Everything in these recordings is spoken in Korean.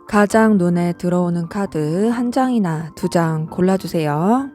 가장 눈에 들어오는 카드 한 장이나 두 장 골라주세요.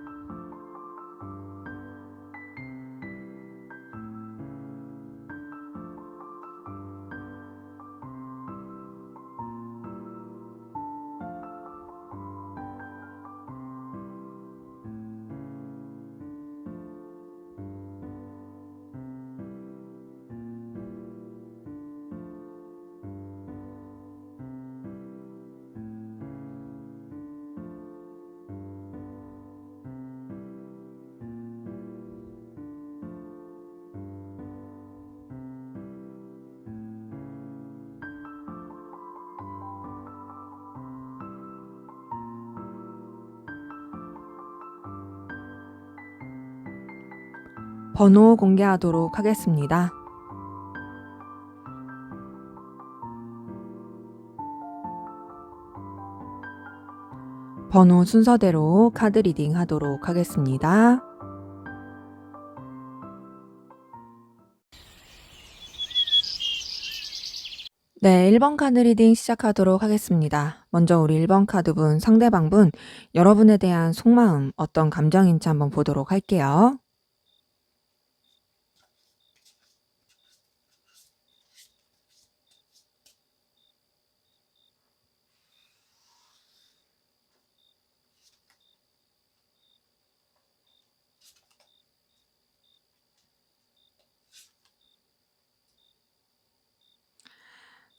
번호 공개하도록 하겠습니다. 번호 순서대로 카드 리딩 하도록 하겠습니다. 네, 1번 카드 리딩 시작하도록 하겠습니다. 먼저 우리 1번 카드분, 상대방분, 여러분에 대한 속마음, 어떤 감정인지 한번 보도록 할게요.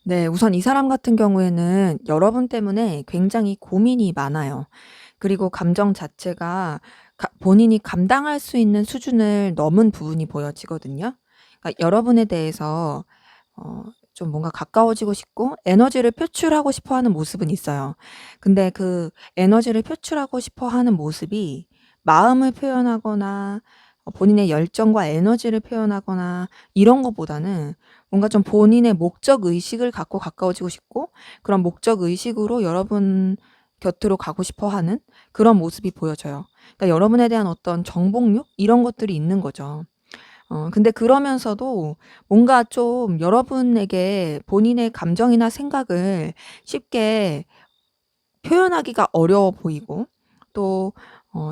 네, 우선 이 사람 같은 경우에는 여러분 때문에 굉장히 고민이 많아요. 그리고 감정 자체가 본인이 감당할 수 있는 수준을 넘은 부분이 보여지거든요. 그러니까 여러분에 대해서 좀 뭔가 가까워지고 싶고 에너지를 표출하고 싶어 하는 모습은 있어요. 근데 그 에너지를 표출하고 싶어 하는 모습이 마음을 표현하거나 본인의 열정과 에너지를 표현하거나 이런 것보다는 뭔가 좀 본인의 목적 의식을 갖고 가까워지고 싶고 그런 목적 의식으로 여러분 곁으로 가고 싶어 하는 그런 모습이 보여져요. 그러니까 여러분에 대한 어떤 정복욕 이런 것들이 있는 거죠. 근데 그러면서도 뭔가 좀 여러분에게 본인의 감정이나 생각을 쉽게 표현하기가 어려워 보이고 또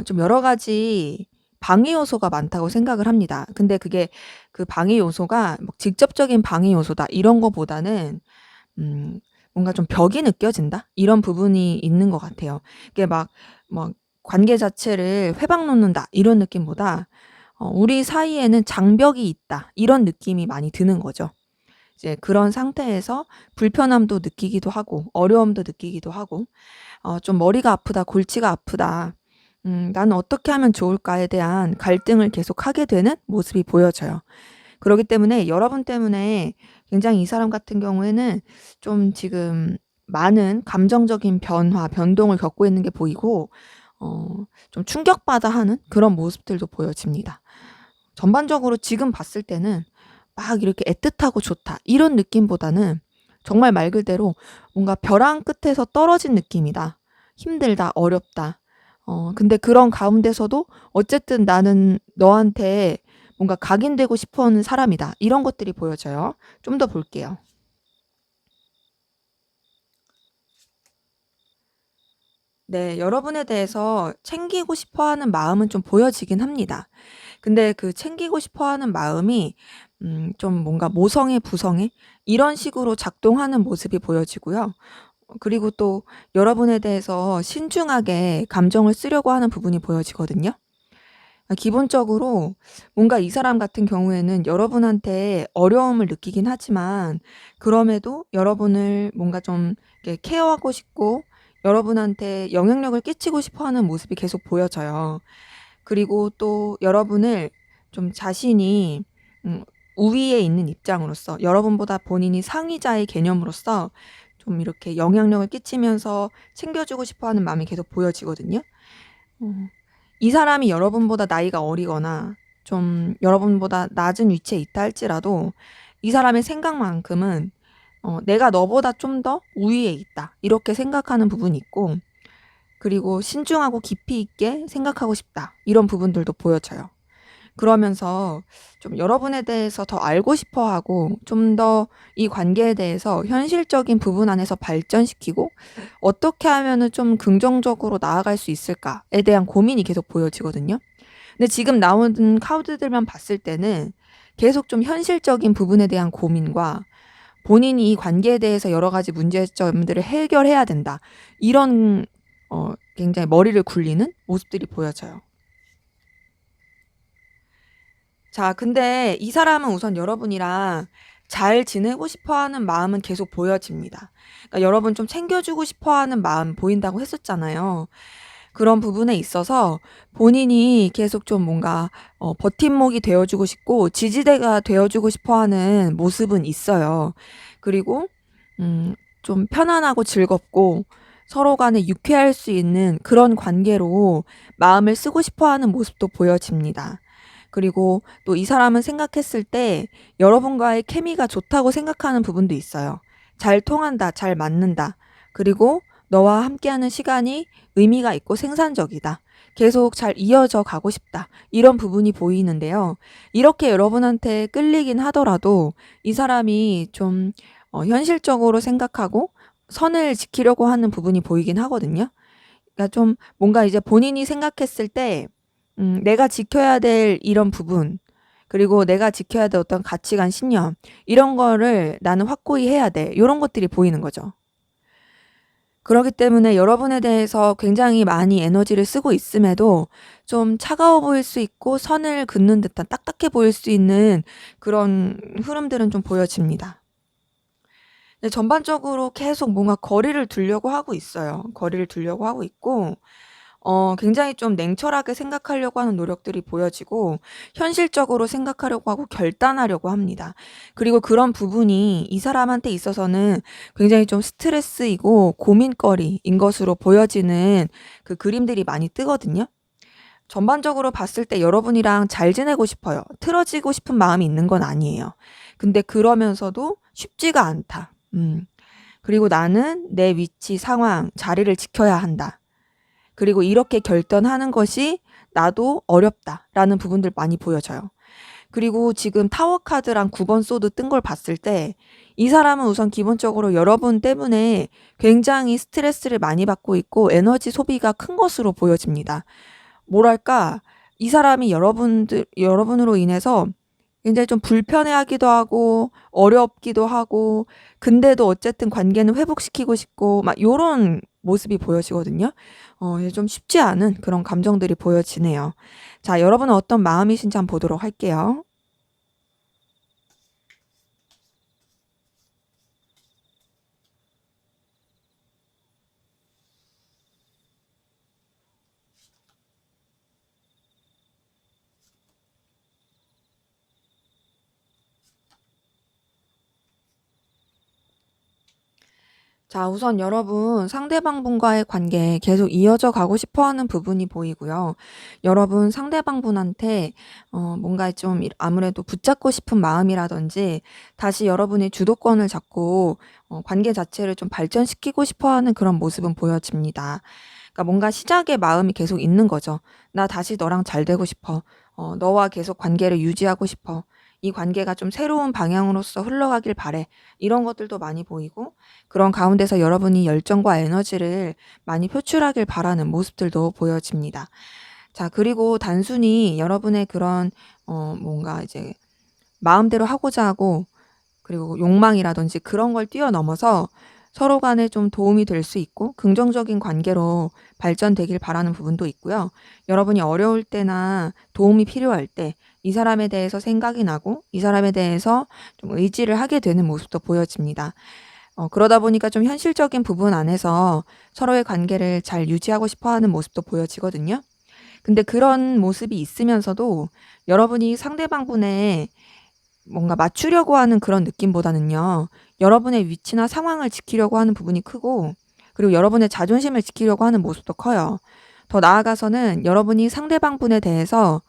좀 여러 가지 방해 요소가 많다고 생각을 합니다. 근데 그게 그 방해 요소가 뭐 직접적인 방해 요소다 이런 거보다는 음 뭔가 좀 벽이 느껴진다? 이런 부분이 있는 것 같아요. 이게 막 관계 자체를 회방 놓는다 이런 느낌보다 '우리 사이에는 장벽이 있다.' 이런 느낌이 많이 드는 거죠. 이제 그런 상태에서 불편함도 느끼기도 하고 어려움도 느끼기도 하고 좀 '머리가 아프다. 골치가 아프다. 나는 어떻게 하면 좋을까.'에 대한 갈등을 계속하게 되는 모습이 보여져요. 그러기 때문에 여러분 때문에 굉장히 이 사람 같은 경우에는 좀 지금 많은 감정적인 변화, 변동을 겪고 있는 게 보이고 좀 충격받아 하는 그런 모습들도 보여집니다. 전반적으로 지금 봤을 때는 막 이렇게 애틋하고 좋다 이런 느낌보다는 정말 말 그대로 뭔가 벼랑 끝에서 떨어진 느낌이다. 힘들다, 어렵다. 근데 그런 가운데서도 어쨌든 나는 너한테 뭔가 각인되고 싶어 하는 사람이다. 이런 것들이 보여져요. 좀 더 볼게요. 네, 여러분에 대해서 챙기고 싶어 하는 마음은 좀 보여지긴 합니다. 근데 그 챙기고 싶어 하는 마음이 좀 뭔가 모성애, 부성애 이런 식으로 작동하는 모습이 보여지고요. 그리고 또 여러분에 대해서 신중하게 감정을 쓰려고 하는 부분이 보여지거든요. 기본적으로 뭔가 이 사람 같은 경우에는 여러분한테 어려움을 느끼긴 하지만 그럼에도 여러분을 뭔가 좀 이렇게 케어하고 싶고 여러분한테 영향력을 끼치고 싶어 하는 모습이 계속 보여져요. 그리고 또 여러분을 좀 자신이 우위에 있는 입장으로서 여러분보다 본인이 상위자의 개념으로서 좀 이렇게 영향력을 끼치면서 챙겨주고 싶어 하는 마음이 계속 보여지거든요. 이 사람이 여러분보다 나이가 어리거나 좀 여러분보다 낮은 위치에 있다 할지라도 이 사람의 생각만큼은 내가 너보다 좀 더 우위에 있다. 이렇게 생각하는 부분이 있고, 그리고 신중하고 깊이 있게 생각하고 싶다. 이런 부분들도 보여져요. 그러면서 좀 여러분에 대해서 더 알고 싶어 하고 좀 더 이 관계에 대해서 현실적인 부분 안에서 발전시키고 어떻게 하면은 좀 긍정적으로 나아갈 수 있을까에 대한 고민이 계속 보여지거든요. 근데 지금 나오는 카드들만 봤을 때는 계속 좀 현실적인 부분에 대한 고민과 본인이 이 관계에 대해서 여러 가지 문제점들을 해결해야 된다. 이런 굉장히 머리를 굴리는 모습들이 보여져요. 자, 근데 이 사람은 우선 여러분이랑 잘 지내고 싶어 하는 마음은 계속 보여집니다. 그러니까 여러분 좀 챙겨주고 싶어 하는 마음 보인다고 했었잖아요. 그런 부분에 있어서 본인이 계속 좀 뭔가 버팀목이 되어주고 싶고 지지대가 되어주고 싶어 하는 모습은 있어요. 그리고 좀 편안하고 즐겁고 서로 간에 유쾌할 수 있는 그런 관계로 마음을 쓰고 싶어 하는 모습도 보여집니다. 그리고 또 이 사람은 생각했을 때 여러분과의 케미가 좋다고 생각하는 부분도 있어요. 잘 통한다, 잘 맞는다. 그리고 너와 함께하는 시간이 의미가 있고 생산적이다. 계속 잘 이어져 가고 싶다. 이런 부분이 보이는데요. 이렇게 여러분한테 끌리긴 하더라도 이 사람이 좀 현실적으로 생각하고 선을 지키려고 하는 부분이 보이긴 하거든요. 그러니까 좀 뭔가 이제 본인이 생각했을 때 내가 지켜야 될 이런 부분, 그리고 내가 지켜야 될 어떤 가치관, 신념, 이런 거를 나는 확고히 해야 돼. 이런 것들이 보이는 거죠. 그렇기 때문에 여러분에 대해서 굉장히 많이 에너지를 쓰고 있음에도 좀 차가워 보일 수 있고 선을 긋는 듯한 딱딱해 보일 수 있는 그런 흐름들은 좀 보여집니다. 근데 전반적으로 계속 뭔가 거리를 두려고 하고 있어요. 거리를 두려고 하고 있고, 굉장히 좀 냉철하게 생각하려고 하는 노력들이 보여지고 현실적으로 생각하려고 하고 결단하려고 합니다. 그리고 그런 부분이 이 사람한테 있어서는 굉장히 좀 스트레스이고 고민거리인 것으로 보여지는 그 그림들이 많이 뜨거든요. 전반적으로 봤을 때 여러분이랑 잘 지내고 싶어요. 틀어지고 싶은 마음이 있는 건 아니에요. 근데 그러면서도 쉽지가 않다. 그리고 나는 내 위치, 상황, 자리를 지켜야 한다. 그리고 이렇게 결단하는 것이 나도 어렵다라는 부분들 많이 보여져요. 그리고 지금 타워 카드랑 9번 소드 뜬 걸 봤을 때 이 사람은 우선 기본적으로 여러분 때문에 굉장히 스트레스를 많이 받고 있고 에너지 소비가 큰 것으로 보여집니다. 뭐랄까, 이 사람이 여러분으로 인해서 굉장히 좀 불편해하기도 하고 어렵기도 하고, 근데도 어쨌든 관계는 회복시키고 싶고 막 요런 모습이 보여지거든요. 좀 쉽지 않은 그런 감정들이 보여지네요. 자, 여러분은 어떤 마음이신지 한번 보도록 할게요. 자, 우선 여러분 상대방 분과의 관계 계속 이어져 가고 싶어 하는 부분이 보이고요. 여러분 상대방 분한테 뭔가 좀 아무래도 붙잡고 싶은 마음이라든지 다시 여러분이 주도권을 잡고 관계 자체를 좀 발전시키고 싶어 하는 그런 모습은 보여집니다. 그러니까 뭔가 시작의 마음이 계속 있는 거죠. 나 다시 너랑 잘 되고 싶어. 너와 계속 관계를 유지하고 싶어. 이 관계가 좀 새로운 방향으로서 흘러가길 바래. 이런 것들도 많이 보이고, 그런 가운데서 여러분이 열정과 에너지를 많이 표출하길 바라는 모습들도 보여집니다. 자, 그리고 단순히 여러분의 그런 뭔가 이제 마음대로 하고자 하고, 그리고 욕망이라든지 그런 걸 뛰어넘어서 서로 간에 좀 도움이 될 수 있고 긍정적인 관계로 발전되길 바라는 부분도 있고요. 여러분이 어려울 때나 도움이 필요할 때 이 사람에 대해서 생각이 나고 이 사람에 대해서 좀 의지를 하게 되는 모습도 보여집니다. 그러다 보니까 좀 현실적인 부분 안에서 서로의 관계를 잘 유지하고 싶어 하는 모습도 보여지거든요. 근데 그런 모습이 있으면서도 여러분이 상대방분의 뭔가 맞추려고 하는 그런 느낌보다는요. 여러분의 위치나 상황을 지키려고 하는 부분이 크고, 그리고 여러분의 자존심을 지키려고 하는 모습도 커요. 더 나아가서는 여러분이 상대방분에 대해서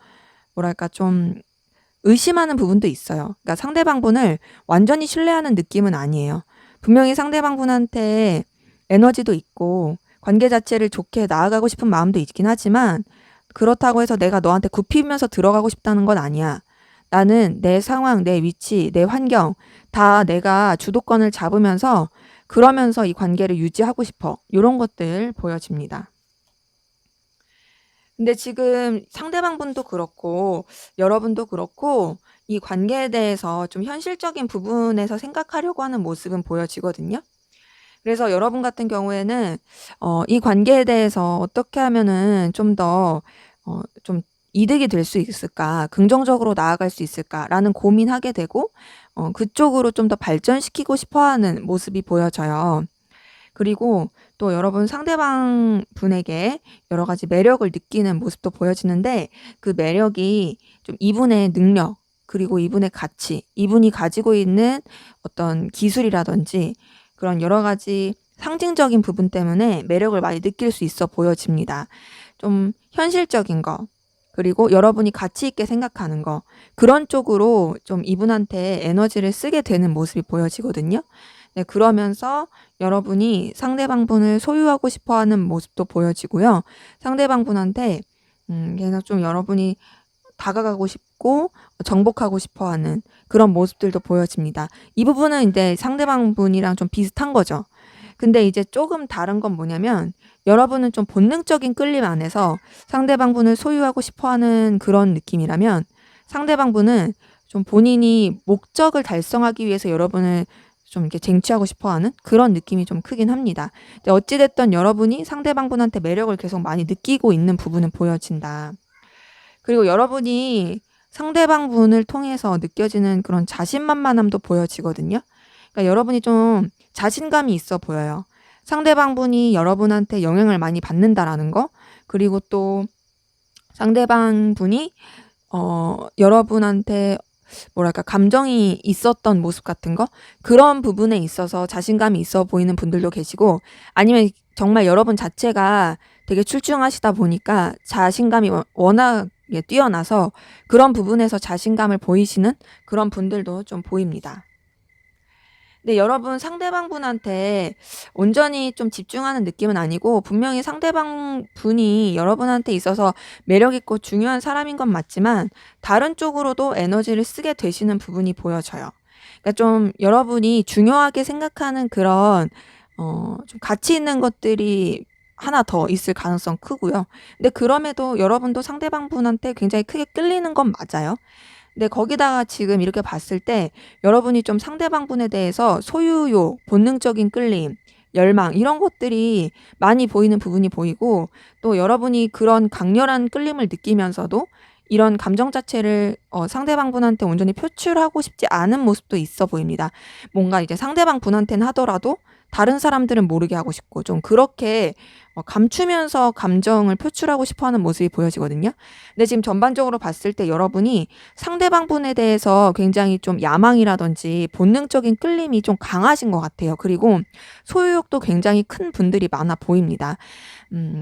뭐랄까 좀 의심하는 부분도 있어요. 그러니까 상대방분을 완전히 신뢰하는 느낌은 아니에요. 분명히 상대방분한테 에너지도 있고 관계 자체를 좋게 나아가고 싶은 마음도 있긴 하지만, 그렇다고 해서 내가 너한테 굽히면서 들어가고 싶다는 건 아니야. 나는 내 상황, 내 위치, 내 환경 다 내가 주도권을 잡으면서 그러면서 이 관계를 유지하고 싶어. 이런 것들 보여집니다. 근데 지금 상대방분도 그렇고 여러분도 그렇고 이 관계에 대해서 좀 현실적인 부분에서 생각하려고 하는 모습은 보여지거든요. 그래서 여러분 같은 경우에는 이 관계에 대해서 어떻게 하면은 좀 더 좀 이득이 될 수 있을까? 긍정적으로 나아갈 수 있을까?'라는 고민하게 되고 그쪽으로 좀 더 발전시키고 싶어 하는 모습이 보여져요. 그리고 또 여러분 상대방 분에게 여러 가지 매력을 느끼는 모습도 보여지는데, 그 매력이 좀 이분의 능력, 그리고 이분의 가치, 이분이 가지고 있는 어떤 기술이라든지 그런 여러 가지 상징적인 부분 때문에 매력을 많이 느낄 수 있어 보여집니다. 좀 현실적인 거, 그리고 여러분이 가치 있게 생각하는 거, 그런 쪽으로 좀 이분한테 에너지를 쓰게 되는 모습이 보여지거든요. 네, 그러면서 여러분이 상대방분을 소유하고 싶어 하는 모습도 보여지고요. 상대방분한테 그래서 좀 여러분이 다가가고 싶고 정복하고 싶어 하는 그런 모습들도 보여집니다. 이 부분은 이제 상대방분이랑 좀 비슷한 거죠. 근데 이제 조금 다른 건 뭐냐면, 여러분은 좀 본능적인 끌림 안에서 상대방분을 소유하고 싶어 하는 그런 느낌이라면, 상대방분은 좀 본인이 목적을 달성하기 위해서 여러분을 좀 이렇게 쟁취하고 싶어 하는 그런 느낌이 좀 크긴 합니다. 근데 어찌 됐든 여러분이 상대방분한테 매력을 계속 많이 느끼고 있는 부분은 보여진다. 그리고 여러분이 상대방분을 통해서 느껴지는 그런 자신만만함도 보여지거든요. 그러니까 여러분이 좀 자신감이 있어 보여요. 상대방분이 여러분한테 영향을 많이 받는다라는 거, 그리고 또 상대방분이 여러분한테 뭐랄까 감정이 있었던 모습 같은 거, 그런 부분에 있어서 자신감이 있어 보이는 분들도 계시고, 아니면 정말 여러분 자체가 되게 출중하시다 보니까 자신감이 워낙 뛰어나서 그런 부분에서 자신감을 보이시는 그런 분들도 좀 보입니다. 근데 여러분 상대방분한테 온전히 좀 집중하는 느낌은 아니고, 분명히 상대방분이 여러분한테 있어서 매력있고 중요한 사람인 건 맞지만 다른 쪽으로도 에너지를 쓰게 되시는 부분이 보여져요. 그러니까 좀 여러분이 중요하게 생각하는 그런 좀 가치 있는 것들이 하나 더 있을 가능성 크고요. 근데 그럼에도 여러분도 상대방분한테 굉장히 크게 끌리는 건 맞아요. 근데 거기다가 지금 이렇게 봤을 때 여러분이 좀 상대방분에 대해서 소유욕, 본능적인 끌림, 열망 이런 것들이 많이 보이는 부분이 보이고, 또 여러분이 그런 강렬한 끌림을 느끼면서도 이런 감정 자체를 상대방분한테 온전히 표출하고 싶지 않은 모습도 있어 보입니다. 뭔가 이제 상대방분한테는 하더라도 다른 사람들은 모르게 하고 싶고, 좀 그렇게 감추면서 감정을 표출하고 싶어 하는 모습이 보여지거든요. 근데 지금 전반적으로 봤을 때 여러분이 상대방분에 대해서 굉장히 좀 야망이라든지 본능적인 끌림이 좀 강하신 것 같아요. 그리고 소유욕도 굉장히 큰 분들이 많아 보입니다.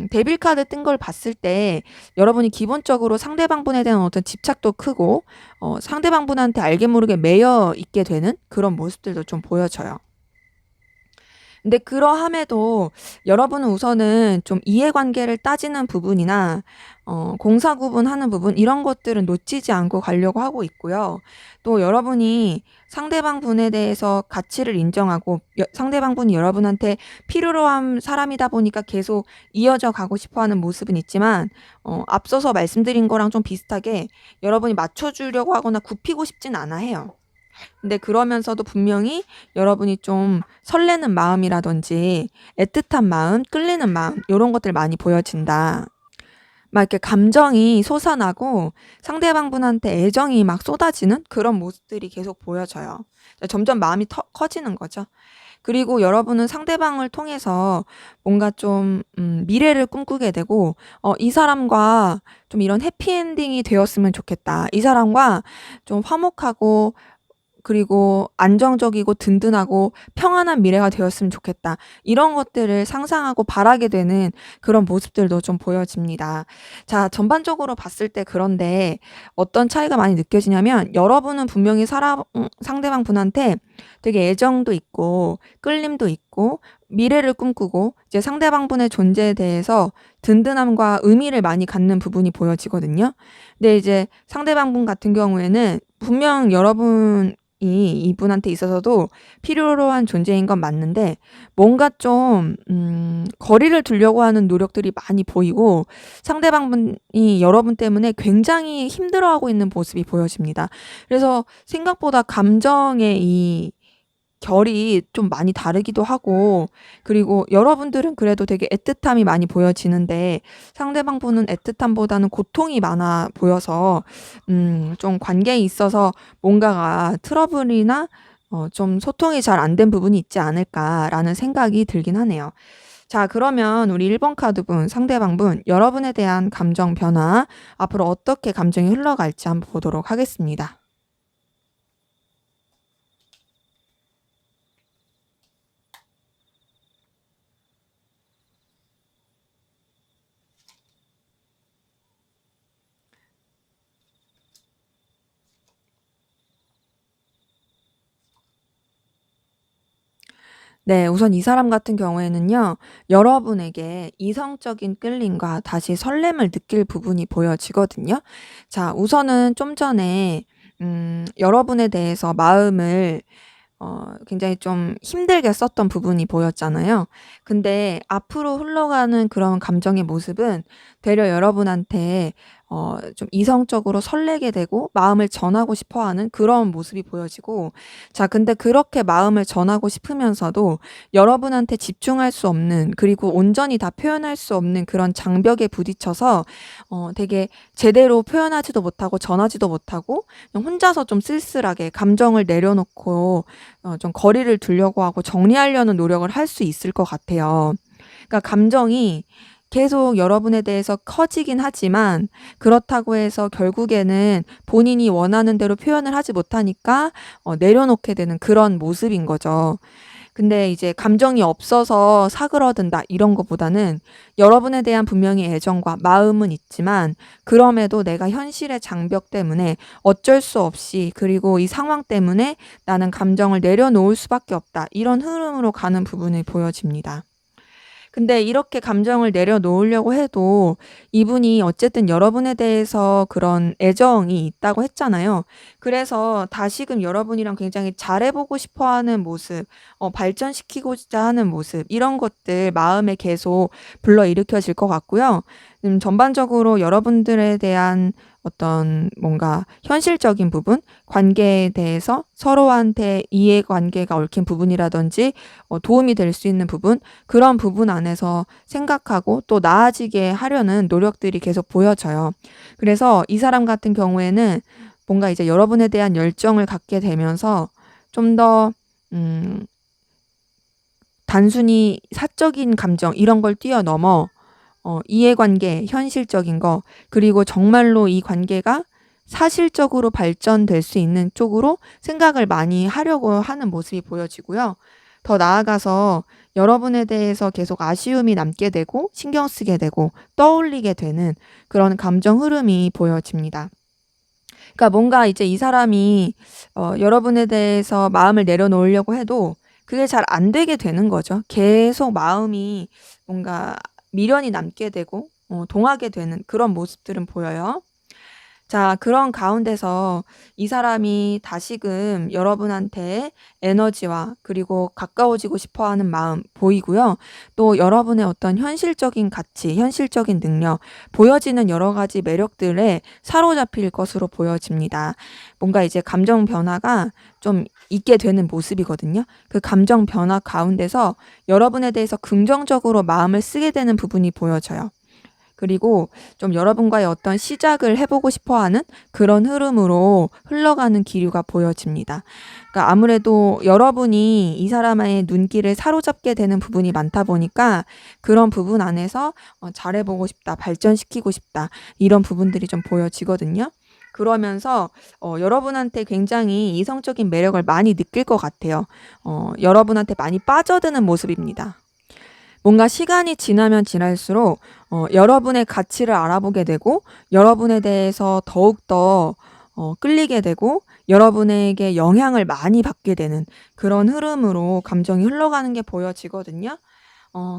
데빌 카드 뜬 걸 봤을 때 여러분이 기본적으로 상대방분에 대한 어떤 집착도 크고 상대방분한테 알게 모르게 매여 있게 되는 그런 모습들도 좀 보여져요. 근데 그러함에도 여러분은 우선은 좀 이해관계를 따지는 부분이나 공사 구분하는 부분, 이런 것들은 놓치지 않고 가려고 하고 있고요. 또 여러분이 상대방분에 대해서 가치를 인정하고 상대방분이 여러분한테 필요로 한 사람이다 보니까 계속 이어져 가고 싶어 하는 모습은 있지만, 앞서서 말씀드린 거랑 좀 비슷하게 여러분이 맞춰주려고 하거나 굽히고 싶진 않아 해요. 근데 그러면서도 분명히 여러분이 좀 설레는 마음이라든지 애틋한 마음, 끌리는 마음, 요런 것들 많이 보여진다. 막 이렇게 감정이 솟아나고 상대방분한테 애정이 막 쏟아지는 그런 모습들이 계속 보여져요. 점점 마음이 커지는 거죠. 그리고 여러분은 상대방을 통해서 뭔가 좀 미래를 꿈꾸게 되고 '이 사람과 좀 이런 해피엔딩이 되었으면 좋겠다. 이 사람과 좀 화목하고 그리고 안정적이고 든든하고 평안한 미래가 되었으면 좋겠다.' 이런 것들을 상상하고 바라게 되는 그런 모습들도 좀 보여집니다. 자, 전반적으로 봤을 때 그런데 어떤 차이가 많이 느껴지냐면 여러분은 분명히 상대방 분한테 되게 애정도 있고 끌림도 있고 미래를 꿈꾸고 이제 상대방 분의 존재에 대해서 든든함과 의미를 많이 갖는 부분이 보여지거든요. 근데 이제 상대방 분 같은 경우에는 분명 여러분이 이분한테 있어서도 필요로 한 존재인 건 맞는데 뭔가 좀 거리를 두려고 하는 노력들이 많이 보이고 상대방 분이 여러분 때문에 굉장히 힘들어하고 있는 모습이 보여집니다. 그래서 생각보다 감정의 이 결이 좀 많이 다르기도 하고 그리고 여러분들은 그래도 되게 애틋함이 많이 보여지는데 상대방 분은 애틋함보다는 고통이 많아 보여서 좀 관계에 있어서 뭔가가 트러블이나 좀 소통이 잘 안 된 부분이 있지 않을까라는 생각이 들긴 하네요. 자, 그러면 우리 1번 카드분 상대방분 여러분에 대한 감정 변화 앞으로 어떻게 감정이 흘러갈지 한번 보도록 하겠습니다. 네. 우선 이 사람 같은 경우에는요. 여러분에게 이성적인 끌림과 다시 설렘을 느낄 부분이 보여지거든요. 자, 우선은 좀 전에 여러분에 대해서 마음을 굉장히 좀 힘들게 썼던 부분이 보였잖아요. 근데 앞으로 흘러가는 그런 감정의 모습은 되려 여러분한테 좀 이성적으로 설레게 되고 마음을 전하고 싶어 하는 그런 모습이 보여지고 자, 근데 그렇게 마음을 전하고 싶으면서도 여러분한테 집중할 수 없는 그리고 온전히 다 표현할 수 없는 그런 장벽에 부딪혀서 되게 제대로 표현하지도 못하고 전하지도 못하고 그냥 혼자서 좀 쓸쓸하게 감정을 내려놓고 좀 거리를 두려고 하고 정리하려는 노력을 할 수 있을 것 같아요. 그러니까 감정이 계속 여러분에 대해서 커지긴 하지만 그렇다고 해서 결국에는 본인이 원하는 대로 표현을 하지 못하니까 내려놓게 되는 그런 모습인 거죠. 근데 이제 감정이 없어서 사그러든다 이런 것보다는 여러분에 대한 분명히 애정과 마음은 있지만 그럼에도 내가 현실의 장벽 때문에 어쩔 수 없이 그리고 이 상황 때문에 나는 감정을 내려놓을 수밖에 없다. 이런 흐름으로 가는 부분이 보여집니다. 근데 이렇게 감정을 내려놓으려고 해도 이분이 어쨌든 여러분에 대해서 그런 애정이 있다고 했잖아요. 그래서 다시금 여러분이랑 굉장히 잘해보고 싶어 하는 모습, 발전시키고자 하는 모습, 이런 것들 마음에 계속 불러일으켜질 것 같고요. 전반적으로 여러분들에 대한 어떤 뭔가 현실적인 부분, 관계에 대해서 서로한테 이해관계가 얽힌 부분이라든지 도움이 될 수 있는 부분, 그런 부분 안에서 생각하고 또 나아지게 하려는 노력들이 계속 보여져요. 그래서 이 사람 같은 경우에는 뭔가 이제 여러분에 대한 열정을 갖게 되면서 좀 더 단순히 사적인 감정 이런 걸 뛰어넘어 이해관계, 현실적인 거, 그리고 정말로 이 관계가 사실적으로 발전될 수 있는 쪽으로 생각을 많이 하려고 하는 모습이 보여지고요. 더 나아가서 여러분에 대해서 계속 아쉬움이 남게 되고 신경 쓰게 되고 떠올리게 되는 그런 감정 흐름이 보여집니다. 그러니까 뭔가 이제 이 사람이 여러분에 대해서 마음을 내려놓으려고 해도 그게 잘 안 되게 되는 거죠. 계속 마음이 뭔가 미련이 남게 되고 동하게 되는 그런 모습들은 보여요. 자, 그런 가운데서 이 사람이 다시금 여러분한테 에너지와 그리고 가까워지고 싶어 하는 마음 보이고요. 또 여러분의 어떤 현실적인 가치, 현실적인 능력, 보여지는 여러 가지 매력들에 사로잡힐 것으로 보여집니다. 뭔가 이제 감정 변화가 좀 있게 되는 모습이거든요. 그 감정 변화 가운데서 여러분에 대해서 긍정적으로 마음을 쓰게 되는 부분이 보여져요. 그리고 좀 여러분과의 어떤 시작을 해보고 싶어 하는 그런 흐름으로 흘러가는 기류가 보여집니다. 그러니까 아무래도 여러분이 이 사람의 눈길을 사로잡게 되는 부분이 많다 보니까 그런 부분 안에서 잘해보고 싶다, 발전시키고 싶다, 이런 부분들이 좀 보여지거든요. 그러면서 여러분한테 굉장히 이성적인 매력을 많이 느낄 것 같아요. 여러분한테 많이 빠져드는 모습입니다. 뭔가 시간이 지나면 지날수록 여러분의 가치를 알아보게 되고 여러분에 대해서 더욱더 끌리게 되고 여러분에게 영향을 많이 받게 되는 그런 흐름으로 감정이 흘러가는 게 보여지거든요.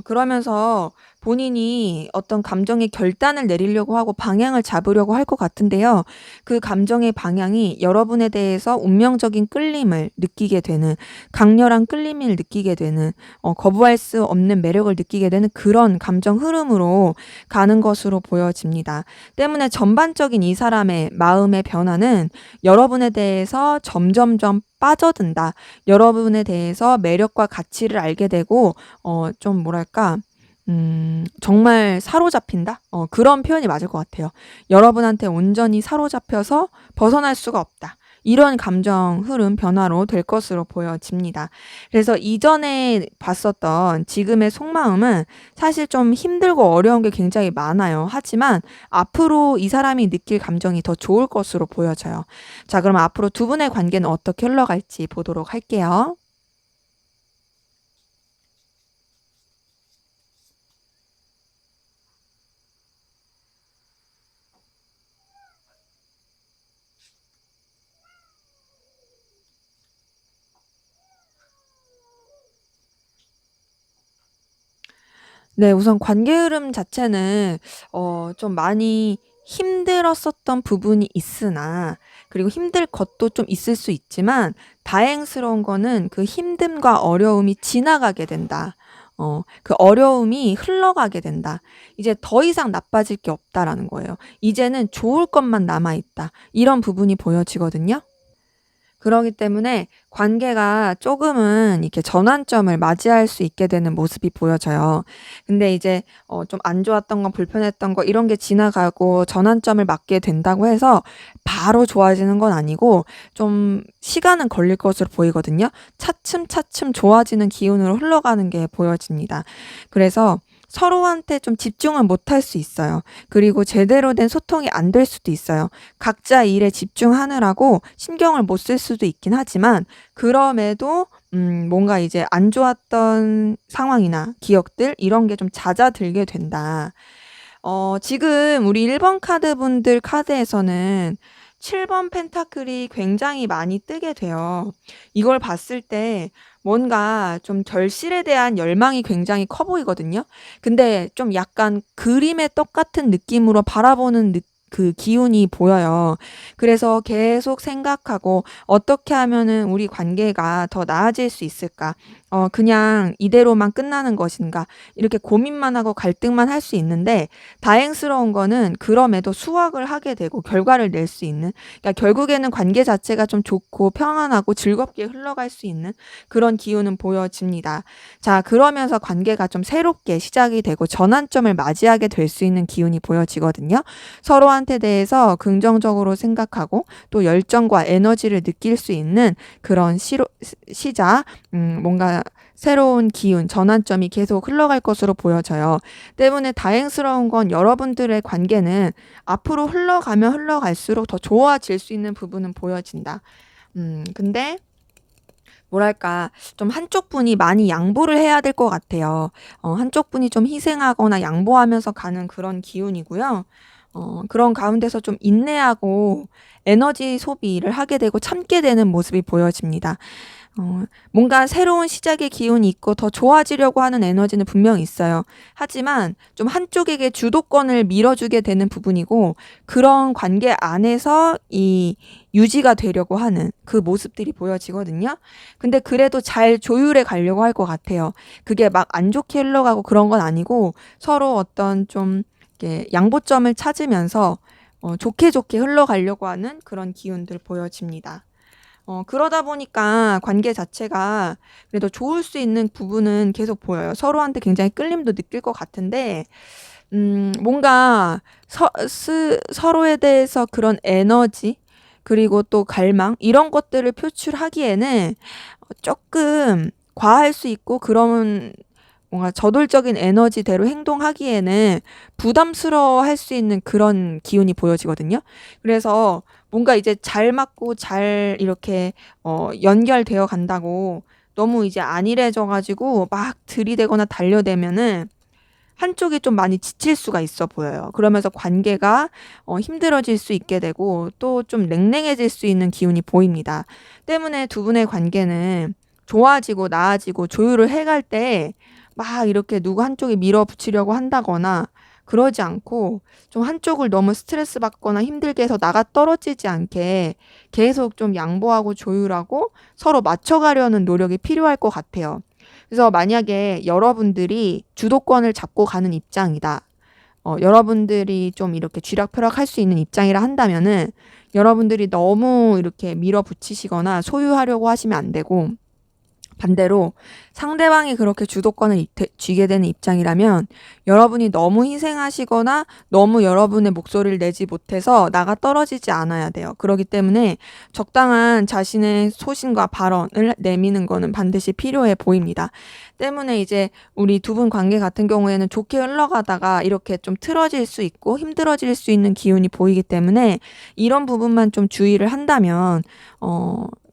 그러면서 본인이 어떤 감정의 결단을 내리려고 하고 방향을 잡으려고 할 것 같은데요. 그 감정의 방향이 여러분에 대해서 운명적인 끌림을 느끼게 되는, 강렬한 끌림을 느끼게 되는, 거부할 수 없는 매력을 느끼게 되는 그런 감정 흐름으로 가는 것으로 보여집니다. 때문에 전반적인 이 사람의 마음의 변화는 여러분에 대해서 점점점 빠져든다. 여러분에 대해서 매력과 가치를 알게 되고 좀 뭐랄까 정말 사로잡힌다? 그런 표현이 맞을 것 같아요. 여러분한테 온전히 사로잡혀서 벗어날 수가 없다. 이런 감정 흐름 변화로 될 것으로 보여집니다. 그래서 이전에 봤었던 지금의 속마음은 사실 좀 힘들고 어려운 게 굉장히 많아요. 하지만 앞으로 이 사람이 느낄 감정이 더 좋을 것으로 보여져요. 자, 그럼 앞으로 두 분의 관계는 어떻게 흘러갈지 보도록 할게요. 네. 우선 관계 흐름 자체는 좀 많이 힘들었었던 부분이 있으나, 그리고 힘들 것도 좀 있을 수 있지만 다행스러운 거는 그 힘듦과 어려움이 지나가게 된다. 그 어려움이 흘러가게 된다. 이제 더 이상 나빠질 게 없다라는 거예요. 이제는 좋을 것만 남아 있다. 이런 부분이 보여지거든요. 그러기 때문에 관계가 조금은 이렇게 전환점을 맞이할 수 있게 되는 모습이 보여져요. 근데 이제 좀 안 좋았던 거, 불편했던 거 이런 게 지나가고 전환점을 맞게 된다고 해서 바로 좋아지는 건 아니고 좀 시간은 걸릴 것으로 보이거든요. 차츰차츰 좋아지는 기운으로 흘러가는 게 보여집니다. 그래서 서로한테 좀 집중을 못할 수 있어요. 그리고 제대로 된 소통이 안 될 수도 있어요. 각자 일에 집중하느라고 신경을 못 쓸 수도 있긴 하지만 그럼에도 뭔가 이제 안 좋았던 상황이나 기억들 이런 게 좀 잦아들게 된다. 지금 우리 1번 카드 분들 카드에서는 7번 펜타클이 굉장히 많이 뜨게 돼요. 이걸 봤을 때 뭔가 좀 절실에 대한 열망이 굉장히 커 보이거든요. 근데 좀 약간 그림의 떡 같은 느낌으로 바라보는 그 기운이 보여요. 그래서 계속 생각하고 '어떻게 하면은 우리 관계가 더 나아질 수 있을까? 그냥 이대로만 끝나는 것인가?' 이렇게 고민만 하고 갈등만 할 수 있는데, 다행스러운 거는 그럼에도 수확을 하게 되고 결과를 낼 수 있는, 그러니까 결국에는 관계 자체가 좀 좋고 평안하고 즐겁게 흘러갈 수 있는 그런 기운은 보여집니다. 자, 그러면서 관계가 좀 새롭게 시작이 되고 전환점을 맞이하게 될 수 있는 기운이 보여지거든요. 서로한테 대해서 긍정적으로 생각하고 또 열정과 에너지를 느낄 수 있는 그런 시작, 뭔가 새로운 기운, 전환점이 계속 흘러갈 것으로 보여져요. 때문에 다행스러운 건 여러분들의 관계는 앞으로 흘러가면 흘러갈수록 더 좋아질 수 있는 부분은 보여진다. 근데 뭐랄까 좀 한쪽 분이 많이 양보를 해야 될 것 같아요. 한쪽 분이 좀 희생하거나 양보하면서 가는 그런 기운이고요. 그런 가운데서 좀 인내하고 에너지 소비를 하게 되고 참게 되는 모습이 보여집니다. 뭔가 새로운 시작의 기운이 있고 더 좋아지려고 하는 에너지는 분명히 있어요. 하지만 좀 한쪽에게 주도권을 밀어주게 되는 부분이고, 그런 관계 안에서 이 유지가 되려고 하는 그 모습들이 보여지거든요. 근데 그래도 잘 조율해 가려고 할 것 같아요. 그게 막 안 좋게 흘러가고 그런 건 아니고 서로 어떤 좀 이렇게 양보점을 찾으면서 좋게 좋게 흘러가려고 하는 그런 기운들 보여집니다. 그러다 보니까 관계 자체가 그래도 좋을 수 있는 부분은 계속 보여요. 서로한테 굉장히 끌림도 느낄 것 같은데 뭔가 서로에 대해서 그런 에너지 그리고 또 갈망 이런 것들을 표출하기에는 조금 과할 수 있고 그런 뭔가 저돌적인 에너지대로 행동하기에는 부담스러워할 수 있는 그런 기운이 보여지거든요. 그래서 뭔가 이제 잘 맞고 잘 이렇게 연결되어 간다고 너무 이제 안일해져 가지고 막 들이대거나 달려대면은 한쪽이 좀 많이 지칠 수가 있어 보여요. 그러면서 관계가 힘들어질 수 있게 되고 또 좀 냉랭해질 수 있는 기운이 보입니다. 때문에 두 분의 관계는 좋아지고 나아지고 조율을 해갈 때 막 이렇게 누구 한쪽에 밀어붙이려고 한다거나 그러지 않고 좀 한쪽을 너무 스트레스 받거나 힘들게 해서 나가 떨어지지 않게 계속 좀 양보하고 조율하고 서로 맞춰가려는 노력이 필요할 것 같아요. 그래서 만약에 여러분들이 주도권을 잡고 가는 입장이다. 여러분들이 좀 이렇게 쥐락펴락할 수 있는 입장이라 한다면은 여러분들이 너무 이렇게 밀어붙이시거나 소유하려고 하시면 안 되고 반대로 상대방이 그렇게 주도권을 쥐게 되는 입장이라면 여러분이 너무 희생하시거나 너무 여러분의 목소리를 내지 못해서 나가 떨어지지 않아야 돼요. 그렇기 때문에 적당한 자신의 소신과 발언을 내미는 거는 반드시 필요해 보입니다. 때문에 이제 우리 두 분 관계 같은 경우에는 좋게 흘러가다가 이렇게 좀 틀어질 수 있고 힘들어질 수 있는 기운이 보이기 때문에 이런 부분만 좀 주의를 한다면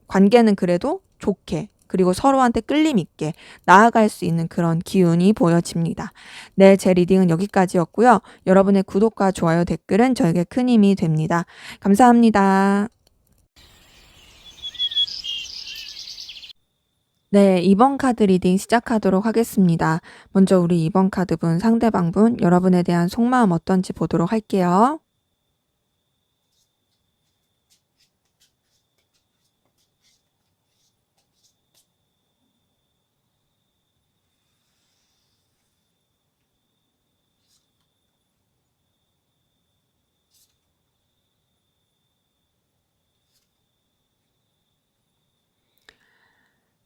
관계는 그래도 좋게 그리고 서로한테 끌림 있게 나아갈 수 있는 그런 기운이 보여집니다. 네, 제 리딩은 여기까지였고요. 여러분의 구독과 좋아요, 댓글은 저에게 큰 힘이 됩니다. 감사합니다. 네, 2번 카드 리딩 시작하도록 하겠습니다. 먼저 우리 2번 카드분, 상대방분, 여러분에 대한 속마음 어떤지 보도록 할게요.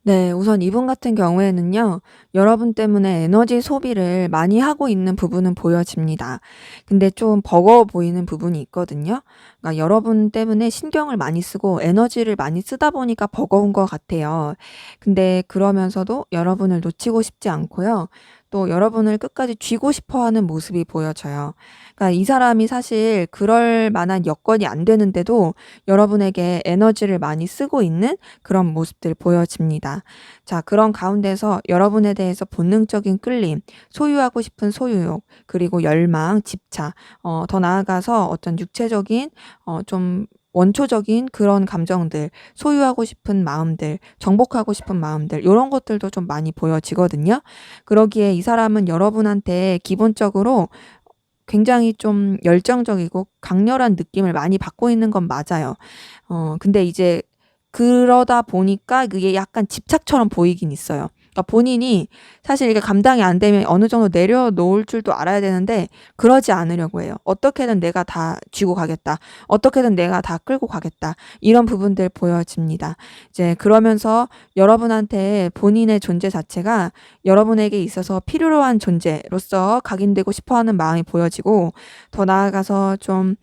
네. 우선 이분 같은 경우에는요. 여러분 때문에 에너지 소비를 많이 하고 있는 부분은 보여집니다. 근데 좀 버거워 보이는 부분이 있거든요. 그러니까 여러분 때문에 신경을 많이 쓰고 에너지를 많이 쓰다 보니까 버거운 것 같아요. 근데 그러면서도 여러분을 놓치고 싶지 않고요. 또 여러분을 끝까지 쥐고 싶어 하는 모습이 보여져요. 그러니까 이 사람이 사실 그럴 만한 여건이 안 되는데도 여러분에게 에너지를 많이 쓰고 있는 그런 모습들 보여집니다. 자, 그런 가운데서 여러분에 대해서 본능적인 끌림, 소유하고 싶은 소유욕, 그리고 열망, 집착, 더 나아가서 어떤 육체적인, 좀 원초적인 그런 감정들, 소유하고 싶은 마음들, 정복하고 싶은 마음들, 요런 것들도 좀 많이 보여지거든요. 그러기에 이 사람은 여러분한테 기본적으로 굉장히 좀 열정적이고 강렬한 느낌을 많이 받고 있는 건 맞아요. 근데 이제 그러다 보니까 그게 약간 집착처럼 보이긴 있어요. 그러니까 본인이 사실 이게 감당이 안 되면 어느 정도 내려놓을 줄도 알아야 되는데 그러지 않으려고 해요. 어떻게든 내가 다 쥐고 가겠다. 어떻게든 내가 다 끌고 가겠다. 이런 부분들 보여집니다. 이제 그러면서 여러분한테 본인의 존재 자체가 여러분에게 있어서 필요로 한 존재로서 각인되고 싶어 하는 마음이 보여지고 더 나아가서 좀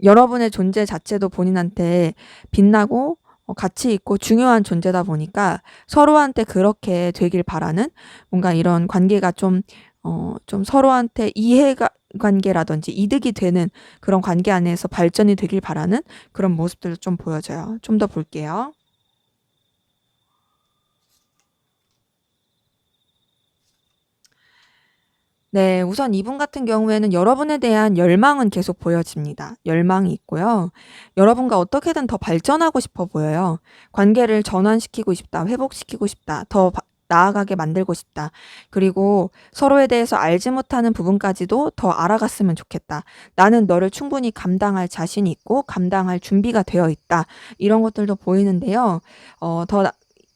여러분의 존재 자체도 본인한테 빛나고 가치 있고 중요한 존재다 보니까 서로한테 그렇게 되길 바라는 뭔가 이런 관계가 좀 서로한테 이해가 관계라든지 이득이 되는 그런 관계 안에서 발전이 되길 바라는 그런 모습들도 좀 보여져요. 좀 더 볼게요. 네, 우선 이분 같은 경우에는 여러분에 대한 열망은 계속 보여집니다. 열망이 있고요. 여러분과 어떻게든 더 발전하고 싶어 보여요. 관계를 전환시키고 싶다, 회복시키고 싶다, 더 나아가게 만들고 싶다. 그리고 서로에 대해서 알지 못하는 부분까지도 더 알아갔으면 좋겠다. 나는 너를 충분히 감당할 자신이 있고 감당할 준비가 되어 있다. 이런 것들도 보이는데요.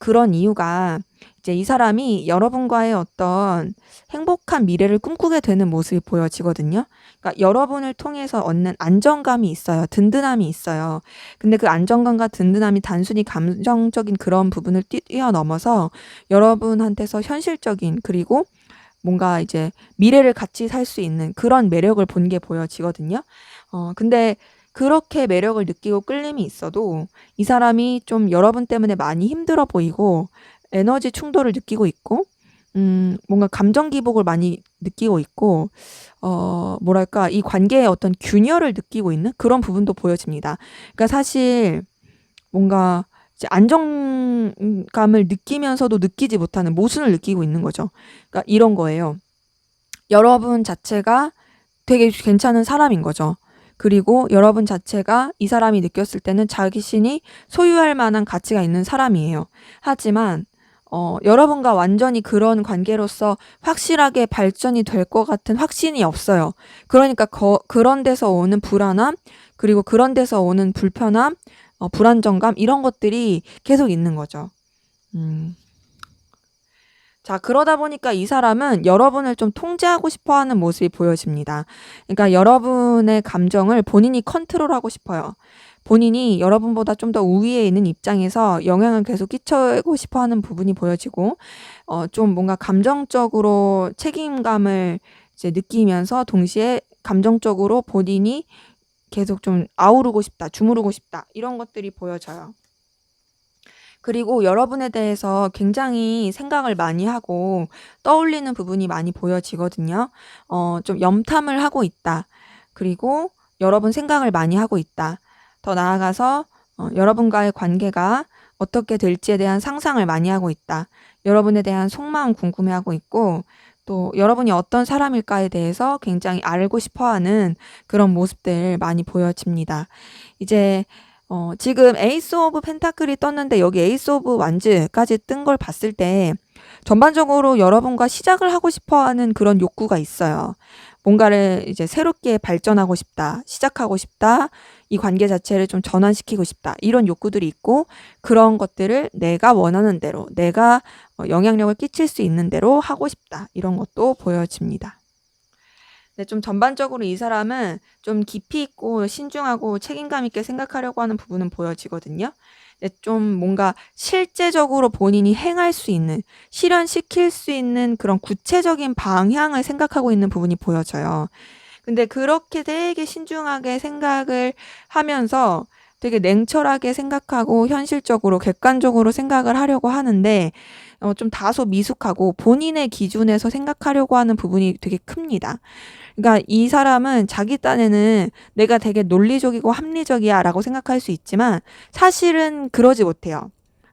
그런 이유가 이제 이 사람이 여러분과의 어떤 행복한 미래를 꿈꾸게 되는 모습이 보여지거든요. 그러니까 여러분을 통해서 얻는 안정감이 있어요. 든든함이 있어요. 근데 그 안정감과 든든함이 단순히 감정적인 그런 부분을 뛰어넘어서 여러분한테서 현실적인 그리고 뭔가 이제 미래를 같이 살 수 있는 그런 매력을 본 게 보여지거든요. 근데 그렇게 매력을 느끼고 끌림이 있어도 이 사람이 좀 여러분 때문에 많이 힘들어 보이고 에너지 충돌을 느끼고 있고 뭔가 감정 기복을 많이 느끼고 있고 뭐랄까 이 관계에 어떤 균열을 느끼고 있는 그런 부분도 보여집니다. 그러니까 사실 뭔가 이제 안정감을 느끼면서도 느끼지 못하는 모순을 느끼고 있는 거죠. 그러니까 이런 거예요. 여러분 자체가 되게 괜찮은 사람인 거죠. 그리고 여러분 자체가 이 사람이 느꼈을 때는 자신이 소유할 만한 가치가 있는 사람이에요. 하지만 여러분과 완전히 그런 관계로서 확실하게 발전이 될 것 같은 확신이 없어요. 그러니까 그런 데서 오는 불안함, 그리고 그런 데서 오는 불편함, 불안정감 이런 것들이 계속 있는 거죠. 음. 자, 그러다 보니까 이 사람은 여러분을 좀 통제하고 싶어 하는 모습이 보여집니다. 그러니까 여러분의 감정을 본인이 컨트롤하고 싶어요. 본인이 여러분보다 좀 더 우위에 있는 입장에서 영향을 계속 끼치고 싶어 하는 부분이 보여지고, 좀 뭔가 감정적으로 책임감을 이제 느끼면서 동시에 감정적으로 본인이 계속 좀 아우르고 싶다, 주무르고 싶다, 이런 것들이 보여져요. 그리고 여러분에 대해서 굉장히 생각을 많이 하고 떠올리는 부분이 많이 보여지거든요. 좀 염탐을 하고 있다. 그리고 여러분 생각을 많이 하고 있다. 더 나아가서 여러분과의 관계가 어떻게 될지에 대한 상상을 많이 하고 있다. 여러분에 대한 속마음 궁금해하고 있고 또 여러분이 어떤 사람일까에 대해서 굉장히 알고 싶어하는 그런 모습들 많이 보여집니다. 이제 지금 에이스 오브 펜타클이 떴는데 여기 에이스 오브 완즈까지 뜬 걸 봤을 때 전반적으로 여러분과 시작을 하고 싶어 하는 그런 욕구가 있어요. 뭔가를 이제 새롭게 발전하고 싶다, 시작하고 싶다, 이 관계 자체를 좀 전환시키고 싶다, 이런 욕구들이 있고 그런 것들을 내가 원하는 대로, 내가 영향력을 끼칠 수 있는 대로 하고 싶다, 이런 것도 보여집니다. 네, 좀 전반적으로 이 사람은 좀 깊이 있고 신중하고 책임감 있게 생각하려고 하는 부분은 보여지거든요. 네, 좀 뭔가 실제적으로 본인이 행할 수 있는, 실현시킬 수 있는 그런 구체적인 방향을 생각하고 있는 부분이 보여져요. 근데 그렇게 되게 신중하게 생각을 하면서 되게 냉철하게 생각하고 현실적으로 객관적으로 생각을 하려고 하는데 좀 다소 미숙하고 본인의 기준에서 생각하려고 하는 부분이 되게 큽니다. 그러니까 이 사람은 자기 딴에는 내가 되게 논리적이고 합리적이야 라고 생각할 수 있지만 사실은 그러지 못해요.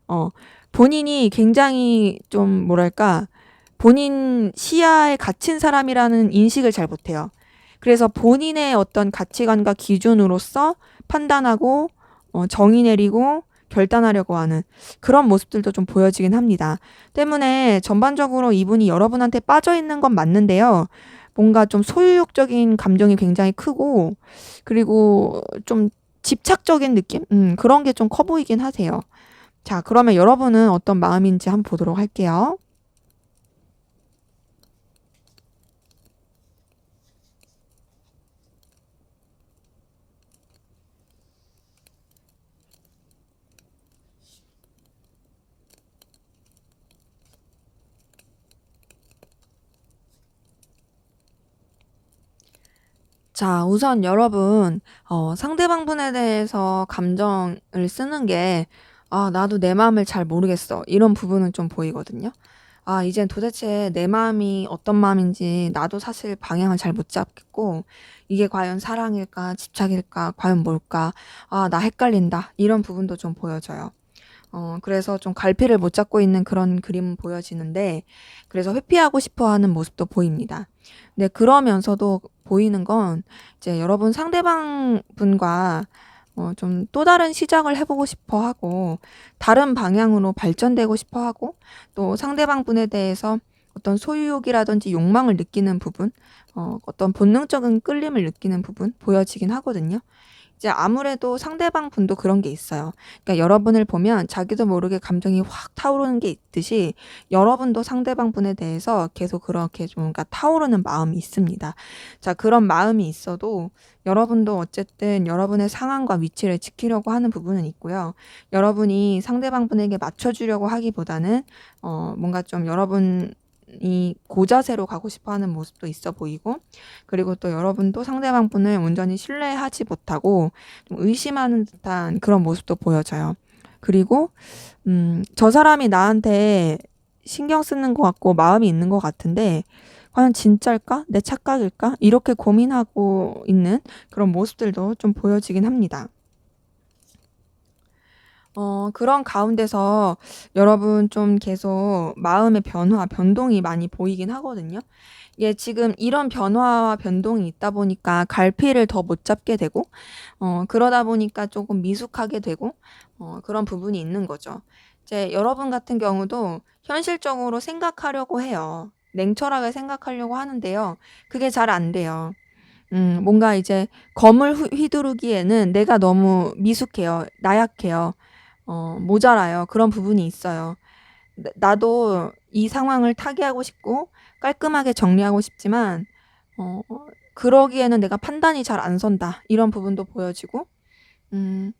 어, 본인이 굉장히 좀 뭐랄까 본인 시야에 갇힌 사람이라는 인식을 잘 못해요. 그래서 본인의 어떤 가치관과 기준으로서 판단하고 정의 내리고 결단하려고 하는 그런 모습들도 좀 보여지긴 합니다. 때문에 전반적으로 이분이 여러분한테 빠져 있는 건 맞는데요. 뭔가 좀 소유욕적인 감정이 굉장히 크고 그리고 좀 집착적인 느낌? 그런 게 좀 커 보이긴 하세요. 자, 그러면 여러분은 어떤 마음인지 한번 보도록 할게요. 자, 우선 여러분, 상대방 분에 대해서 감정을 쓰는 게, 아, 나도 내 마음을 잘 모르겠어. 이런 부분은 좀 보이거든요. 아, 이젠 도대체 내 마음이 어떤 마음인지 나도 사실 방향을 잘 못 잡겠고, 이게 과연 사랑일까, 집착일까, 과연 뭘까, 아, 나 헷갈린다. 이런 부분도 좀 보여져요. 그래서 좀 갈피를 못 잡고 있는 그런 그림 보여지는데, 그래서 회피하고 싶어 하는 모습도 보입니다. 근데 그러면서도 보이는 건, 이제 여러분 상대방 분과 좀 또 다른 시작을 해보고 싶어 하고, 다른 방향으로 발전되고 싶어 하고, 또 상대방 분에 대해서 어떤 소유욕이라든지 욕망을 느끼는 부분, 어떤 본능적인 끌림을 느끼는 부분 보여지긴 하거든요. 이제 아무래도 상대방 분도 그런 게 있어요. 그러니까 여러분을 보면 자기도 모르게 감정이 확 타오르는 게 있듯이 여러분도 상대방 분에 대해서 계속 그렇게 좀 뭔가 타오르는 마음이 있습니다. 자, 그런 마음이 있어도 여러분도 어쨌든 여러분의 상황과 위치를 지키려고 하는 부분은 있고요. 여러분이 상대방 분에게 맞춰주려고 하기보다는 뭔가 좀 여러분 온전히 고자세로 가고 싶어 하는 모습도 있어 보이고, 그리고 또 여러분도 상대방 분을 온전히 신뢰하지 못하고 좀 의심하는 듯한 그런 모습도 보여져요. 그리고 저 사람이 나한테 신경 쓰는 것 같고 마음이 있는 것 같은데 과연 진짜일까? 내 착각일까? 이렇게 고민하고 있는 그런 모습들도 좀 보여지긴 합니다. 그런 가운데서 여러분 좀 계속 마음의 변화, 변동이 많이 보이긴 하거든요. 이게 지금 이런 변화와 변동이 있다 보니까 갈피를 더 못 잡게 되고, 그러다 보니까 조금 미숙하게 되고, 그런 부분이 있는 거죠. 이제 여러분 같은 경우도 현실적으로 생각하려고 해요. 냉철하게 생각하려고 하는데요. 그게 잘 안 돼요. 뭔가 이제 검을 휘두르기에는 내가 너무 미숙해요. 나약해요. 모자라요. 그런 부분이 있어요. 나도 이 상황을 타개하고 싶고 깔끔하게 정리하고 싶지만 어 그러기에는 내가 판단이 잘 안 선다. 이런 부분도 보여지고 음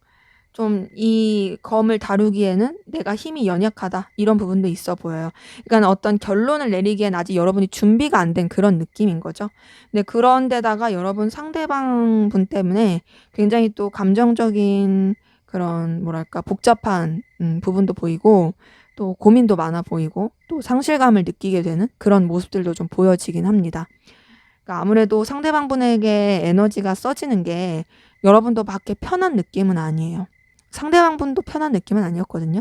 좀 이 검을 다루기에는 내가 힘이 연약하다. 이런 부분도 있어 보여요. 그러니까 어떤 결론을 내리기엔 아직 여러분이 준비가 안 된 그런 느낌인 거죠. 근데 그런 데다가 여러분 상대방 분 때문에 굉장히 또 감정적인 그런 뭐랄까 복잡한 부분도 보이고 또 고민도 많아 보이고 또 상실감을 느끼게 되는 그런 모습들도 좀 보여지긴 합니다. 그러니까 아무래도 상대방 분에게 에너지가 써지는 게 여러분도 밖에 편한 느낌은 아니에요. 상대방 분도 편한 느낌은 아니었거든요.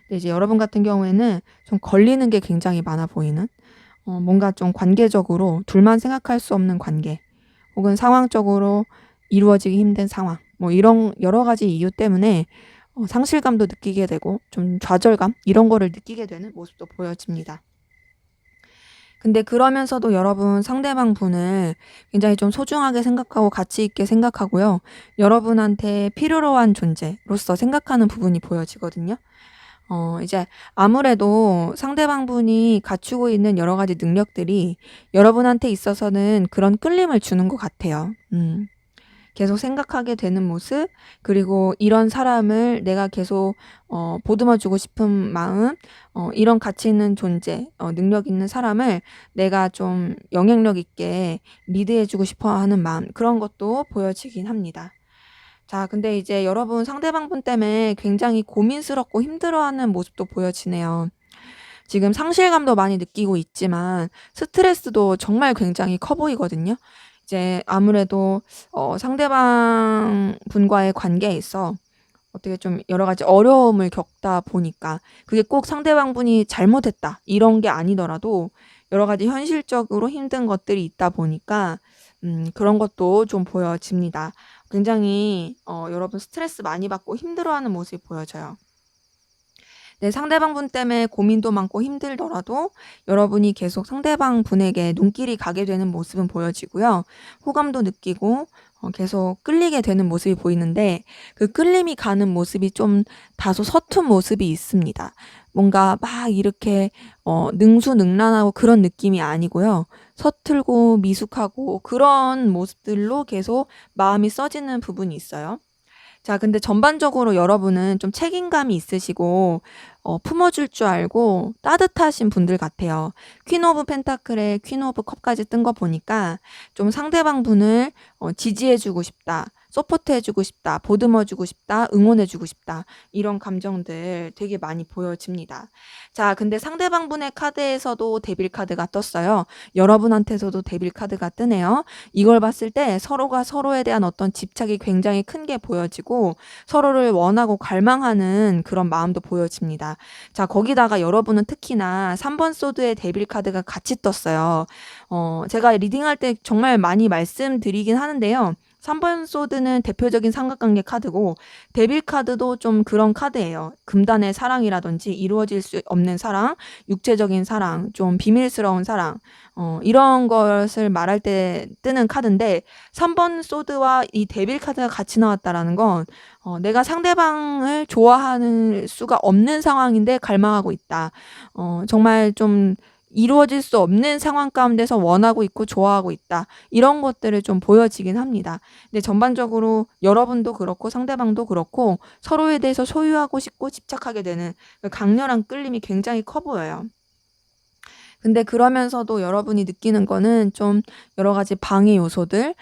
근데 이제 여러분 같은 경우에는 좀 걸리는 게 굉장히 많아 보이는 뭔가 좀 관계적으로 둘만 생각할 수 없는 관계 혹은 상황적으로 이루어지기 힘든 상황 뭐 이런 여러 가지 이유 때문에 상실감도 느끼게 되고 좀 좌절감 이런 거를 느끼게 되는 모습도 보여집니다. 근데 그러면서도 여러분 상대방 분을 굉장히 좀 소중하게 생각하고 가치 있게 생각하고요. 여러분한테 필요로 한 존재로서 생각하는 부분이 보여지거든요. 이제 아무래도 상대방 분이 갖추고 있는 여러 가지 능력들이 여러분한테 있어서는 그런 끌림을 주는 것 같아요. 계속 생각하게 되는 모습, 그리고 이런 사람을 내가 계속 보듬어 주고 싶은 마음, 이런 가치 있는 존재, 능력 있는 사람을 내가 좀 영향력 있게 리드해 주고 싶어 하는 마음, 그런 것도 보여지긴 합니다. 자, 근데 이제 여러분 상대방 분 때문에 굉장히 고민스럽고 힘들어하는 모습도 보여지네요. 지금 상실감도 많이 느끼고 있지만 스트레스도 정말 굉장히 커 보이거든요. 이제 아무래도 상대방 분과의 관계에 있어 어떻게 좀 여러 가지 어려움을 겪다 보니까 그게 꼭 상대방 분이 잘못했다 이런 게 아니더라도 여러 가지 현실적으로 힘든 것들이 있다 보니까 그런 것도 좀 보여집니다. 굉장히 여러분 스트레스 많이 받고 힘들어하는 모습이 보여져요. 네, 상대방 분 때문에 고민도 많고 힘들더라도 여러분이 계속 상대방 분에게 눈길이 가게 되는 모습은 보여지고요. 호감도 느끼고 계속 끌리게 되는 모습이 보이는데 그 끌림이 가는 모습이 좀 다소 서툰 모습이 있습니다. 뭔가 막 이렇게 능수능란하고 그런 느낌이 아니고요. 서툴고 미숙하고 그런 모습들로 계속 마음이 써지는 부분이 있어요. 자, 근데 전반적으로 여러분은 좀 책임감이 있으시고 품어줄 줄 알고 따뜻하신 분들 같아요. 퀸 오브 펜타클에 퀸 오브 컵까지 뜬 거 보니까 좀 상대방 분을 지지해주고 싶다. 서포트해주고 싶다. 보듬어주고 싶다. 응원해주고 싶다. 이런 감정들 되게 많이 보여집니다. 자, 근데 상대방 분의 카드에서도 데빌 카드가 떴어요. 여러분한테서도 데빌 카드가 뜨네요. 이걸 봤을 때 서로가 서로에 대한 어떤 집착이 굉장히 큰 게 보여지고 서로를 원하고 갈망하는 그런 마음도 보여집니다. 자, 거기다가 여러분은 특히나 3번 소드의 데빌 카드가 같이 떴어요. 제가 리딩할 때 정말 많이 말씀드리긴 하는데요. 3번 소드는 대표적인 삼각관계 카드고 데빌 카드도 좀 그런 카드예요. 금단의 사랑이라든지 이루어질 수 없는 사랑, 육체적인 사랑, 좀 비밀스러운 사랑 이런 것을 말할 때 뜨는 카드인데 3번 소드와 이 데빌 카드가 같이 나왔다라는 건 내가 상대방을 좋아하는 수가 없는 상황인데 갈망하고 있다. 정말 좀 이루어질 수 없는 상황 가운데서 원하고 있고 좋아하고 있다. 이런 것들을 좀 보여지긴 합니다. 근데 전반적으로 여러분도 그렇고 상대방도 그렇고 서로에 대해서 소유하고 싶고 집착하게 되는 그 강렬한 끌림이 굉장히 커 보여요. 근데 그러면서도 여러분이 느끼는 거는 좀 여러 가지 방해 요소들,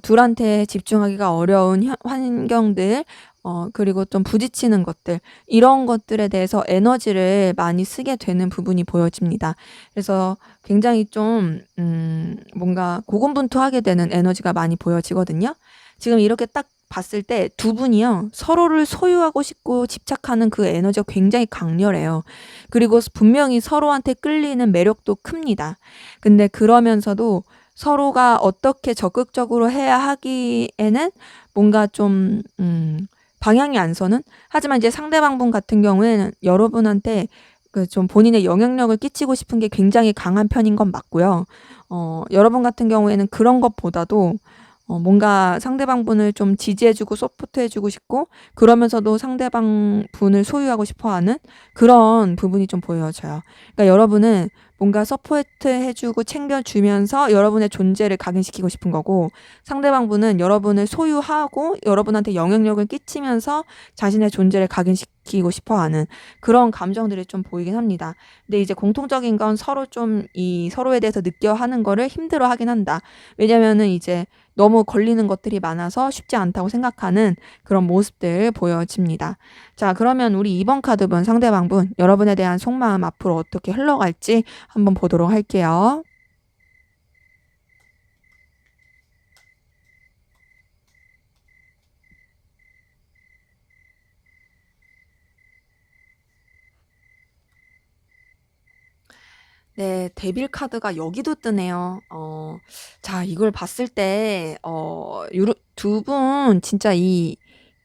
둘한테 집중하기가 어려운 환경들, 그리고 좀 부딪히는 것들, 이런 것들에 대해서 에너지를 많이 쓰게 되는 부분이 보여집니다. 그래서 굉장히 좀, 뭔가 고군분투하게 되는 에너지가 많이 보여지거든요. 지금 이렇게 딱 봤을 때 두 분이요, 서로를 소유하고 싶고 집착하는 그 에너지가 굉장히 강렬해요. 그리고 분명히 서로한테 끌리는 매력도 큽니다. 근데 그러면서도 서로가 어떻게 적극적으로 해야 하기에는 뭔가 좀, 방향이 안 서는? 하지만 이제 상대방분 같은 경우에는 여러분한테 그 좀 본인의 영향력을 끼치고 싶은 게 굉장히 강한 편인 건 맞고요. 여러분 같은 경우에는 그런 것보다도 뭔가 상대방 분을 좀 지지해주고 서포트해주고 싶고, 그러면서도 상대방 분을 소유하고 싶어 하는 그런 부분이 좀 보여져요. 그러니까 여러분은 뭔가 서포트해주고 챙겨주면서 여러분의 존재를 각인시키고 싶은 거고, 상대방 분은 여러분을 소유하고 여러분한테 영향력을 끼치면서 자신의 존재를 각인시키고 싶어 하는 그런 감정들이 좀 보이긴 합니다. 근데 이제 공통적인 건 서로 좀 이 서로에 대해서 느껴 하는 거를 힘들어 하긴 한다. 왜냐면은 이제 너무 걸리는 것들이 많아서 쉽지 않다고 생각하는 그런 모습들 보여집니다. 자, 그러면 우리 2번 카드분 상대방분, 여러분에 대한 속마음 앞으로 어떻게 흘러갈지 한번 보도록 할게요. 네, 데빌 카드가 여기도 뜨네요. 자, 이걸 봤을 때, 두 분 진짜 이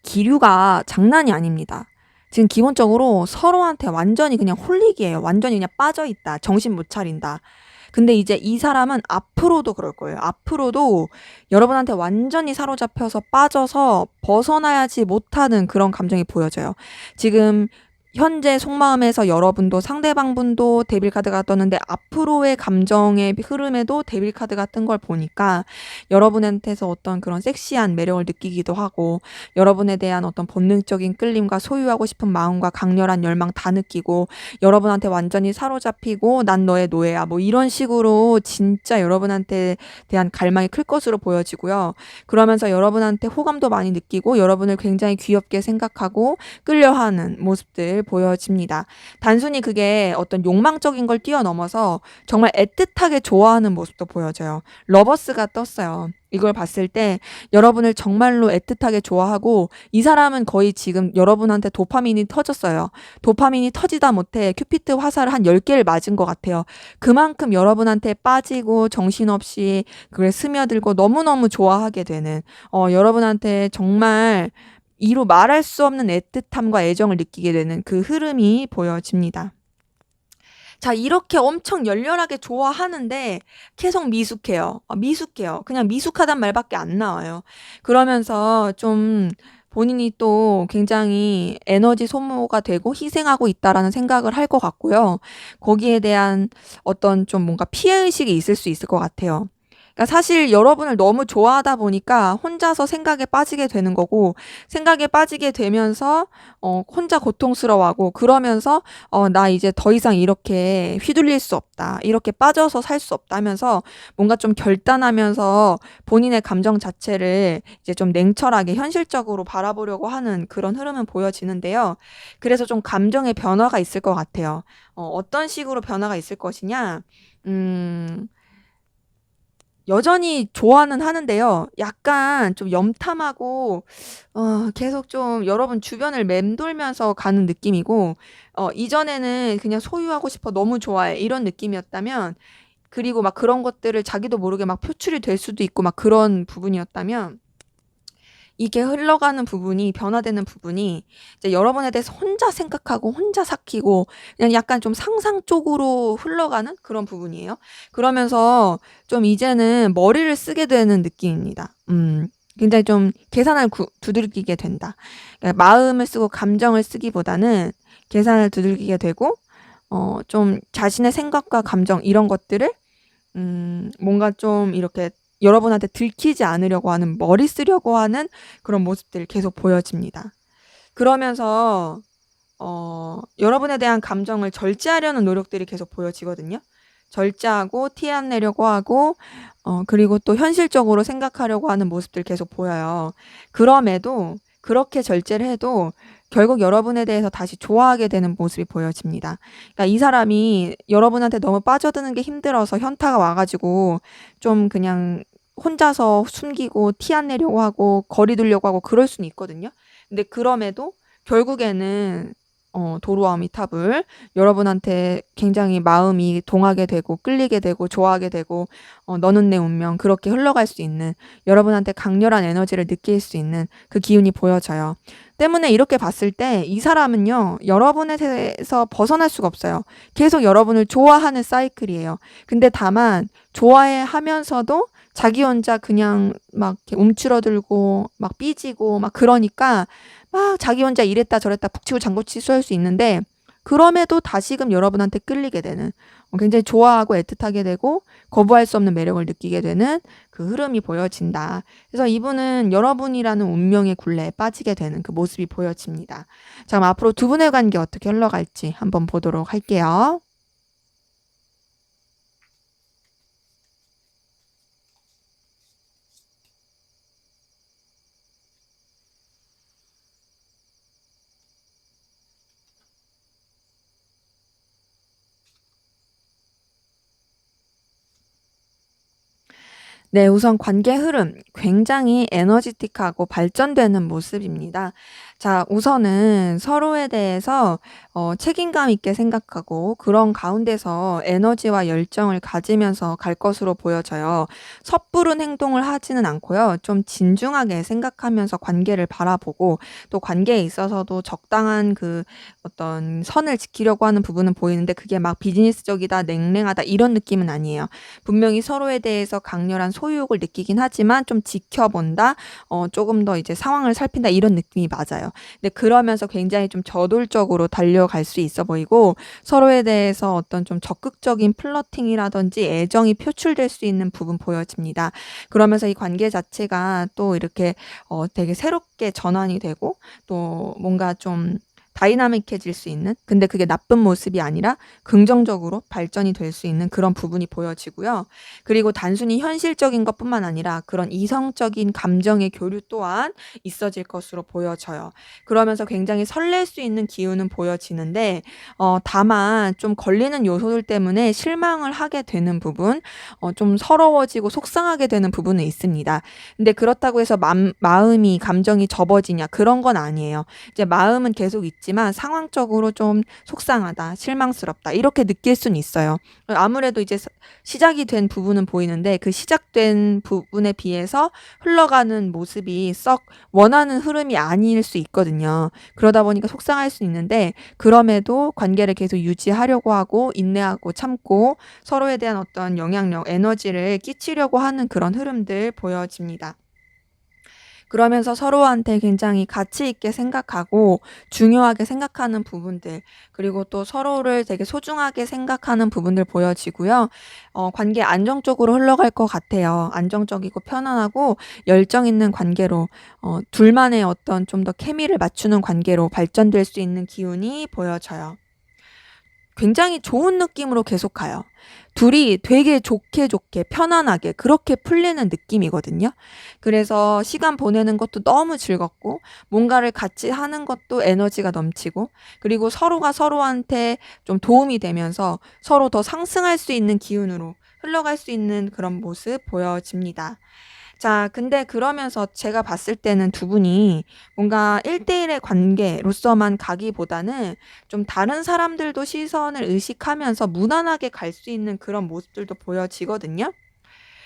기류가 장난이 아닙니다. 지금 기본적으로 서로한테 완전히 그냥 홀릭이에요. 완전히 그냥 빠져있다. 정신 못 차린다. 근데 이제 이 사람은 앞으로도 그럴 거예요. 앞으로도 여러분한테 완전히 사로잡혀서 빠져서 벗어나야지 못하는 그런 감정이 보여져요. 지금 현재 속마음에서 여러분도 상대방분도 데빌 카드가 떴는데 앞으로의 감정의 흐름에도 데빌 카드가 뜬 걸 보니까 여러분한테서 어떤 그런 섹시한 매력을 느끼기도 하고, 여러분에 대한 어떤 본능적인 끌림과 소유하고 싶은 마음과 강렬한 열망 다 느끼고, 여러분한테 완전히 사로잡히고 난 너의 노예야 뭐 이런 식으로 진짜 여러분한테 대한 갈망이 클 것으로 보여지고요. 그러면서 여러분한테 호감도 많이 느끼고 여러분을 굉장히 귀엽게 생각하고 끌려하는 모습들 보여집니다. 단순히 그게 어떤 욕망적인 걸 뛰어넘어서 정말 애틋하게 좋아하는 모습도 보여져요. 러버스가 떴어요. 이걸 봤을 때 여러분을 정말로 애틋하게 좋아하고, 이 사람은 거의 지금 여러분한테 도파민이 터졌어요. 도파민이 터지다 못해 큐피트 화살을 한 10개를 맞은 것 같아요. 그만큼 여러분한테 빠지고 정신없이 그걸 스며들고 너무너무 좋아하게 되는, 여러분한테 정말 이로 말할 수 없는 애틋함과 애정을 느끼게 되는 그 흐름이 보여집니다. 자, 이렇게 엄청 열렬하게 좋아하는데 계속 미숙해요. 미숙해요. 그냥 미숙하단 말밖에 안 나와요. 그러면서 좀 본인이 또 굉장히 에너지 소모가 되고 희생하고 있다라는 생각을 할 것 같고요. 거기에 대한 어떤 좀 뭔가 피해의식이 있을 수 있을 것 같아요. 그러니까 사실 여러분을 너무 좋아하다 보니까 혼자서 생각에 빠지게 되는 거고, 생각에 빠지게 되면서 혼자 고통스러워하고, 그러면서 나 이제 더 이상 이렇게 휘둘릴 수 없다. 이렇게 빠져서 살 수 없다 하면서 뭔가 좀 결단하면서 본인의 감정 자체를 이제 좀 냉철하게 현실적으로 바라보려고 하는 그런 흐름은 보여지는데요. 그래서 좀 감정의 변화가 있을 것 같아요. 어떤 식으로 변화가 있을 것이냐? 음, 여전히 좋아는 하는데요. 약간 좀 염탐하고, 계속 좀 여러분 주변을 맴돌면서 가는 느낌이고, 이전에는 그냥 소유하고 싶어, 너무 좋아해, 이런 느낌이었다면, 그리고 막 그런 것들을 자기도 모르게 막 표출이 될 수도 있고 막 그런 부분이었다면, 이게 흘러가는 부분이, 변화되는 부분이 이제 여러분에 대해서 혼자 생각하고 혼자 삭히고 그냥 약간 좀 상상 쪽으로 흘러가는 그런 부분이에요. 그러면서 좀 이제는 머리를 쓰게 되는 느낌입니다. 굉장히 좀 계산을 두들기게 된다. 그러니까 마음을 쓰고 감정을 쓰기보다는 계산을 두들기게 되고, 좀 자신의 생각과 감정 이런 것들을 뭔가 좀 이렇게 여러분한테 들키지 않으려고 하는, 머리 쓰려고 하는 그런 모습들이 계속 보여집니다. 그러면서 여러분에 대한 감정을 절제하려는 노력들이 계속 보여지거든요. 절제하고 티 안 내려고 하고 그리고 또 현실적으로 생각하려고 하는 모습들 계속 보여요. 그럼에도 그렇게 절제를 해도 결국 여러분에 대해서 다시 좋아하게 되는 모습이 보여집니다. 그러니까 이 사람이 여러분한테 너무 빠져드는 게 힘들어서 현타가 와 가지고 좀 그냥 혼자서 숨기고 티 안 내려고 하고 거리 두려고 하고 그럴 수는 있거든요. 근데 그럼에도 결국에는 도루아미탑을 여러분한테 굉장히 마음이 동하게 되고 끌리게 되고 좋아하게 되고 너는 내 운명 그렇게 흘러갈 수 있는 여러분한테 강렬한 에너지를 느낄 수 있는 그 기운이 보여져요. 때문에 이렇게 봤을 때 이 사람은요, 여러분에 대해서 벗어날 수가 없어요. 계속 여러분을 좋아하는 사이클이에요. 근데 다만 좋아해 하면서도 자기 혼자 그냥 막 이렇게 움츠러들고 막 삐지고 막 그러니까 막 자기 혼자 이랬다 저랬다 북치고 장구치고 할 수 있는데 그럼에도 다시금 여러분한테 끌리게 되는 굉장히 좋아하고 애틋하게 되고 거부할 수 없는 매력을 느끼게 되는 그 흐름이 보여진다. 그래서 이분은 여러분이라는 운명의 굴레에 빠지게 되는 그 모습이 보여집니다. 자, 그럼 앞으로 두 분의 관계 어떻게 흘러갈지 한번 보도록 할게요. 네, 우선 관계 흐름 굉장히 에너지틱하고 발전되는 모습입니다. 자, 우선은 서로에 대해서 책임감 있게 생각하고 그런 가운데서 에너지와 열정을 가지면서 갈 것으로 보여져요. 섣부른 행동을 하지는 않고요. 좀 진중하게 생각하면서 관계를 바라보고 또 관계에 있어서도 적당한 그 어떤 선을 지키려고 하는 부분은 보이는데 그게 막 비즈니스적이다, 냉랭하다 이런 느낌은 아니에요. 분명히 서로에 대해서 강렬한 소유욕을 느끼긴 하지만 좀 지켜본다, 조금 더 이제 상황을 살핀다 이런 느낌이 맞아요. 근데 그러면서 굉장히 좀 저돌적으로 달려갈 수 있어 보이고 서로에 대해서 어떤 좀 적극적인 플러팅이라든지 애정이 표출될 수 있는 부분 보여집니다. 그러면서 이 관계 자체가 또 이렇게 되게 새롭게 전환이 되고 또 뭔가 좀 다이나믹해질 수 있는 근데 그게 나쁜 모습이 아니라 긍정적으로 발전이 될 수 있는 그런 부분이 보여지고요. 그리고 단순히 현실적인 것뿐만 아니라 그런 이성적인 감정의 교류 또한 있어질 것으로 보여져요. 그러면서 굉장히 설렐 수 있는 기운은 보여지는데 다만 좀 걸리는 요소들 때문에 실망을 하게 되는 부분, 좀 서러워지고 속상하게 되는 부분은 있습니다. 근데 그렇다고 해서 마음이 감정이 접어지냐 그런 건 아니에요. 이제 마음은 계속 있지만 상황적으로 좀 속상하다, 실망스럽다 이렇게 느낄 수는 있어요. 아무래도 이제 시작이 된 부분은 보이는데 그 시작된 부분에 비해서 흘러가는 모습이 썩 원하는 흐름이 아닐 수 있거든요. 그러다 보니까 속상할 수 있는데 그럼에도 관계를 계속 유지하려고 하고 인내하고 참고 서로에 대한 어떤 영향력, 에너지를 끼치려고 하는 그런 흐름들 보여집니다. 그러면서 서로한테 굉장히 가치 있게 생각하고 중요하게 생각하는 부분들 그리고 또 서로를 되게 소중하게 생각하는 부분들 보여지고요. 관계 안정적으로 흘러갈 것 같아요. 안정적이고 편안하고 열정 있는 관계로 둘만의 어떤 좀 더 케미를 맞추는 관계로 발전될 수 있는 기운이 보여져요. 굉장히 좋은 느낌으로 계속 가요. 둘이 되게 좋게 좋게 편안하게 그렇게 풀리는 느낌이거든요. 그래서 시간 보내는 것도 너무 즐겁고 뭔가를 같이 하는 것도 에너지가 넘치고 그리고 서로가 서로한테 좀 도움이 되면서 서로 더 상승할 수 있는 기운으로 흘러갈 수 있는 그런 모습 보여집니다. 자, 근데 그러면서 제가 봤을 때는 두 분이 뭔가 1대1의 관계로서만 가기보다는 좀 다른 사람들도 시선을 의식하면서 무난하게 갈 수 있는 그런 모습들도 보여지거든요.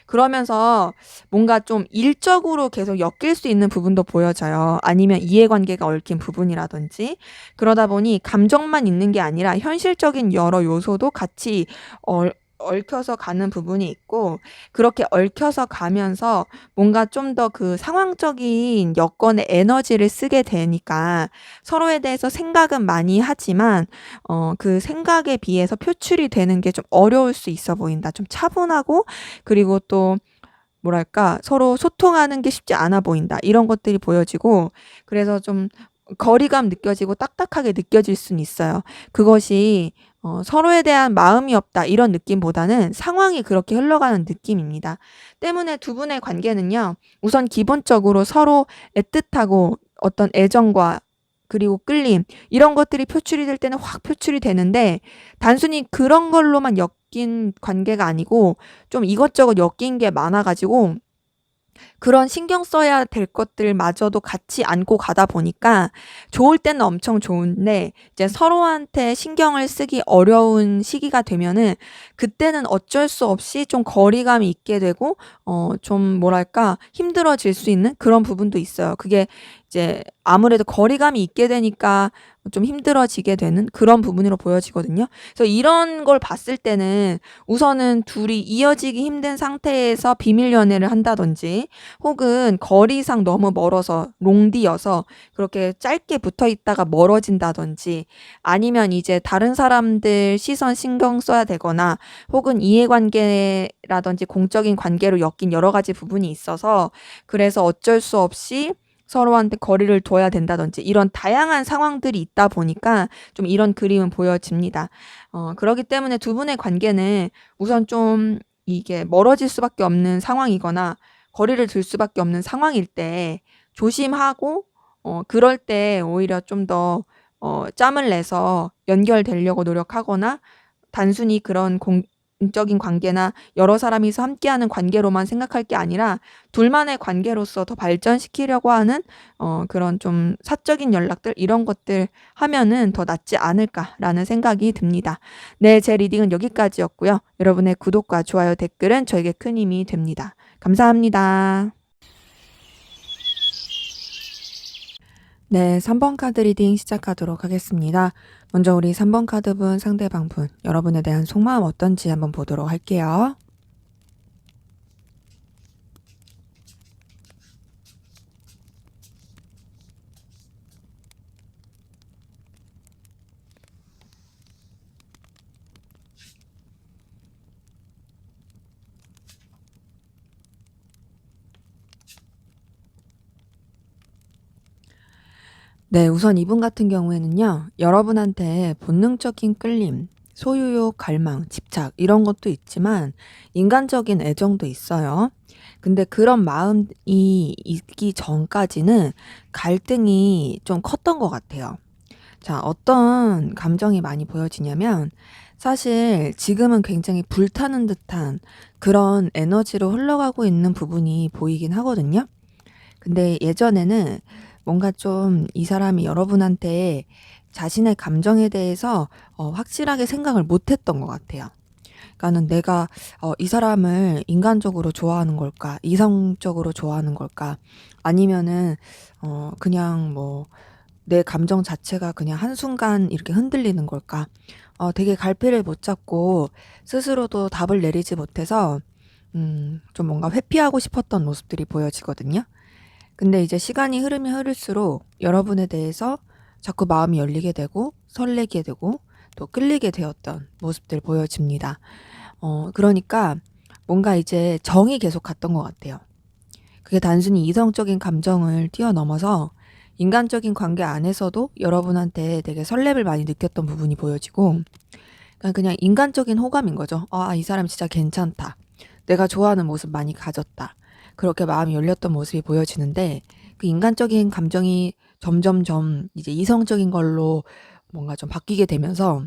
그러면서 뭔가 좀 일적으로 계속 엮일 수 있는 부분도 보여져요. 아니면 이해관계가 얽힌 부분이라든지. 그러다 보니 감정만 있는 게 아니라 현실적인 여러 요소도 같이 얽혀서 가는 부분이 있고 그렇게 얽혀서 가면서 뭔가 좀 더 그 상황적인 여건의 에너지를 쓰게 되니까 서로에 대해서 생각은 많이 하지만 그 생각에 비해서 표출이 되는 게 좀 어려울 수 있어 보인다. 좀 차분하고 그리고 또 뭐랄까 서로 소통하는 게 쉽지 않아 보인다. 이런 것들이 보여지고 그래서 좀 거리감 느껴지고 딱딱하게 느껴질 수는 있어요. 그것이 서로에 대한 마음이 없다 이런 느낌보다는 상황이 그렇게 흘러가는 느낌입니다. 때문에 두 분의 관계는요. 우선 기본적으로 서로 애틋하고 어떤 애정과 그리고 끌림 이런 것들이 표출이 될 때는 확 표출이 되는데 단순히 그런 걸로만 엮인 관계가 아니고 좀 이것저것 엮인 게 많아 가지고 그런 신경 써야 될 것들마저도 같이 안고 가다 보니까 좋을 때는 엄청 좋은데 이제 서로한테 신경을 쓰기 어려운 시기가 되면은 그때는 어쩔 수 없이 좀 거리감이 있게 되고 좀 뭐랄까 힘들어질 수 있는 그런 부분도 있어요. 그게 이제 아무래도 거리감이 있게 되니까 좀 힘들어지게 되는 그런 부분으로 보여지거든요. 그래서 이런 걸 봤을 때는 우선은 둘이 이어지기 힘든 상태에서 비밀 연애를 한다든지 혹은 거리상 너무 멀어서 롱디여서 그렇게 짧게 붙어 있다가 멀어진다든지 아니면 이제 다른 사람들 시선 신경 써야 되거나 혹은 이해관계라든지 공적인 관계로 엮인 여러 가지 부분이 있어서 그래서 어쩔 수 없이 서로한테 거리를 둬야 된다든지 이런 다양한 상황들이 있다 보니까 좀 이런 그림은 보여집니다. 그러기 때문에 두 분의 관계는 우선 좀 이게 멀어질 수밖에 없는 상황이거나 거리를 둘 수밖에 없는 상황일 때 조심하고 그럴 때 오히려 좀 더 짬을 내서 연결되려고 노력하거나 단순히 그런 공적인 관계나 여러 사람이서 함께하는 관계로만 생각할 게 아니라 둘만의 관계로서 더 발전시키려고 하는 그런 좀 사적인 연락들 이런 것들 하면은 더 낫지 않을까라는 생각이 듭니다. 네, 제 리딩은 여기까지였고요. 여러분의 구독과 좋아요, 댓글은 저에게 큰 힘이 됩니다. 감사합니다. 네, 3번 카드 리딩 시작하도록 하겠습니다. 먼저 우리 3번 카드분, 상대방분, 여러분에 대한 속마음 어떤지 한번 보도록 할게요. 네, 우선 이분 같은 경우에는요. 여러분한테 본능적인 끌림, 소유욕, 갈망, 집착 이런 것도 있지만 인간적인 애정도 있어요. 근데 그런 마음이 있기 전까지는 갈등이 좀 컸던 것 같아요. 자, 어떤 감정이 많이 보여지냐면 사실 지금은 굉장히 불타는 듯한 그런 에너지로 흘러가고 있는 부분이 보이긴 하거든요. 근데 예전에는 뭔가 좀 이 사람이 여러분한테 자신의 감정에 대해서 확실하게 생각을 못 했던 것 같아요. 그러니까는 내가 이 사람을 인간적으로 좋아하는 걸까? 이성적으로 좋아하는 걸까? 아니면은 그냥 뭐 내 감정 자체가 그냥 한순간 이렇게 흔들리는 걸까? 되게 갈피를 못 잡고 스스로도 답을 내리지 못해서 좀 뭔가 회피하고 싶었던 모습들이 보여지거든요. 근데 이제 시간이 흐르면 흐를수록 여러분에 대해서 자꾸 마음이 열리게 되고 설레게 되고 또 끌리게 되었던 모습들 보여집니다. 그러니까 뭔가 이제 정이 계속 갔던 것 같아요. 그게 단순히 이성적인 감정을 뛰어넘어서 인간적인 관계 안에서도 여러분한테 되게 설렘을 많이 느꼈던 부분이 보여지고 그냥 인간적인 호감인 거죠. 아, 이 사람 진짜 괜찮다. 내가 좋아하는 모습 많이 가졌다. 그렇게 마음이 열렸던 모습이 보여지는데 그 인간적인 감정이 점점점 이제 이성적인 걸로 뭔가 좀 바뀌게 되면서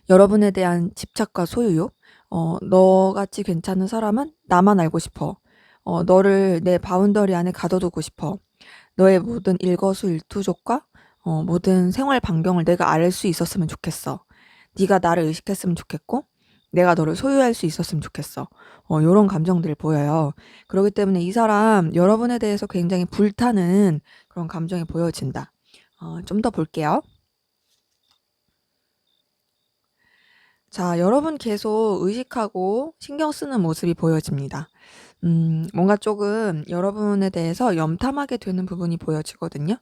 여러분에 대한 집착과 소유욕, 너같이 괜찮은 사람은 나만 알고 싶어. 너를 내 바운더리 안에 가둬두고 싶어. 너의 모든 일거수일투족과 모든 생활 반경을 내가 알 수 있었으면 좋겠어. 네가 나를 의식했으면 좋겠고 내가 너를 소유할 수 있었으면 좋겠어. 요런 감정들이 보여요. 그렇기 때문에 이 사람 여러분에 대해서 굉장히 불타는 그런 감정이 보여진다. 좀 더 볼게요. 자, 여러분 계속 의식하고 신경 쓰는 모습이 보여집니다. 뭔가 조금 여러분에 대해서 염탐하게 되는 부분이 보여지거든요.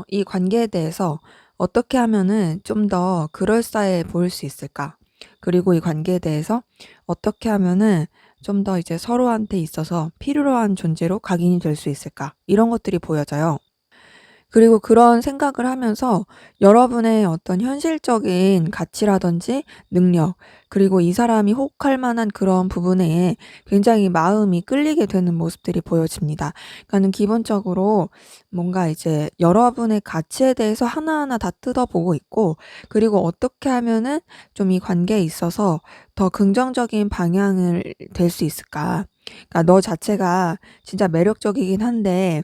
이 관계에 대해서 어떻게 하면은 좀 더 그럴싸해 보일 수 있을까? 그리고 이 관계에 대해서 어떻게 하면은 좀 더 이제 서로한테 있어서 필요한 존재로 각인이 될 수 있을까? 이런 것들이 보여져요. 그리고 그런 생각을 하면서 여러분의 어떤 현실적인 가치라든지 능력, 그리고 이 사람이 혹할 만한 그런 부분에 굉장히 마음이 끌리게 되는 모습들이 보여집니다. 그러니까는 기본적으로 뭔가 이제 여러분의 가치에 대해서 하나하나 다 뜯어보고 있고, 그리고 어떻게 하면은 좀 이 관계에 있어서 더 긍정적인 방향을 될 수 있을까? 그러니까 너 자체가 진짜 매력적이긴 한데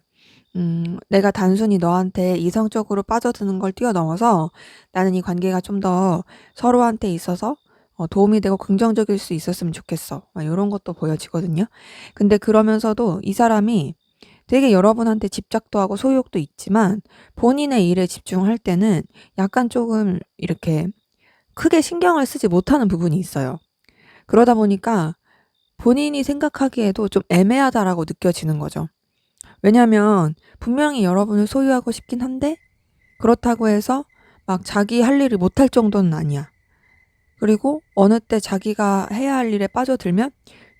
내가 단순히 너한테 이성적으로 빠져드는 걸 뛰어넘어서 나는 이 관계가 좀 더 서로한테 있어서 도움이 되고 긍정적일 수 있었으면 좋겠어. 막 요런 것도 보여지거든요. 근데 그러면서도 이 사람이 되게 여러분한테 집착도 하고 소유욕도 있지만 본인의 일에 집중할 때는 약간 조금 이렇게 크게 신경을 쓰지 못하는 부분이 있어요. 그러다 보니까 본인이 생각하기에도 좀 애매하다라고 느껴지는 거죠. 왜냐면 분명히 여러분을 소유하고 싶긴 한데 그렇다고 해서 막 자기 할 일을 못할 정도는 아니야. 그리고 어느 때 자기가 해야 할 일에 빠져들면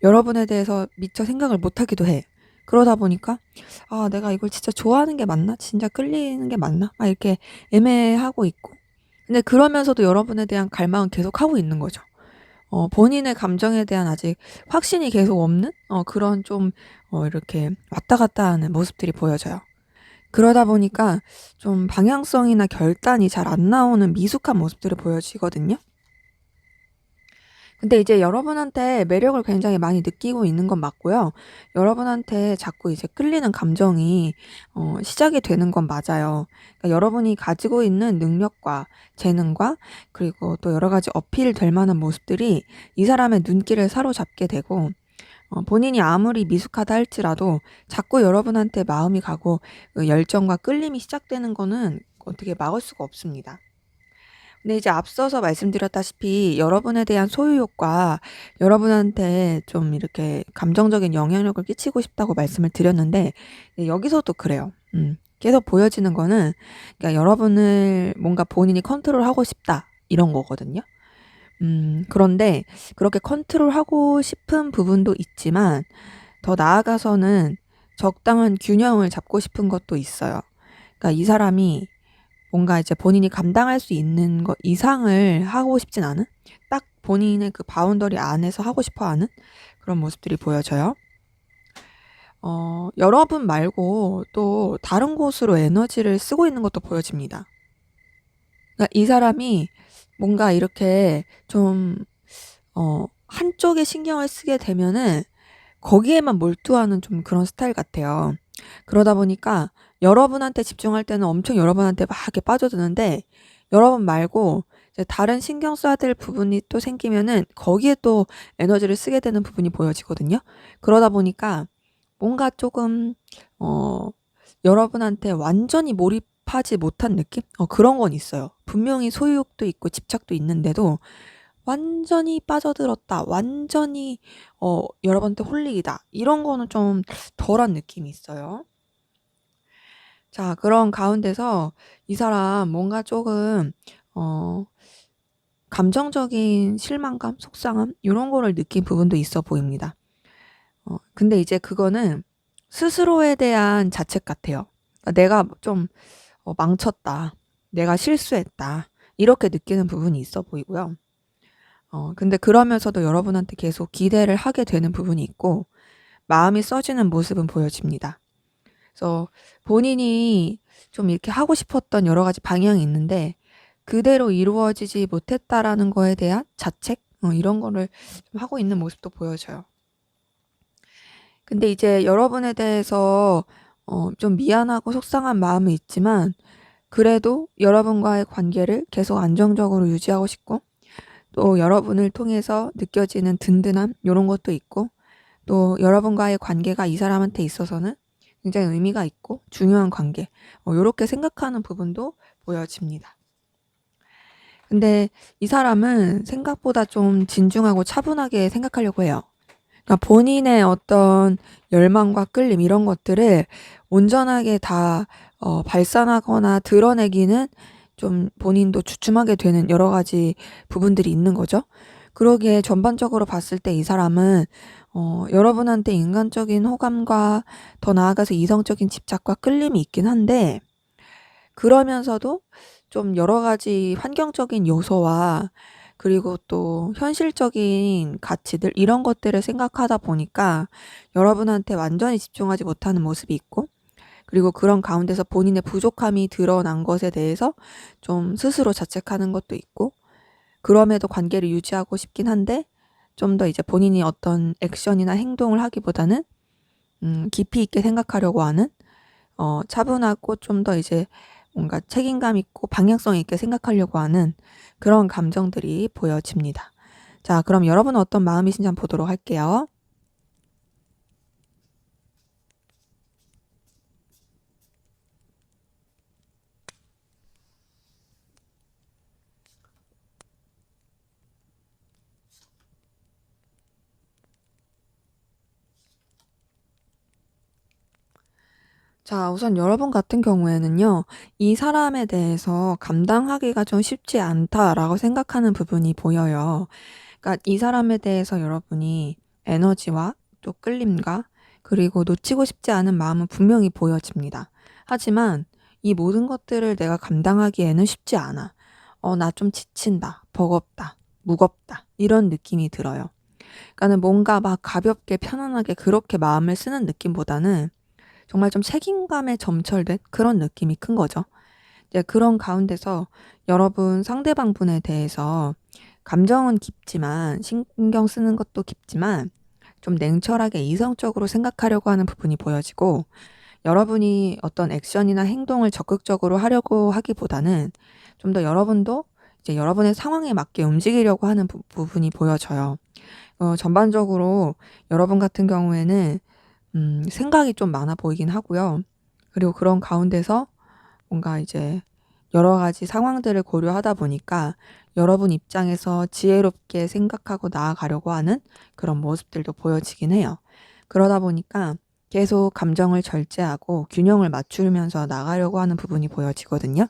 여러분에 대해서 미처 생각을 못하기도 해. 그러다 보니까 아, 내가 이걸 진짜 좋아하는 게 맞나? 진짜 끌리는 게 맞나? 막 이렇게 애매하고 있고. 근데 그러면서도 여러분에 대한 갈망은 계속 하고 있는 거죠. 본인의 감정에 대한 아직 확신이 계속 없는 그런 좀 이렇게 왔다 갔다 하는 모습들이 보여져요. 그러다 보니까 좀 방향성이나 결단이 잘 안 나오는 미숙한 모습들이 보여지거든요. 근데 이제 여러분한테 매력을 굉장히 많이 느끼고 있는 건 맞고요. 여러분한테 자꾸 이제 끌리는 감정이 시작이 되는 건 맞아요. 그러니까 여러분이 가지고 있는 능력과 재능과 그리고 또 여러 가지 어필 될 만한 모습들이 이 사람의 눈길을 사로잡게 되고 본인이 아무리 미숙하다 할지라도 자꾸 여러분한테 마음이 가고 그 열정과 끌림이 시작되는 거는 어떻게 막을 수가 없습니다. 근데 이제 앞서서 말씀드렸다시피 여러분에 대한 소유욕과 여러분한테 좀 이렇게 감정적인 영향력을 끼치고 싶다고 말씀을 드렸는데 여기서도 그래요. 계속 보여지는 거는 그러니까 여러분을 뭔가 본인이 컨트롤하고 싶다 이런 거거든요. 그런데 그렇게 컨트롤하고 싶은 부분도 있지만 더 나아가서는 적당한 균형을 잡고 싶은 것도 있어요. 그러니까 이 사람이 뭔가 이제 본인이 감당할 수 있는 것 이상을 하고 싶진 않은 딱 본인의 그 바운더리 안에서 하고 싶어 하는 그런 모습들이 보여져요. 여러분 말고 또 다른 곳으로 에너지를 쓰고 있는 것도 보여집니다. 그러니까 이 사람이 뭔가 이렇게 좀 한쪽에 신경을 쓰게 되면은 거기에만 몰두하는 좀 그런 스타일 같아요. 그러다 보니까 여러분한테 집중할 때는 엄청 여러분한테 막 이렇게 빠져드는데 여러분 말고 이제 다른 신경 써야 될 부분이 또 생기면은 거기에 또 에너지를 쓰게 되는 부분이 보여지거든요. 그러다 보니까 뭔가 조금 여러분한테 완전히 몰입하지 못한 느낌? 그런 건 있어요. 분명히 소유욕도 있고 집착도 있는데도 완전히 빠져들었다. 완전히 여러분한테 홀릭이다. 이런 거는 좀 덜한 느낌이 있어요. 자, 그런 가운데서 이 사람 뭔가 조금 감정적인 실망감, 속상함 이런 거를 느낀 부분도 있어 보입니다. 근데 이제 그거는 스스로에 대한 자책 같아요. 그러니까 내가 좀 망쳤다. 내가 실수했다. 이렇게 느끼는 부분이 있어 보이고요. 근데 그러면서도 여러분한테 계속 기대를 하게 되는 부분이 있고 마음이 써지는 모습은 보여집니다. 그래서 본인이 좀 이렇게 하고 싶었던 여러 가지 방향이 있는데 그대로 이루어지지 못했다라는 거에 대한 자책 이런 거를 좀 하고 있는 모습도 보여져요. 근데 이제 여러분에 대해서 좀 미안하고 속상한 마음은 있지만 그래도 여러분과의 관계를 계속 안정적으로 유지하고 싶고 또 여러분을 통해서 느껴지는 든든함 이런 것도 있고 또 여러분과의 관계가 이 사람한테 있어서는 굉장히 의미가 있고 중요한 관계 요렇게 생각하는 부분도 보여집니다. 근데 이 사람은 생각보다 좀 진중하고 차분하게 생각하려고 해요. 그러니까 본인의 어떤 열망과 끌림 이런 것들을 온전하게 다 발산하거나 드러내기는 좀 본인도 주춤하게 되는 여러 가지 부분들이 있는 거죠. 그러기에 전반적으로 봤을 때 이 사람은 여러분한테 인간적인 호감과 더 나아가서 이성적인 집착과 끌림이 있긴 한데 그러면서도 좀 여러 가지 환경적인 요소와 그리고 또 현실적인 가치들 이런 것들을 생각하다 보니까 여러분한테 완전히 집중하지 못하는 모습이 있고, 그리고 그런 가운데서 본인의 부족함이 드러난 것에 대해서 좀 스스로 자책하는 것도 있고, 그럼에도 관계를 유지하고 싶긴 한데 좀 더 이제 본인이 어떤 액션이나 행동을 하기보다는 깊이 있게 생각하려고 하는, 차분하고 좀 더 이제 뭔가 책임감 있고 방향성 있게 생각하려고 하는 그런 감정들이 보여집니다. 자, 그럼 여러분은 어떤 마음이신지 한번 보도록 할게요. 자, 우선 여러분 같은 경우에는요, 이 사람에 대해서 감당하기가 좀 쉽지 않다라고 생각하는 부분이 보여요. 그러니까 이 사람에 대해서 여러분이 에너지와 또 끌림과 그리고 놓치고 싶지 않은 마음은 분명히 보여집니다. 하지만 이 모든 것들을 내가 감당하기에는 쉽지 않아. 나 좀 지친다, 버겁다, 무겁다, 이런 느낌이 들어요. 그러니까는 뭔가 막 가볍게 편안하게 그렇게 마음을 쓰는 느낌보다는 정말 좀 책임감에 점철된 그런 느낌이 큰 거죠. 이제 그런 가운데서 여러분 상대방 분에 대해서 감정은 깊지만, 신경 쓰는 것도 깊지만 좀 냉철하게 이성적으로 생각하려고 하는 부분이 보여지고, 여러분이 어떤 액션이나 행동을 적극적으로 하려고 하기보다는 좀 더 여러분도 이제 여러분의 상황에 맞게 움직이려고 하는 부분이 보여져요. 전반적으로 여러분 같은 경우에는 생각이 좀 많아 보이긴 하고요. 그리고 그런 가운데서 뭔가 이제 여러 가지 상황들을 고려하다 보니까 여러분 입장에서 지혜롭게 생각하고 나아가려고 하는 그런 모습들도 보여지긴 해요. 그러다 보니까 계속 감정을 절제하고 균형을 맞추면서 나가려고 하는 부분이 보여지거든요.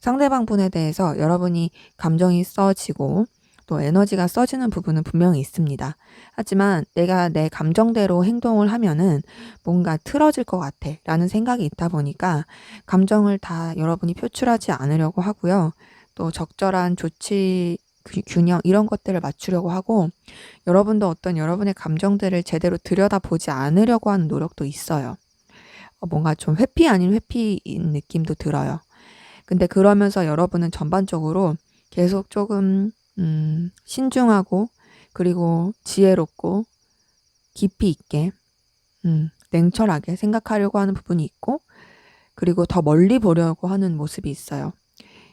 상대방 분에 대해서 여러분이 감정이 써지고 또 에너지가 써지는 부분은 분명히 있습니다. 하지만 내가 내 감정대로 행동을 하면은 뭔가 틀어질 것 같아 라는 생각이 있다 보니까 감정을 다 여러분이 표출하지 않으려고 하고요. 또 적절한 조치, 균형 이런 것들을 맞추려고 하고, 여러분도 어떤 여러분의 감정들을 제대로 들여다보지 않으려고 하는 노력도 있어요. 뭔가 좀 회피 아닌 회피인 느낌도 들어요. 근데 그러면서 여러분은 전반적으로 계속 조금 신중하고 그리고 지혜롭고 깊이 있게 냉철하게 생각하려고 하는 부분이 있고, 그리고 더 멀리 보려고 하는 모습이 있어요.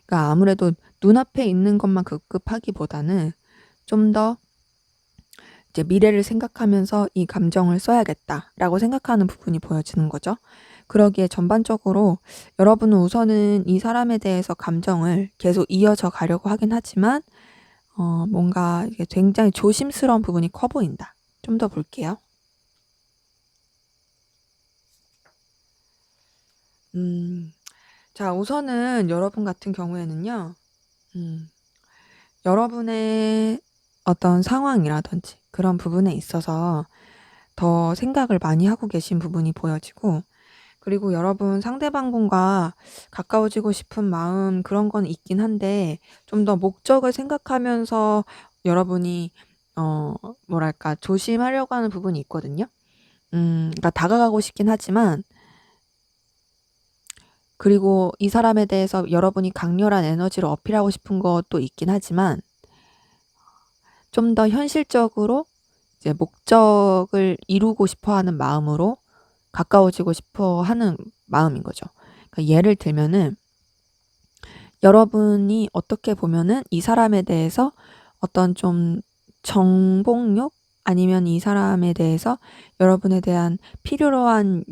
그러니까 아무래도 눈앞에 있는 것만 급급하기보다는 좀 더 이제 미래를 생각하면서 이 감정을 써야겠다라고 생각하는 부분이 보여지는 거죠. 그러기에 전반적으로 여러분은 우선은 이 사람에 대해서 감정을 계속 이어져 가려고 하긴 하지만 뭔가 이게 굉장히 조심스러운 부분이 커 보인다. 좀 더 볼게요. 자, 우선은 여러분 같은 경우에는요. 음, 여러분의 어떤 상황이라든지 그런 부분에 있어서 더 생각을 많이 하고 계신 부분이 보여지고, 그리고 여러분 상대방 분과 가까워지고 싶은 마음 그런 건 있긴 한데 좀 더 목적을 생각하면서 여러분이 뭐랄까 조심하려고 하는 부분이 있거든요. 그러니까 다가가고 싶긴 하지만, 그리고 이 사람에 대해서 여러분이 강렬한 에너지를 어필하고 싶은 것도 있긴 하지만 좀 더 현실적으로 이제 목적을 이루고 싶어 하는 마음으로 가까워지고 싶어 하는 마음인 거죠. 그러니까 예를 들면은 여러분이 어떻게 보면은 이 사람에 대해서 어떤 좀 정복욕 아니면 이 사람에 대해서 여러분에 대한 필요로 한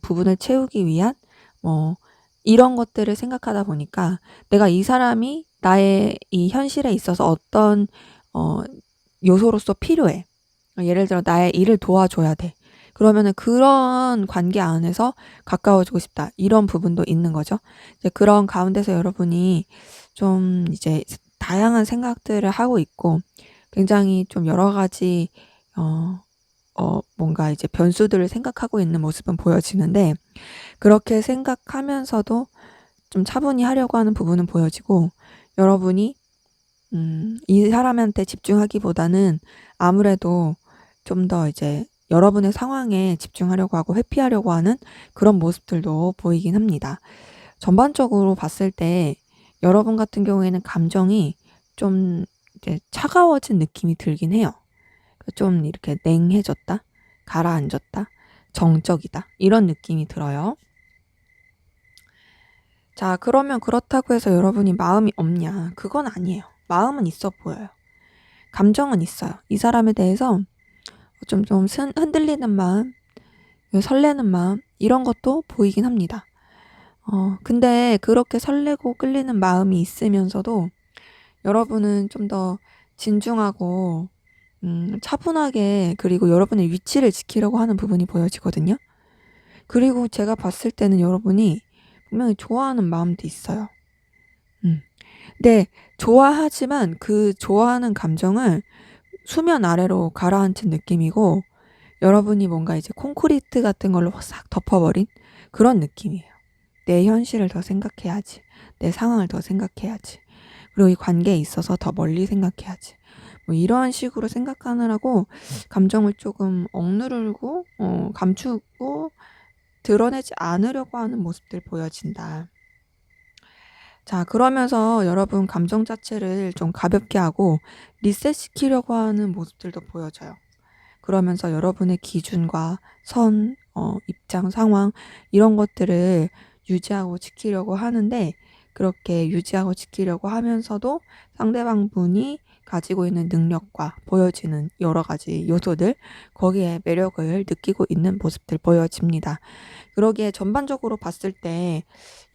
부분을 채우기 위한 뭐 이런 것들을 생각하다 보니까 내가 이 사람이 나의 이 현실에 있어서 어떤 어 요소로서 필요해. 예를 들어 나의 일을 도와줘야 돼. 그러면은 그런 관계 안에서 가까워지고 싶다. 이런 부분도 있는 거죠. 이제 그런 가운데서 여러분이 좀 이제 다양한 생각들을 하고 있고 굉장히 좀 여러 가지 어 뭔가 이제 변수들을 생각하고 있는 모습은 보여지는데, 그렇게 생각하면서도 좀 차분히 하려고 하는 부분은 보여지고, 여러분이 이 사람한테 집중하기보다는 아무래도 좀 더 이제 여러분의 상황에 집중하려고 하고 회피하려고 하는 그런 모습들도 보이긴 합니다. 전반적으로 봤을 때 여러분 같은 경우에는 감정이 좀 이제 차가워진 느낌이 들긴 해요. 좀 이렇게 냉해졌다, 가라앉았다, 정적이다, 이런 느낌이 들어요. 자, 그러면 그렇다고 해서 여러분이 마음이 없냐? 그건 아니에요. 마음은 있어 보여요. 감정은 있어요. 이 사람에 대해서 좀 흔들리는 마음, 설레는 마음, 이런 것도 보이긴 합니다. 근데 그렇게 설레고 끌리는 마음이 있으면서도 여러분은 좀 더 진중하고 차분하게, 그리고 여러분의 위치를 지키려고 하는 부분이 보여지거든요. 그리고 제가 봤을 때는 여러분이 분명히 좋아하는 마음도 있어요. 근데 좋아하지만 그 좋아하는 감정을 수면 아래로 가라앉힌 느낌이고, 여러분이 뭔가 이제 콘크리트 같은 걸로 싹 덮어버린 그런 느낌이에요. 내 현실을 더 생각해야지. 내 상황을 더 생각해야지. 그리고 이 관계에 있어서 더 멀리 생각해야지. 뭐 이런 식으로 생각하느라고 감정을 조금 억누르고 감추고 드러내지 않으려고 하는 모습들 보여진다. 자, 그러면서 여러분 감정 자체를 좀 가볍게 하고 리셋시키려고 하는 모습들도 보여져요. 그러면서 여러분의 기준과 선, 입장, 상황, 이런 것들을 유지하고 지키려고 하는데, 그렇게 유지하고 지키려고 하면서도 상대방 분이 가지고 있는 능력과 보여지는 여러 가지 요소들, 거기에 매력을 느끼고 있는 모습들 보여집니다. 그러기에 전반적으로 봤을 때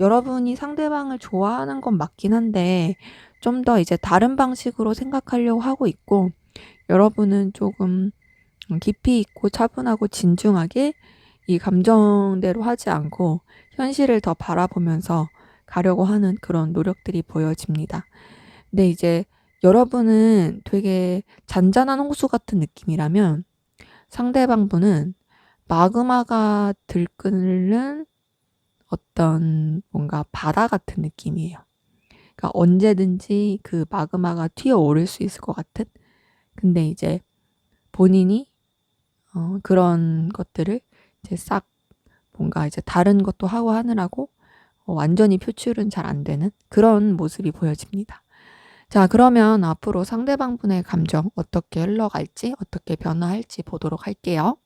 여러분이 상대방을 좋아하는 건 맞긴 한데, 좀 더 이제 다른 방식으로 생각하려고 하고 있고, 여러분은 조금 깊이 있고 차분하고 진중하게 이 감정대로 하지 않고 현실을 더 바라보면서 가려고 하는 그런 노력들이 보여집니다. 근데 이제 여러분은 되게 잔잔한 홍수 같은 느낌이라면, 상대방 분은 마그마가 들끓는 어떤 뭔가 바다 같은 느낌이에요. 그러니까 언제든지 그 마그마가 튀어오를 수 있을 것 같은. 근데 이제 본인이 그런 것들을 이제 싹 뭔가 이제 다른 것도 하고 하느라고 완전히 표출은 잘 안 되는 그런 모습이 보여집니다. 자, 그러면 앞으로 상대방 분의 감정 어떻게 흘러갈지, 어떻게 변화할지 보도록 할게요.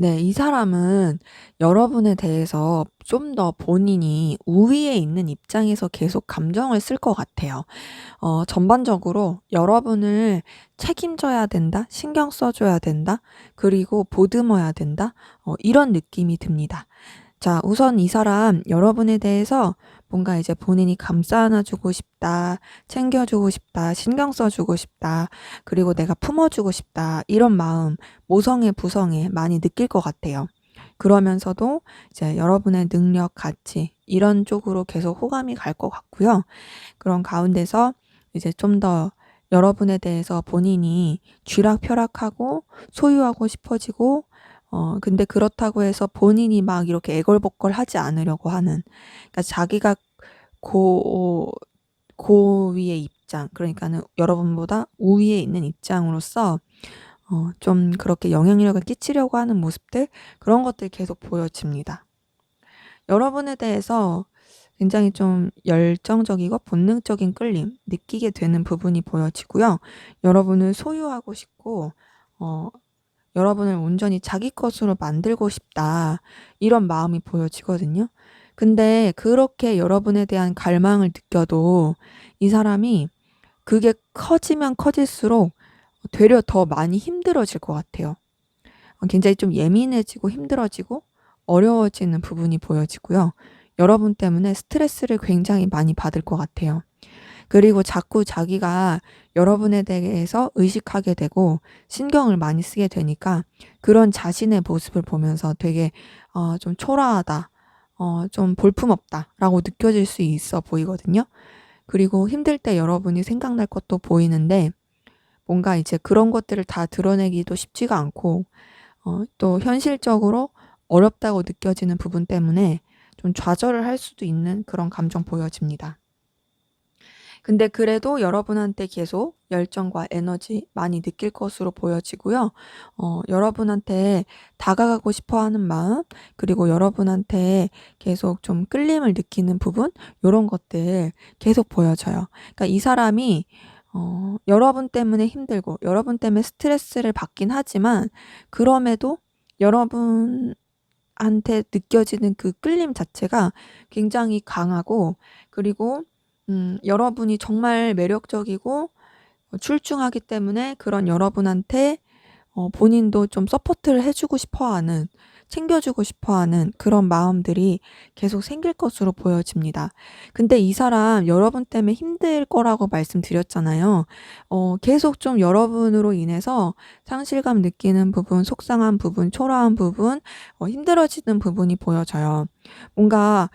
네, 이 사람은 여러분에 대해서 좀 더 본인이 우위에 있는 입장에서 계속 감정을 쓸 것 같아요. 전반적으로 여러분을 책임져야 된다, 신경 써줘야 된다, 그리고 보듬어야 된다, 이런 느낌이 듭니다. 자, 우선 이 사람 여러분에 대해서 뭔가 이제 본인이 감싸 안아주고 싶다, 챙겨주고 싶다, 신경 써주고 싶다, 그리고 내가 품어주고 싶다, 이런 마음 모성애 부성애 많이 느낄 것 같아요. 그러면서도 이제 여러분의 능력, 가치 이런 쪽으로 계속 호감이 갈 것 같고요. 그런 가운데서 이제 좀 더 여러분에 대해서 본인이 쥐락펴락하고 소유하고 싶어지고, 근데 그렇다고 해서 본인이 막 이렇게 애걸복걸 하지 않으려고 하는, 그러니까 자기가 고위의 입장, 그러니까는 여러분보다 우위에 있는 입장으로서 좀 그렇게 영향력을 끼치려고 하는 모습들, 그런 것들이 계속 보여집니다. 여러분에 대해서 굉장히 좀 열정적이고 본능적인 끌림 느끼게 되는 부분이 보여지고요. 여러분을 소유하고 싶고, 여러분을 온전히 자기 것으로 만들고 싶다, 이런 마음이 보여지거든요. 근데 그렇게 여러분에 대한 갈망을 느껴도 이 사람이 그게 커지면 커질수록 되려 더 많이 힘들어질 것 같아요. 굉장히 좀 예민해지고 힘들어지고 어려워지는 부분이 보여지고요. 여러분 때문에 스트레스를 굉장히 많이 받을 것 같아요. 그리고 자꾸 자기가 여러분에 대해서 의식하게 되고 신경을 많이 쓰게 되니까 그런 자신의 모습을 보면서 되게 좀 초라하다, 좀 볼품없다라고 느껴질 수 있어 보이거든요. 그리고 힘들 때 여러분이 생각날 것도 보이는데 뭔가 이제 그런 것들을 다 드러내기도 쉽지가 않고 또 현실적으로 어렵다고 느껴지는 부분 때문에 좀 좌절을 할 수도 있는 그런 감정 보여집니다. 근데 그래도 여러분한테 계속 열정과 에너지 많이 느낄 것으로 보여지고요. 여러분한테 다가가고 싶어 하는 마음, 그리고 여러분한테 계속 좀 끌림을 느끼는 부분, 요런 것들 계속 보여져요. 그러니까 이 사람이 여러분 때문에 힘들고 여러분 때문에 스트레스를 받긴 하지만 그럼에도 여러분한테 느껴지는 그 끌림 자체가 굉장히 강하고, 그리고 여러분이 정말 매력적이고 출중하기 때문에 그런 여러분한테 본인도 좀 서포트를 해주고 싶어하는, 챙겨주고 싶어하는 그런 마음들이 계속 생길 것으로 보여집니다. 근데 이 사람 여러분 때문에 힘들 거라고 말씀드렸잖아요. 계속 좀 여러분으로 인해서 상실감 느끼는 부분, 속상한 부분, 초라한 부분, 힘들어지는 부분이 보여져요. 뭔가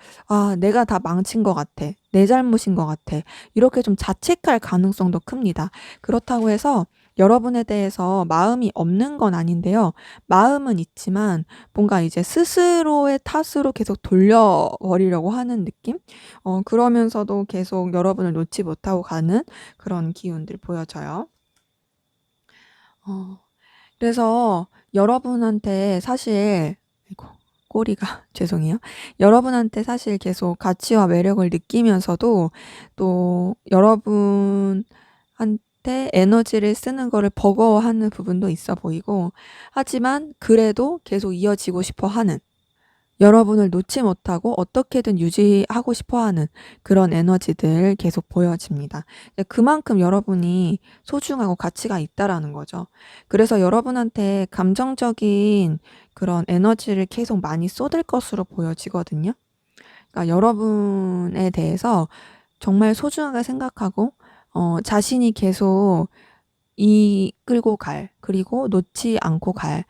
내가 다 망친 것 같아, 내 잘못인 것 같아, 이렇게 좀 자책할 가능성도 큽니다. 그렇다고 해서 여러분에 대해서 마음이 없는 건 아닌데요. 마음은 있지만 뭔가 이제 스스로의 탓으로 계속 돌려버리려고 하는 느낌? 그러면서도 계속 여러분을 놓지 못하고 가는 그런 기운들 보여져요. 그래서 여러분한테 사실, 아이고, 꼬리가 죄송해요. 여러분한테 사실 계속 가치와 매력을 느끼면서도 또 여러분한테 에너지를 쓰는 거를 버거워하는 부분도 있어 보이고, 하지만 그래도 계속 이어지고 싶어 하는, 여러분을 놓지 못하고 어떻게든 유지하고 싶어 하는 그런 에너지들 계속 보여집니다. 그만큼 여러분이 소중하고 가치가 있다라는 거죠. 그래서 여러분한테 감정적인 그런 에너지를 계속 많이 쏟을 것으로 보여지거든요. 그러니까 여러분에 대해서 정말 소중하게 생각하고 자신이 계속 이끌고 갈, 그리고 놓지 않고 갈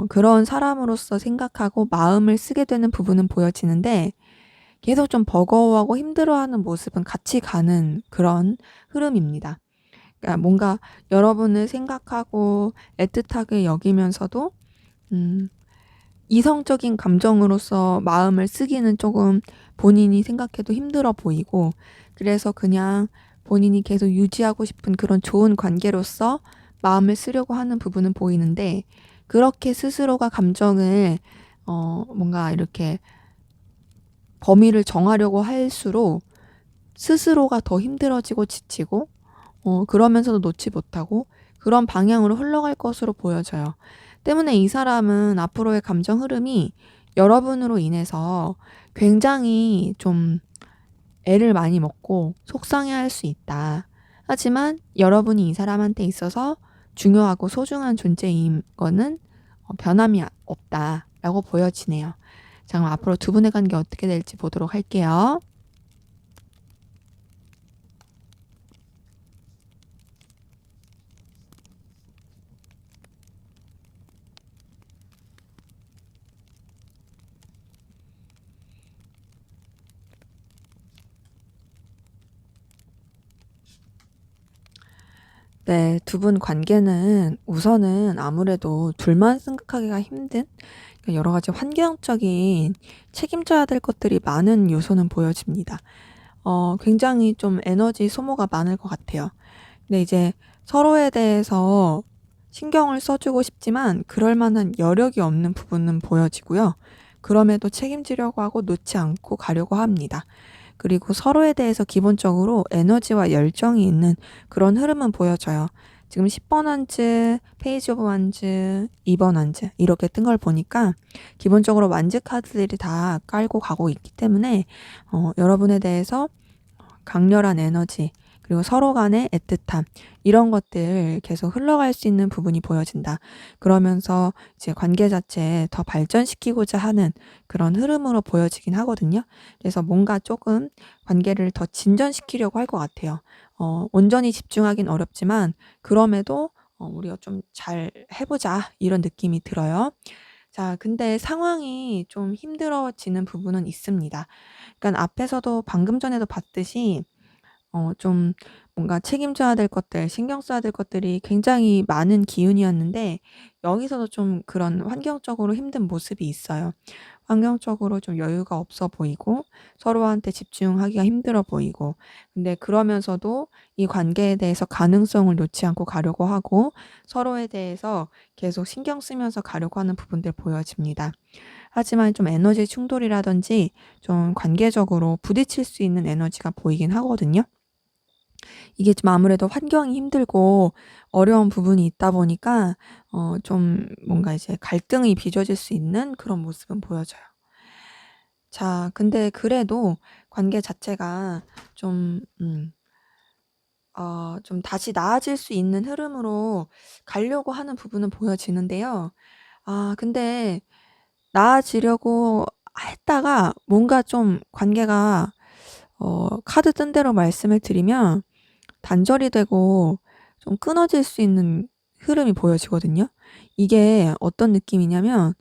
그런 사람으로서 생각하고 마음을 쓰게 되는 부분은 보여지는데, 계속 좀 버거워하고 힘들어하는 모습은 같이 가는 그런 흐름입니다. 그러니까 뭔가 여러분을 생각하고 애틋하게 여기면서도 이성적인 감정으로서 마음을 쓰기는 조금 본인이 생각해도 힘들어 보이고, 그래서 그냥 본인이 계속 유지하고 싶은 그런 좋은 관계로서 마음을 쓰려고 하는 부분은 보이는데, 그렇게 스스로가 감정을 뭔가 이렇게 범위를 정하려고 할수록 스스로가 더 힘들어지고 지치고 그러면서도 놓지 못하고 그런 방향으로 흘러갈 것으로 보여져요. 때문에 이 사람은 앞으로의 감정 흐름이 여러분으로 인해서 굉장히 좀 애를 많이 먹고 속상해할 수 있다. 하지만 여러분이 이 사람한테 있어서 중요하고 소중한 존재인 거는 변함이 없다라고 보여지네요. 자, 그럼 앞으로 두 분의 관계 어떻게 될지 보도록 할게요. 네, 두 분 관계는 우선은 아무래도 둘만 생각하기가 힘든 여러 가지 환경적인 책임져야 될 것들이 많은 요소는 보여집니다. 굉장히 좀 에너지 소모가 많을 것 같아요. 근데 이제 서로에 대해서 신경을 써주고 싶지만 그럴 만한 여력이 없는 부분은 보여지고요. 그럼에도 책임지려고 하고 놓지 않고 가려고 합니다. 그리고 서로에 대해서 기본적으로 에너지와 열정이 있는 그런 흐름은 보여져요. 지금 10번 한즈, 페이지 오브 완즈, 2번 완즈 이렇게 뜬 걸 보니까 기본적으로 완즈 카드들이 다 깔고 가고 있기 때문에 여러분에 대해서 강렬한 에너지, 그리고 서로 간의 애틋함, 이런 것들 계속 흘러갈 수 있는 부분이 보여진다. 그러면서 이제 관계 자체에 더 발전시키고자 하는 그런 흐름으로 보여지긴 하거든요. 그래서 뭔가 조금 관계를 더 진전시키려고 할 것 같아요. 온전히 집중하긴 어렵지만 그럼에도 우리가 좀 잘 해보자, 이런 느낌이 들어요. 자, 근데 상황이 좀 힘들어지는 부분은 있습니다. 그러니까 앞에서도 방금 전에도 봤듯이 좀 뭔가 책임져야 될 것들, 신경 써야 될 것들이 굉장히 많은 기운이었는데, 여기서도 좀 그런 환경적으로 힘든 모습이 있어요. 환경적으로 좀 여유가 없어 보이고, 서로한테 집중하기가 힘들어 보이고, 근데 그러면서도 이 관계에 대해서 가능성을 놓지 않고 가려고 하고, 서로에 대해서 계속 신경 쓰면서 가려고 하는 부분들 보여집니다. 하지만 좀 에너지 충돌이라든지 좀 관계적으로 부딪힐 수 있는 에너지가 보이긴 하거든요. 이게 좀 아무래도 환경이 힘들고 어려운 부분이 있다 보니까 좀 뭔가 이제 갈등이 빚어질 수 있는 그런 모습은 보여져요. 자, 근데 그래도 관계 자체가 좀 좀 다시 나아질 수 있는 흐름으로 가려고 하는 부분은 보여지는데요. 근데 나아지려고 했다가 뭔가 좀 관계가 카드 뜬 대로 말씀을 드리면 단절이 되고 좀 끊어질 수 있는 흐름이 보여지거든요. 이게 어떤 느낌이냐면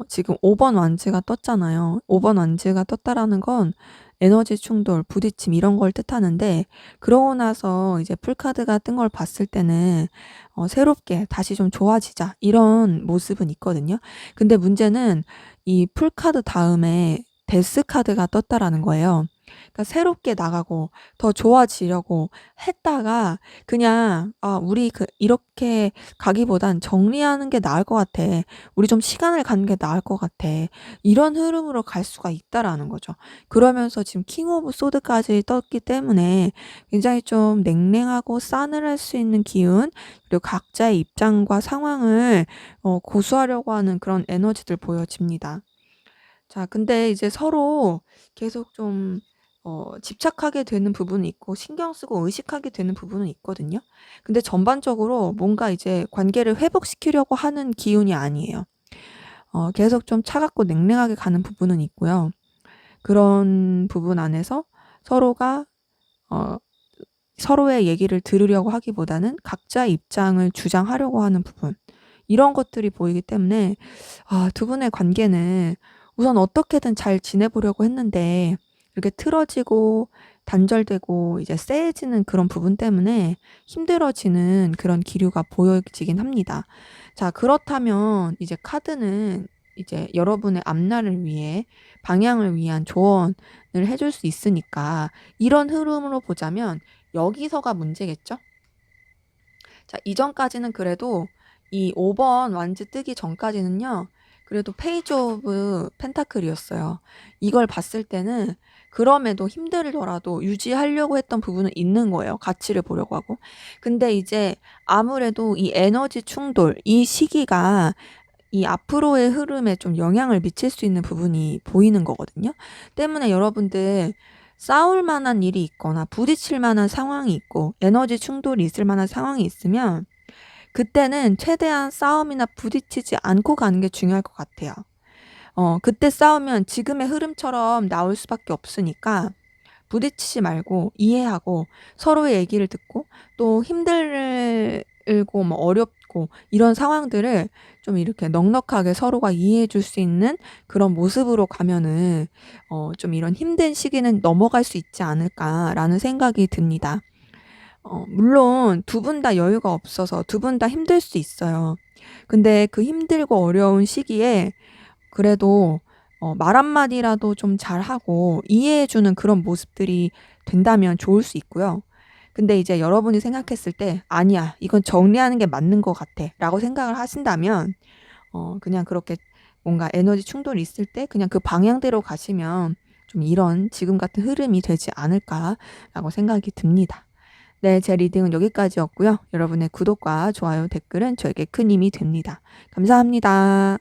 지금 5번 완즈가 떴잖아요. 5번 완즈가 떴다라는 건 에너지 충돌, 부딪힘, 이런 걸 뜻하는데, 그러고 나서 이제 풀카드가 뜬 걸 봤을 때는 새롭게 다시 좀 좋아지자, 이런 모습은 있거든요. 근데 문제는 이 풀카드 다음에 데스 카드가 떴다라는 거예요. 그러니까 새롭게 나가고 더 좋아지려고 했다가 그냥 우리 이렇게 가기보단 정리하는 게 나을 것 같아. 우리 좀 시간을 갖는 게 나을 것 같아. 이런 흐름으로 갈 수가 있다라는 거죠. 그러면서 지금 킹 오브 소드까지 떴기 때문에 굉장히 좀 냉랭하고 싸늘할 수 있는 기운, 그리고 각자의 입장과 상황을 고수하려고 하는 그런 에너지들 보여집니다. 자, 근데 이제 서로 계속 좀 집착하게 되는 부분이 있고 신경 쓰고 의식하게 되는 부분은 있거든요. 근데 전반적으로 뭔가 이제 관계를 회복시키려고 하는 기운이 아니에요. 계속 좀 차갑고 냉랭하게 가는 부분은 있고요. 그런 부분 안에서 서로가 어 서로의 얘기를 들으려고 하기보다는 각자의 입장을 주장하려고 하는 부분, 이런 것들이 보이기 때문에 두 분의 관계는 우선 어떻게든 잘 지내보려고 했는데 이렇게 틀어지고 단절되고 이제 쎄해지는 그런 부분 때문에 힘들어지는 그런 기류가 보여지긴 합니다. 자, 그렇다면 이제 카드는 이제 여러분의 앞날을 위해, 방향을 위한 조언을 해줄 수 있으니까, 이런 흐름으로 보자면 여기서가 문제겠죠? 자, 이전까지는 그래도 이 5번 완즈 뜨기 전까지는요, 그래도 페이지 오브 펜타클이었어요. 이걸 봤을 때는 그럼에도 힘들더라도 유지하려고 했던 부분은 있는 거예요. 가치를 보려고 하고. 근데 이제 아무래도 이 에너지 충돌, 이 시기가 이 앞으로의 흐름에 좀 영향을 미칠 수 있는 부분이 보이는 거거든요. 때문에 여러분들 싸울 만한 일이 있거나 부딪힐 만한 상황이 있고 에너지 충돌이 있을 만한 상황이 있으면 그때는 최대한 싸움이나 부딪히지 않고 가는 게 중요할 것 같아요. 그때 싸우면 지금의 흐름처럼 나올 수밖에 없으니까 부딪히지 말고 이해하고 서로의 얘기를 듣고, 또 힘들고 뭐 어렵고 이런 상황들을 좀 이렇게 넉넉하게 서로가 이해해 줄 수 있는 그런 모습으로 가면은 좀 이런 힘든 시기는 넘어갈 수 있지 않을까라는 생각이 듭니다. 물론 두 분 다 여유가 없어서 두 분 다 힘들 수 있어요. 근데 그 힘들고 어려운 시기에 그래도 말 한마디라도 좀 잘하고 이해해 주는 그런 모습들이 된다면 좋을 수 있고요. 근데 이제 여러분이 생각했을 때 '아니야. 이건 정리하는 게 맞는 것 같아.'라고 생각을 하신다면 그냥 그렇게 뭔가 에너지 충돌이 있을 때 그냥 그 방향대로 가시면 좀 이런 지금 같은 흐름이 되지 않을까라고 생각이 듭니다. 네, 제 리딩은 여기까지였고요. 여러분의 구독과 좋아요, 댓글은 저에게 큰 힘이 됩니다. 감사합니다.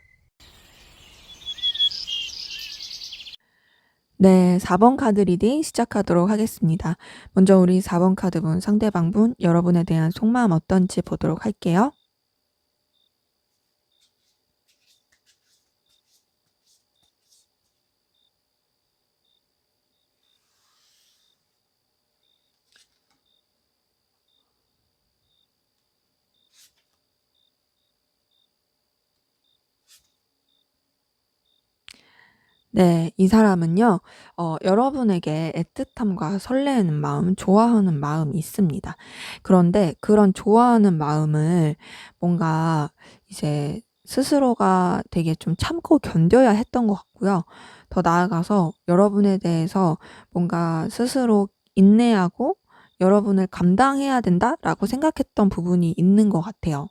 네, 4번 카드 리딩 시작하도록 하겠습니다. 먼저 우리 4번 카드분, 상대방분, 여러분에 대한 속마음 어떤지 보도록 할게요. 네, 이 사람은요, 여러분에게 애틋함과 설레는 마음, 좋아하는 마음이 있습니다. 그런데 그런 좋아하는 마음을 뭔가 이제 스스로가 되게 좀 참고 견뎌야 했던 것 같고요. 더 나아가서 여러분에 대해서 뭔가 스스로 인내하고 여러분을 감당해야 된다라고 생각했던 부분이 있는 것 같아요.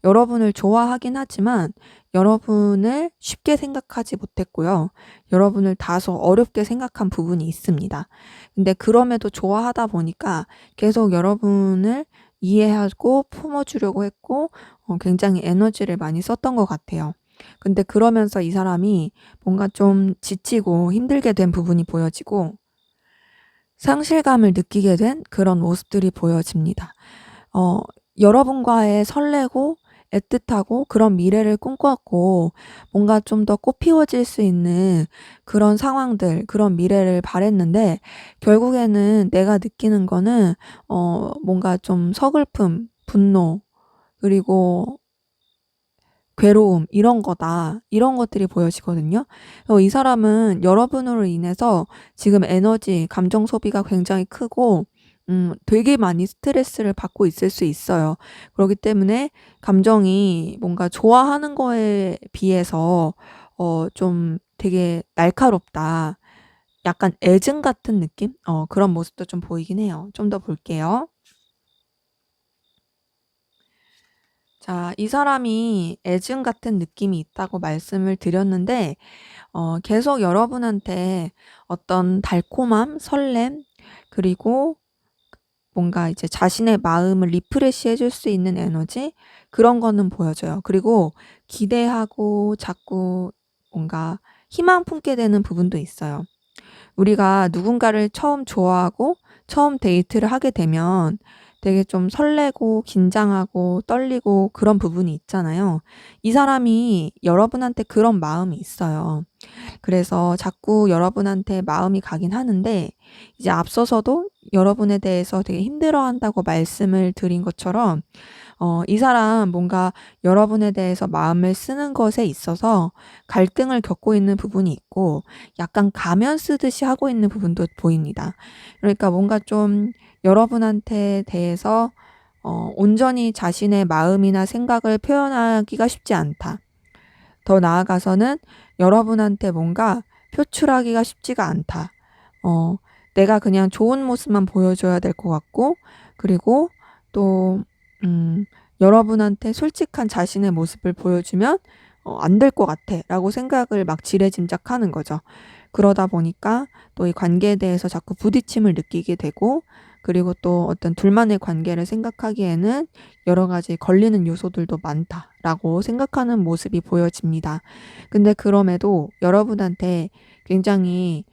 여러분을 좋아하긴 하지만 여러분을 쉽게 생각하지 못했고요. 여러분을 다소 어렵게 생각한 부분이 있습니다. 근데 그럼에도 좋아하다 보니까 계속 여러분을 이해하고 품어주려고 했고, 굉장히 에너지를 많이 썼던 것 같아요. 근데 그러면서 이 사람이 뭔가 좀 지치고 힘들게 된 부분이 보여지고, 상실감을 느끼게 된 그런 모습들이 보여집니다. 어, 여러분과의 설레고 애틋하고 그런 미래를 꿈꿨고 뭔가 좀 더 꽃피워질 수 있는 그런 상황들, 그런 미래를 바랬는데 결국에는 내가 느끼는 거는 뭔가 좀 서글픔, 분노, 그리고 괴로움 이런 거다. 이런 것들이 보여지거든요. 이 사람은 여러분으로 인해서 지금 에너지, 감정 소비가 굉장히 크고 되게 많이 스트레스를 받고 있을 수 있어요. 그렇기 때문에 감정이 뭔가 좋아하는 거에 비해서 좀 되게 날카롭다. 약간 애증 같은 느낌? 그런 모습도 좀 보이긴 해요. 좀 더 볼게요. 자, 이 사람이 애증 같은 느낌이 있다고 말씀을 드렸는데 계속 여러분한테 어떤 달콤함, 설렘, 그리고 뭔가 이제 자신의 마음을 리프레시 해줄 수 있는 에너지? 그런 거는 보여져요. 그리고 기대하고 자꾸 뭔가 희망 품게 되는 부분도 있어요. 우리가 누군가를 처음 좋아하고 처음 데이트를 하게 되면 되게 좀 설레고 긴장하고 떨리고 그런 부분이 있잖아요. 이 사람이 여러분한테 그런 마음이 있어요. 그래서 자꾸 여러분한테 마음이 가긴 하는데 이제 앞서서도 여러분에 대해서 되게 힘들어한다고 말씀을 드린 것처럼 이 사람 뭔가 여러분에 대해서 마음을 쓰는 것에 있어서 갈등을 겪고 있는 부분이 있고 약간 가면 쓰듯이 하고 있는 부분도 보입니다. 그러니까 뭔가 좀 여러분한테 대해서 온전히 자신의 마음이나 생각을 표현하기가 쉽지 않다. 더 나아가서는 여러분한테 뭔가 표출하기가 쉽지가 않다. 어, 내가 그냥 좋은 모습만 보여줘야 될 것 같고, 그리고 또, 여러분한테 솔직한 자신의 모습을 보여주면 안 될 것 같아. 라고 생각을 막 지레짐작하는 거죠. 그러다 보니까 또 이 관계에 대해서 자꾸 부딪힘을 느끼게 되고, 그리고 또 어떤 둘만의 관계를 생각하기에는 여러 가지 걸리는 요소들도 많다라고 생각하는 모습이 보여집니다. 근데 그럼에도 여러분한테 굉장히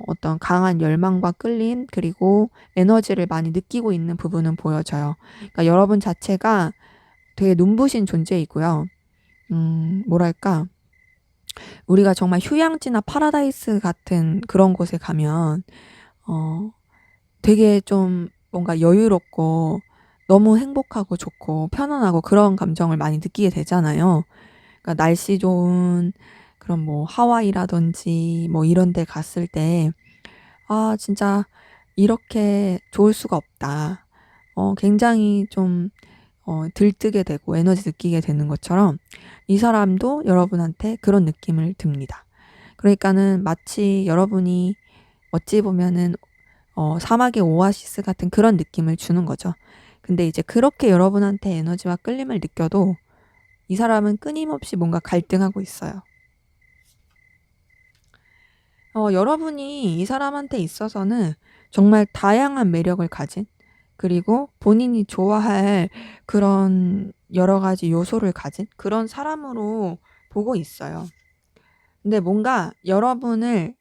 어떤 강한 열망과 끌림, 그리고 에너지를 많이 느끼고 있는 부분은 보여져요. 그러니까 여러분 자체가 되게 눈부신 존재이고요. 뭐랄까, 우리가 정말 휴양지나 파라다이스 같은 그런 곳에 가면, 어, 되게 좀 뭔가 여유롭고 너무 행복하고 좋고 편안하고 그런 감정을 많이 느끼게 되잖아요. 그러니까 날씨 좋은 그런 뭐 하와이라든지 뭐 이런 데 갔을 때, 아, 진짜 이렇게 좋을 수가 없다. 굉장히 좀, 들뜨게 되고 에너지 느끼게 되는 것처럼 이 사람도 여러분한테 그런 느낌을 듭니다. 그러니까는 마치 여러분이 어찌 보면은 사막의 오아시스 같은 그런 느낌을 주는 거죠. 근데 이제 그렇게 여러분한테 에너지와 끌림을 느껴도 이 사람은 끊임없이 뭔가 갈등하고 있어요. 여러분이 이 사람한테 있어서는 정말 다양한 매력을 가진, 그리고 본인이 좋아할 그런 여러 가지 요소를 가진 그런 사람으로 보고 있어요. 근데 뭔가 여러분을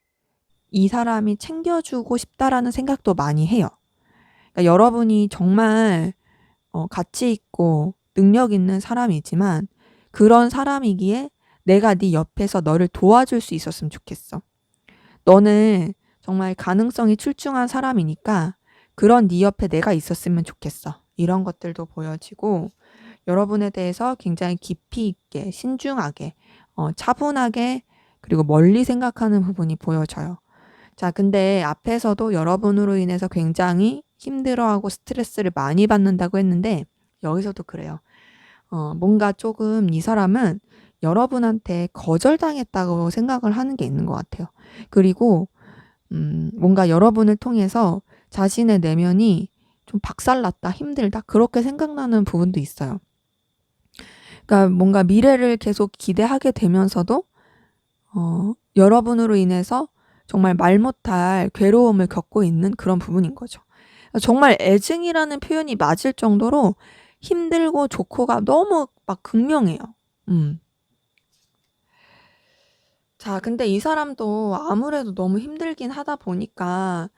이 사람이 챙겨주고 싶다라는 생각도 많이 해요. 그러니까 여러분이 정말 가치 있고 능력 있는 사람이지만 그런 사람이기에 내가 네 옆에서 너를 도와줄 수 있었으면 좋겠어. 너는 정말 가능성이 출중한 사람이니까 그런 네 옆에 내가 있었으면 좋겠어. 이런 것들도 보여지고 여러분에 대해서 굉장히 깊이 있게 신중하게 차분하게 그리고 멀리 생각하는 부분이 보여져요. 자, 근데 앞에서도 여러분으로 인해서 굉장히 힘들어하고 스트레스를 많이 받는다고 했는데 여기서도 그래요. 뭔가 조금 이 사람은 여러분한테 거절당했다고 생각을 하는 게 있는 것 같아요. 그리고 뭔가 여러분을 통해서 자신의 내면이 좀 박살났다, 힘들다, 그렇게 생각나는 부분도 있어요. 그러니까 뭔가 미래를 계속 기대하게 되면서도 여러분으로 인해서 정말 말 못할 괴로움을 겪고 있는 그런 부분인 거죠. 정말 애증이라는 표현이 맞을 정도로 힘들고 좋고가 너무 막 극명해요. 자, 근데 이 사람도 아무래도 너무 힘들긴 하다 보니까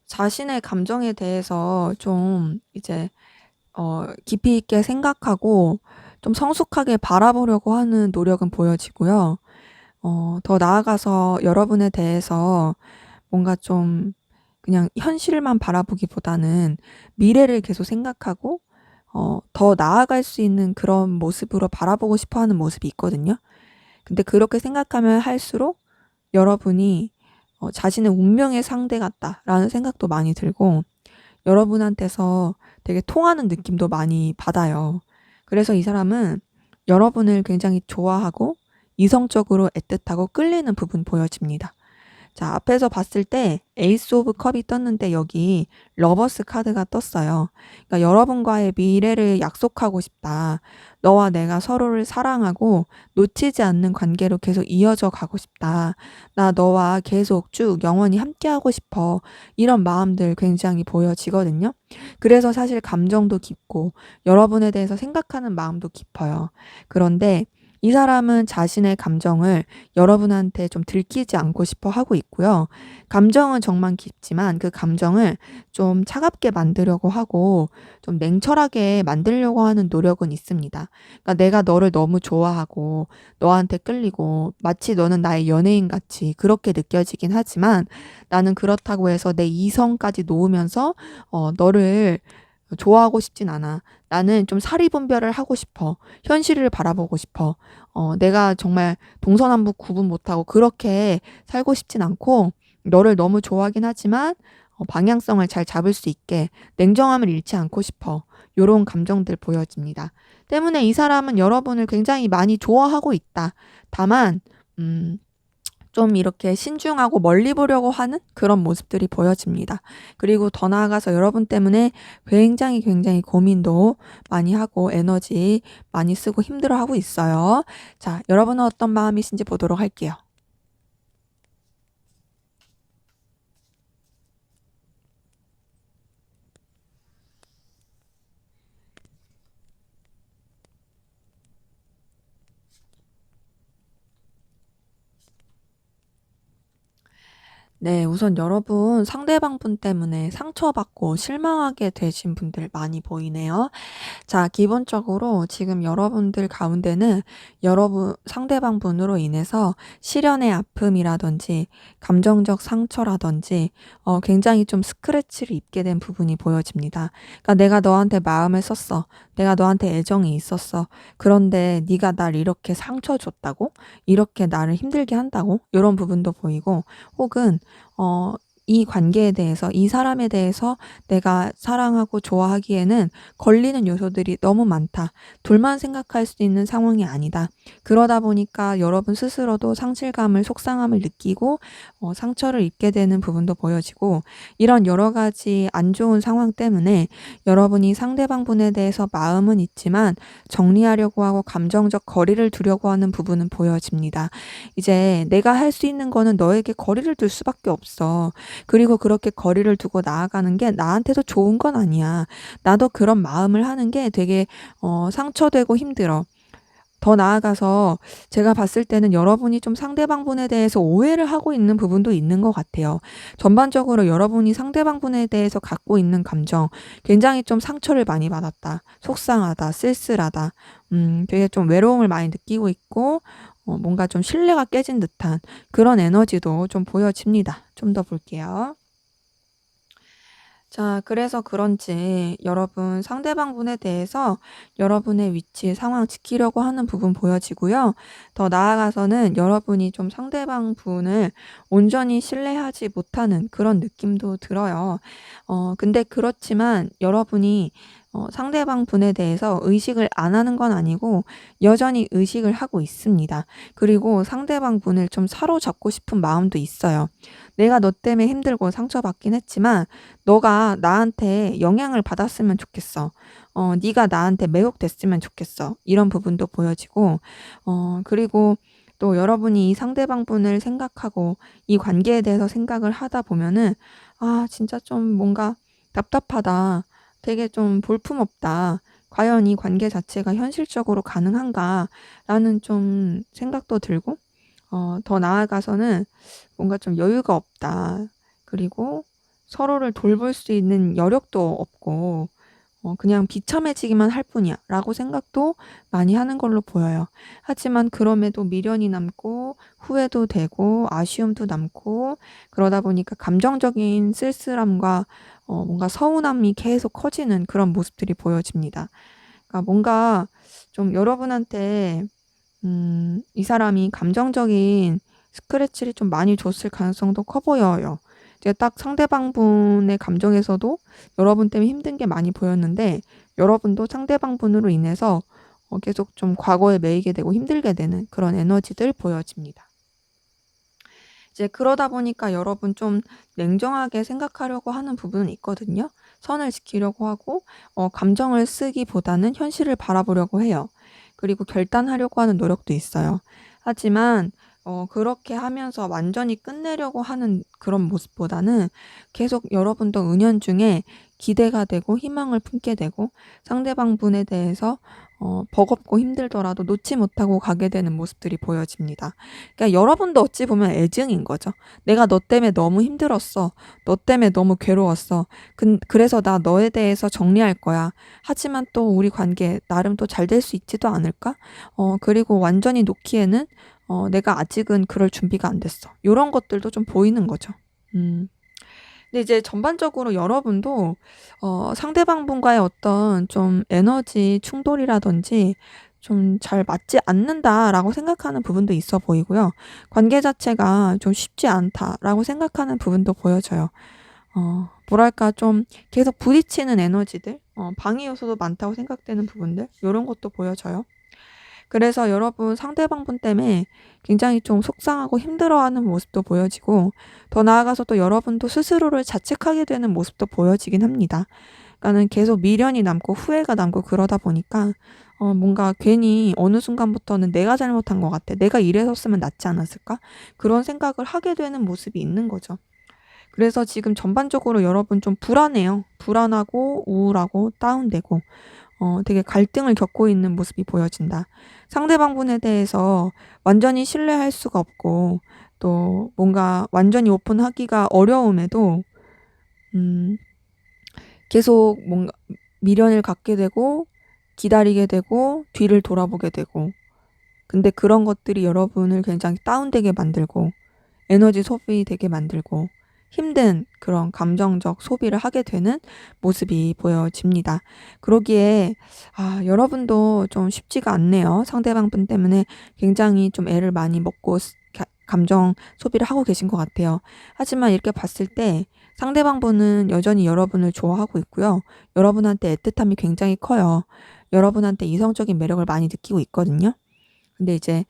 자신의 감정에 대해서 좀 이제 깊이 있게 생각하고 좀 성숙하게 바라보려고 하는 노력은 보여지고요. 더 나아가서 여러분에 대해서 뭔가 좀 그냥 현실만 바라보기보다는 미래를 계속 생각하고 더 나아갈 수 있는 그런 모습으로 바라보고 싶어 하는 모습이 있거든요. 근데 그렇게 생각하면 할수록 여러분이 자신의 운명의 상대 같다라는 생각도 많이 들고 여러분한테서 되게 통하는 느낌도 많이 받아요. 그래서 이 사람은 여러분을 굉장히 좋아하고 이성적으로 애틋하고 끌리는 부분 보여집니다. 자, 앞에서 봤을 때 에이스 오브 컵이 떴는데 여기 러버스 카드가 떴어요. 그러니까 여러분과의 미래를 약속하고 싶다. 너와 내가 서로를 사랑하고 놓치지 않는 관계로 계속 이어져 가고 싶다. 나 너와 계속 쭉 영원히 함께하고 싶어. 이런 마음들 굉장히 보여지거든요. 그래서 사실 감정도 깊고 여러분에 대해서 생각하는 마음도 깊어요. 그런데 이 사람은 자신의 감정을 여러분한테 좀 들키지 않고 싶어 하고 있고요. 감정은 정말 깊지만 그 감정을 좀 차갑게 만들려고 하고 좀 냉철하게 만들려고 하는 노력은 있습니다. 그러니까 내가 너를 너무 좋아하고 너한테 끌리고 마치 너는 나의 연예인 같이 그렇게 느껴지긴 하지만 나는 그렇다고 해서 내 이성까지 놓으면서 너를 좋아하고 싶진 않아. 나는 좀 사리분별을 하고 싶어. 현실을 바라보고 싶어. 내가 정말 동서남북 구분 못하고 그렇게 살고 싶진 않고 너를 너무 좋아하긴 하지만 방향성을 잘 잡을 수 있게 냉정함을 잃지 않고 싶어. 요런 감정들 보여집니다. 때문에 이 사람은 여러분을 굉장히 많이 좋아하고 있다. 다만 좀 이렇게 신중하고 멀리 보려고 하는 그런 모습들이 보여집니다. 그리고 더 나아가서 여러분 때문에 굉장히 고민도 많이 하고 에너지 많이 쓰고 힘들어하고 있어요. 자, 여러분은 어떤 마음이신지 보도록 할게요. 네, 우선 여러분 상대방 분 때문에 상처받고 실망하게 되신 분들 많이 보이네요. 자, 기본적으로 지금 여러분들 가운데는 여러분 상대방 분으로 인해서 실연의 아픔이라든지 감정적 상처라든지 굉장히 좀 스크래치를 입게 된 부분이 보여집니다. 그러니까 내가 너한테 마음을 썼어. 내가 너한테 애정이 있었어. 그런데 네가 날 이렇게 상처 줬다고? 이렇게 나를 힘들게 한다고? 이런 부분도 보이고 혹은 이 관계에 대해서, 이 사람에 대해서 내가 사랑하고 좋아하기에는 걸리는 요소들이 너무 많다. 둘만 생각할 수 있는 상황이 아니다. 그러다 보니까 여러분 스스로도 상실감을, 속상함을 느끼고 상처를 입게 되는 부분도 보여지고 이런 여러 가지 안 좋은 상황 때문에 여러분이 상대방 분에 대해서 마음은 있지만 정리하려고 하고 감정적 거리를 두려고 하는 부분은 보여집니다. 이제 내가 할 수 있는 거는 너에게 거리를 둘 수밖에 없어. 그리고 그렇게 거리를 두고 나아가는 게 나한테도 좋은 건 아니야. 나도 그런 마음을 하는 게 되게 상처되고 힘들어. 더 나아가서 제가 봤을 때는 여러분이 좀 상대방분에 대해서 오해를 하고 있는 부분도 있는 것 같아요. 전반적으로 여러분이 상대방분에 대해서 갖고 있는 감정, 굉장히 좀 상처를 많이 받았다, 속상하다, 쓸쓸하다, 되게 좀 외로움을 많이 느끼고 있고, 뭔가 좀 신뢰가 깨진 듯한 그런 에너지도 좀 보여집니다. 좀 더 볼게요. 자, 그래서 그런지 여러분 상대방분에 대해서 여러분의 위치, 상황 지키려고 하는 부분 보여지고요. 더 나아가서는 여러분이 좀 상대방분을 온전히 신뢰하지 못하는 그런 느낌도 들어요. 근데 그렇지만 여러분이 상대방 분에 대해서 의식을 안 하는 건 아니고 여전히 의식을 하고 있습니다. 그리고 상대방 분을 좀 사로잡고 싶은 마음도 있어요. 내가 너 때문에 힘들고 상처받긴 했지만 너가 나한테 영향을 받았으면 좋겠어. 네가 나한테 매혹됐으면 좋겠어. 이런 부분도 보여지고, 그리고 또 여러분이 이 상대방 분을 생각하고 이 관계에 대해서 생각을 하다 보면은 아, 진짜 좀 뭔가 답답하다. 되게 좀 볼품없다. 과연 이 관계 자체가 현실적으로 가능한가? 라는 좀 생각도 들고, 더 나아가서는 뭔가 좀 여유가 없다. 그리고 서로를 돌볼 수 있는 여력도 없고, 그냥 비참해지기만 할 뿐이야. 라고 생각도 많이 하는 걸로 보여요. 하지만 그럼에도 미련이 남고, 후회도 되고, 아쉬움도 남고, 그러다 보니까 감정적인 쓸쓸함과 뭔가 서운함이 계속 커지는 그런 모습들이 보여집니다. 그러니까 뭔가 좀 여러분한테 이 사람이 감정적인 스크래치를 좀 많이 줬을 가능성도 커 보여요. 이제 딱 상대방분의 감정에서도 여러분 때문에 힘든 게 많이 보였는데 여러분도 상대방분으로 인해서 계속 좀 과거에 매이게 되고 힘들게 되는 그런 에너지들 보여집니다. 이제 그러다 보니까 여러분 좀 냉정하게 생각하려고 하는 부분은 있거든요. 선을 지키려고 하고 감정을 쓰기보다는 현실을 바라보려고 해요. 그리고 결단하려고 하는 노력도 있어요. 하지만 그렇게 하면서 완전히 끝내려고 하는 그런 모습보다는 계속 여러분도 은연중에 기대가 되고 희망을 품게 되고 상대방 분에 대해서 버겁고 힘들더라도 놓지 못하고 가게 되는 모습들이 보여집니다. 그러니까 여러분도 어찌 보면 애증인 거죠. 내가 너 때문에 너무 힘들었어. 너 때문에 너무 괴로웠어. 그래서 나 너에 대해서 정리할 거야. 하지만 또 우리 관계 나름 또 잘 될 수 있지도 않을까? 그리고 완전히 놓기에는 내가 아직은 그럴 준비가 안 됐어. 요런 것들도 좀 보이는 거죠. 근데 이제 전반적으로 여러분도 상대방분과의 어떤 좀 에너지 충돌이라든지 좀 잘 맞지 않는다라고 생각하는 부분도 있어 보이고요. 관계 자체가 좀 쉽지 않다라고 생각하는 부분도 보여져요. 뭐랄까 좀 계속 부딪히는 에너지들, 방해 요소도 많다고 생각되는 부분들, 요런 것도 보여져요. 그래서 여러분 상대방분 때문에 굉장히 좀 속상하고 힘들어하는 모습도 보여지고 더 나아가서 또 여러분도 스스로를 자책하게 되는 모습도 보여지긴 합니다. 그러니까는 계속 미련이 남고 후회가 남고 그러다 보니까 뭔가 괜히 어느 순간부터는 내가 잘못한 것 같아. 내가 이랬었으면 낫지 않았을까? 그런 생각을 하게 되는 모습이 있는 거죠. 그래서 지금 전반적으로 여러분 좀 불안해요. 불안하고 우울하고 다운되고 되게 갈등을 겪고 있는 모습이 보여진다. 상대방분에 대해서 완전히 신뢰할 수가 없고 또 뭔가 완전히 오픈하기가 어려움에도 음 계속 뭔가 미련을 갖게 되고 기다리게 되고 뒤를 돌아보게 되고 근데 그런 것들이 여러분을 굉장히 다운되게 만들고 에너지 소비되게 만들고 힘든 그런 감정적 소비를 하게 되는 모습이 보여집니다. 그러기에 여러분도 좀 쉽지가 않네요. 상대방 분 때문에 굉장히 좀 애를 많이 먹고 감정 소비를 하고 계신 것 같아요. 하지만 이렇게 봤을 때 상대방 분은 여전히 여러분을 좋아하고 있고요. 여러분한테 애틋함이 굉장히 커요. 여러분한테 이성적인 매력을 많이 느끼고 있거든요. 근데 이제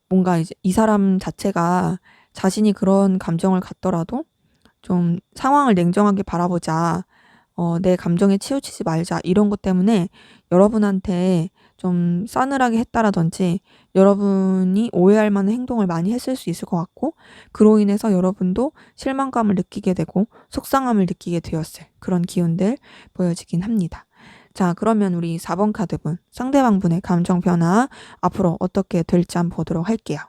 뭔가 이제 이 사람 자체가 자신이 그런 감정을 갖더라도 좀 상황을 냉정하게 바라보자. 내 감정에 치우치지 말자. 이런 것 때문에 여러분한테 좀 싸늘하게 했다라든지 여러분이 오해할 만한 행동을 많이 했을 수 있을 것 같고 그로 인해서 여러분도 실망감을 느끼게 되고 속상함을 느끼게 되었을 그런 기운들 보여지긴 합니다. 자, 그러면 우리 4번 카드분, 상대방분의 감정 변화 앞으로 어떻게 될지 한번 보도록 할게요.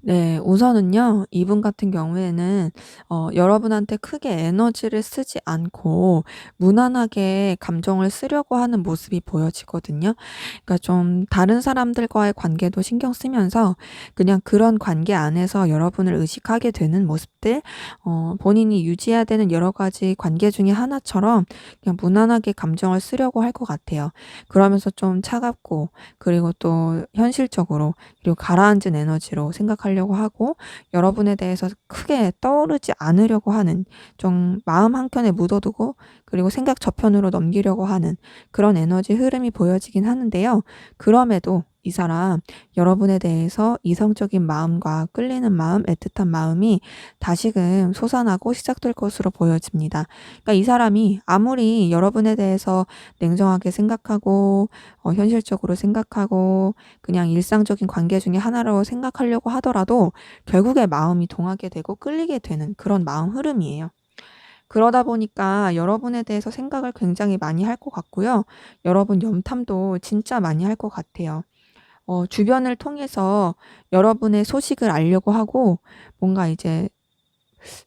네. 우선은요. 이분 같은 경우에는 여러분한테 크게 에너지를 쓰지 않고 무난하게 감정을 쓰려고 하는 모습이 보여지거든요. 그러니까 좀 다른 사람들과의 관계도 신경 쓰면서 그냥 그런 관계 안에서 여러분을 의식하게 되는 모습들, 본인이 유지해야 되는 여러 가지 관계 중에 하나처럼 그냥 무난하게 감정을 쓰려고 할 것 같아요. 그러면서 좀 차갑고, 그리고 또 현실적으로, 그리고 가라앉은 에너지로 생각하려고 하고, 여러분에 대해서 크게 떠오르지 않으려고 하는, 좀 마음 한켠에 묻어두고 그리고 생각 저편으로 넘기려고 하는 그런 에너지 흐름이 보여지긴 하는데요. 그럼에도 이 사람 여러분에 대해서 이성적인 마음과 끌리는 마음, 애틋한 마음이 다시금 솟아나고 시작될 것으로 보여집니다. 그러니까 이 사람이 아무리 여러분에 대해서 냉정하게 생각하고 현실적으로 생각하고 그냥 일상적인 관계 중에 하나로 생각하려고 하더라도 결국에 마음이 동하게 되고 끌리게 되는 그런 마음 흐름이에요. 그러다 보니까 여러분에 대해서 생각을 굉장히 많이 할 것 같고요. 여러분 염탐도 진짜 많이 할 것 같아요. 주변을 통해서 여러분의 소식을 알려고 하고, 뭔가 이제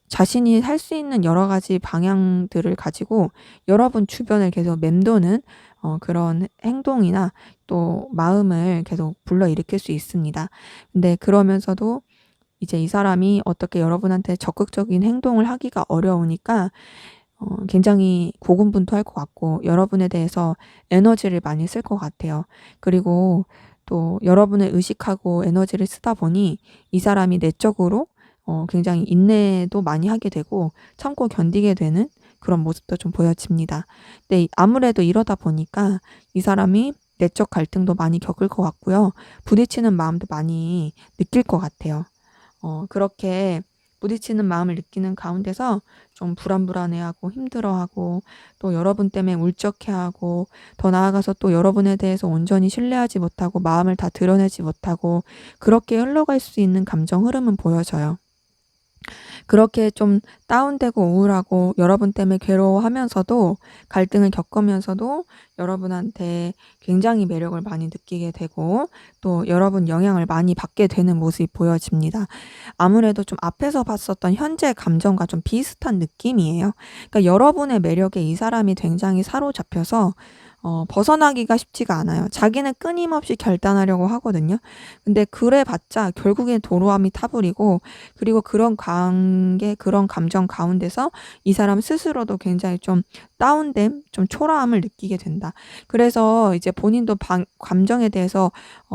자신이 할 수 있는 여러 가지 방향들을 가지고 여러분 주변을 계속 맴도는 그런 행동이나 또 마음을 계속 불러일으킬 수 있습니다. 근데 그러면서도 이제 이 사람이 어떻게 여러분한테 적극적인 행동을 하기가 어려우니까 굉장히 고군분투할 것 같고, 여러분에 대해서 에너지를 많이 쓸 것 같아요. 그리고 또 여러분을 의식하고 에너지를 쓰다 보니 이 사람이 내적으로 굉장히 인내도 많이 하게 되고 참고 견디게 되는 그런 모습도 좀 보여집니다. 근데 아무래도 이러다 보니까 이 사람이 내적 갈등도 많이 겪을 것 같고요. 부딪히는 마음도 많이 느낄 것 같아요. 그렇게 부딪히는 마음을 느끼는 가운데서 좀 불안불안해하고 힘들어하고, 또 여러분 때문에 울적해하고, 더 나아가서 또 여러분에 대해서 온전히 신뢰하지 못하고 마음을 다 드러내지 못하고, 그렇게 흘러갈 수 있는 감정 흐름은 보여져요. 그렇게 좀 다운되고 우울하고 여러분 때문에 괴로워하면서도, 갈등을 겪으면서도 여러분한테 굉장히 매력을 많이 느끼게 되고 또 여러분 영향을 많이 받게 되는 모습이 보여집니다. 아무래도 좀 앞에서 봤었던 현재 감정과 좀 비슷한 느낌이에요. 그러니까 여러분의 매력에 이 사람이 굉장히 사로잡혀서 벗어나기가 쉽지가 않아요. 자기는 끊임없이 결단하려고 하거든요. 근데 그래봤자 결국엔 도로함이 타버리고, 그리고 그런 관계, 그런 감정 가운데서 이 사람 스스로도 굉장히 좀 다운됨, 좀 초라함을 느끼게 된다. 그래서 이제 본인도 감정에 대해서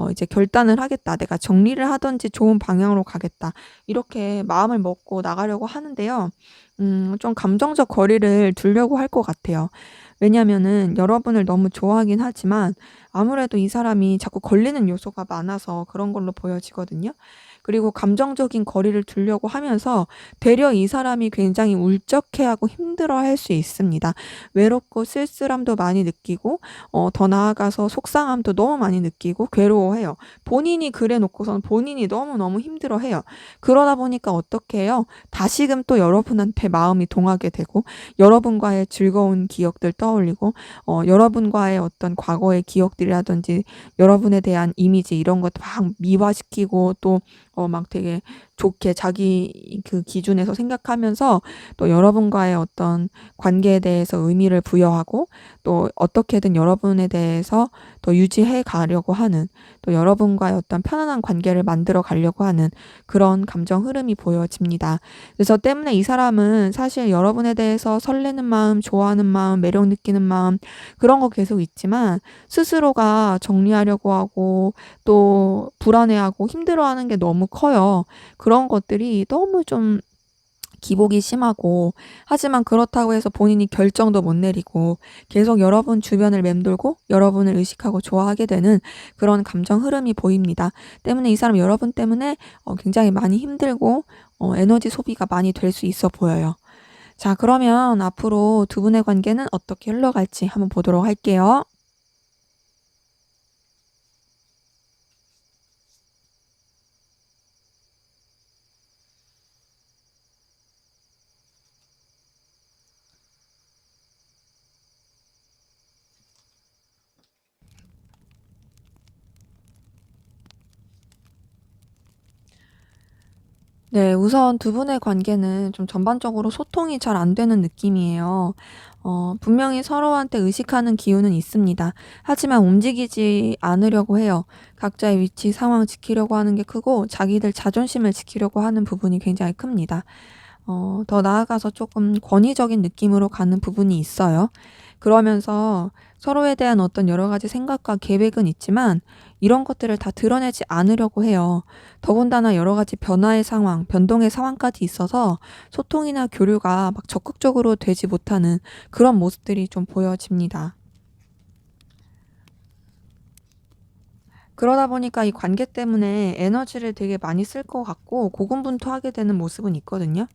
이제 결단을 하겠다. 내가 정리를 하든지 좋은 방향으로 가겠다. 이렇게 마음을 먹고 나가려고 하는데요. 좀 감정적 거리를 두려고 할 것 같아요. 왜냐면은 여러분을 너무 좋아하긴 하지만 아무래도 이 사람이 자꾸 걸리는 요소가 많아서 그런 걸로 보여지거든요. 그리고 감정적인 거리를 두려고 하면서 되려 이 사람이 굉장히 울적해하고 힘들어할 수 있습니다. 외롭고 쓸쓸함도 많이 느끼고 더 나아가서 속상함도 너무 많이 느끼고 괴로워해요. 본인이 그래 놓고선 본인이 너무너무 힘들어해요. 그러다 보니까 어떻게 해요? 다시금 또 여러분한테 마음이 동하게 되고, 여러분과의 즐거운 기억들 떠올리고, 여러분과의 어떤 과거의 기억들이라든지 여러분에 대한 이미지 이런 것도 막 미화시키고, 또 막 되게 좋게 자기 그 기준에서 생각하면서 또 여러분과의 어떤 관계에 대해서 의미를 부여하고, 또 어떻게든 여러분에 대해서 더 유지해 가려고 하는, 또 여러분과의 어떤 편안한 관계를 만들어 가려고 하는 그런 감정 흐름이 보여집니다. 그래서 때문에 이 사람은 사실 여러분에 대해서 설레는 마음, 좋아하는 마음, 매력 느끼는 마음, 그런 거 계속 있지만 스스로가 정리하려고 하고 또 불안해하고 힘들어하는 게 너무 커요. 그런 것들이 너무 좀 기복이 심하고, 하지만 그렇다고 해서 본인이 결정도 못 내리고 계속 여러분 주변을 맴돌고 여러분을 의식하고 좋아하게 되는 그런 감정 흐름이 보입니다. 때문에 이 사람 여러분 때문에 굉장히 많이 힘들고 에너지 소비가 많이 될 수 있어 보여요. 자, 그러면 앞으로 두 분의 관계는 어떻게 흘러갈지 한번 보도록 할게요. 네. 우선 두 분의 관계는 좀 전반적으로 소통이 잘 안 되는 느낌이에요. 분명히 서로한테 의식하는 기운은 있습니다. 하지만 움직이지 않으려고 해요. 각자의 위치, 상황 지키려고 하는 게 크고 자기들 자존심을 지키려고 하는 부분이 굉장히 큽니다. 더 나아가서 조금 권위적인 느낌으로 가는 부분이 있어요. 그러면서 서로에 대한 어떤 여러 가지 생각과 계획은 있지만 이런 것들을 다 드러내지 않으려고 해요. 더군다나 여러 가지 변화의 상황, 변동의 상황까지 있어서 소통이나 교류가 막 적극적으로 되지 못하는 그런 모습들이 좀 보여집니다. 그러다 보니까 이 관계 때문에 에너지를 되게 많이 쓸 것 같고 고군분투하게 되는 모습은 있거든요.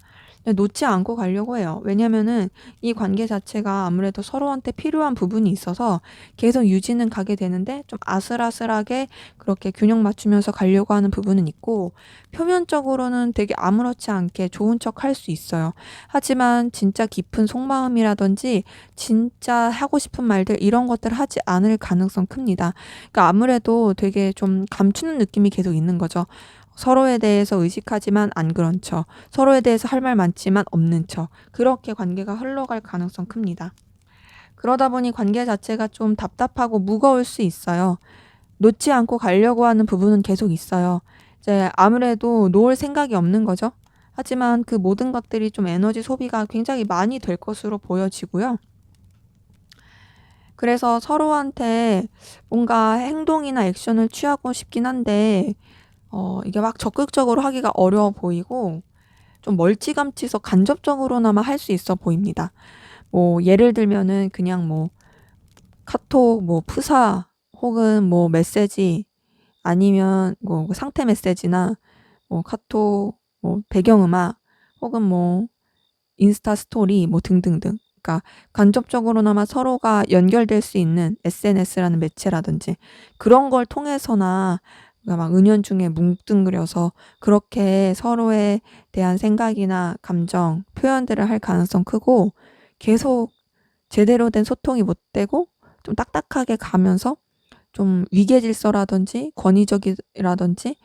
근데 놓지 않고 가려고 해요. 왜냐면은 이 관계 자체가 아무래도 서로한테 필요한 부분이 있어서 계속 유지는 가게 되는데 좀 아슬아슬하게 그렇게 균형 맞추면서 가려고 하는 부분은 있고 표면적으로는 되게 아무렇지 않게 좋은 척 할 수 있어요. 하지만 진짜 깊은 속마음이라든지 진짜 하고 싶은 말들 이런 것들 하지 않을 가능성 큽니다. 그러니까 아무래도 되게 좀 감추는 느낌이 계속 있는 거죠. 서로에 대해서 의식하지만 안 그런 척, 서로에 대해서 할 말 많지만 없는 척, 그렇게 관계가 흘러갈 가능성 큽니다. 그러다 보니 관계 자체가 좀 답답하고 무거울 수 있어요. 놓지 않고 가려고 하는 부분은 계속 있어요. 이제 아무래도 놓을 생각이 없는 거죠. 하지만 그 모든 것들이 좀 에너지 소비가 굉장히 많이 될 것으로 보여지고요. 그래서 서로한테 뭔가 행동이나 액션을 취하고 싶긴 한데 이게 막 적극적으로 하기가 어려워 보이고 좀 멀찌감치서 간접적으로나마 할 수 있어 보입니다. 뭐 예를 들면은 그냥 뭐 카톡 뭐 프사 혹은 뭐 메시지 아니면 뭐 상태 메시지나 뭐 카톡 뭐 배경음악 혹은 뭐 인스타 스토리 뭐 등등등. 그러니까 간접적으로나마 서로가 연결될 수 있는 SNS라는 매체라든지 그런 걸 통해서나 그러니까 막 은연중에 뭉뚱그려서 그렇게 서로에 대한 생각이나 감정 표현들을 할 가능성 크고 계속 제대로 된 소통이 못 되고 좀 딱딱하게 가면서 좀 위계 질서라든지 권위적이라든지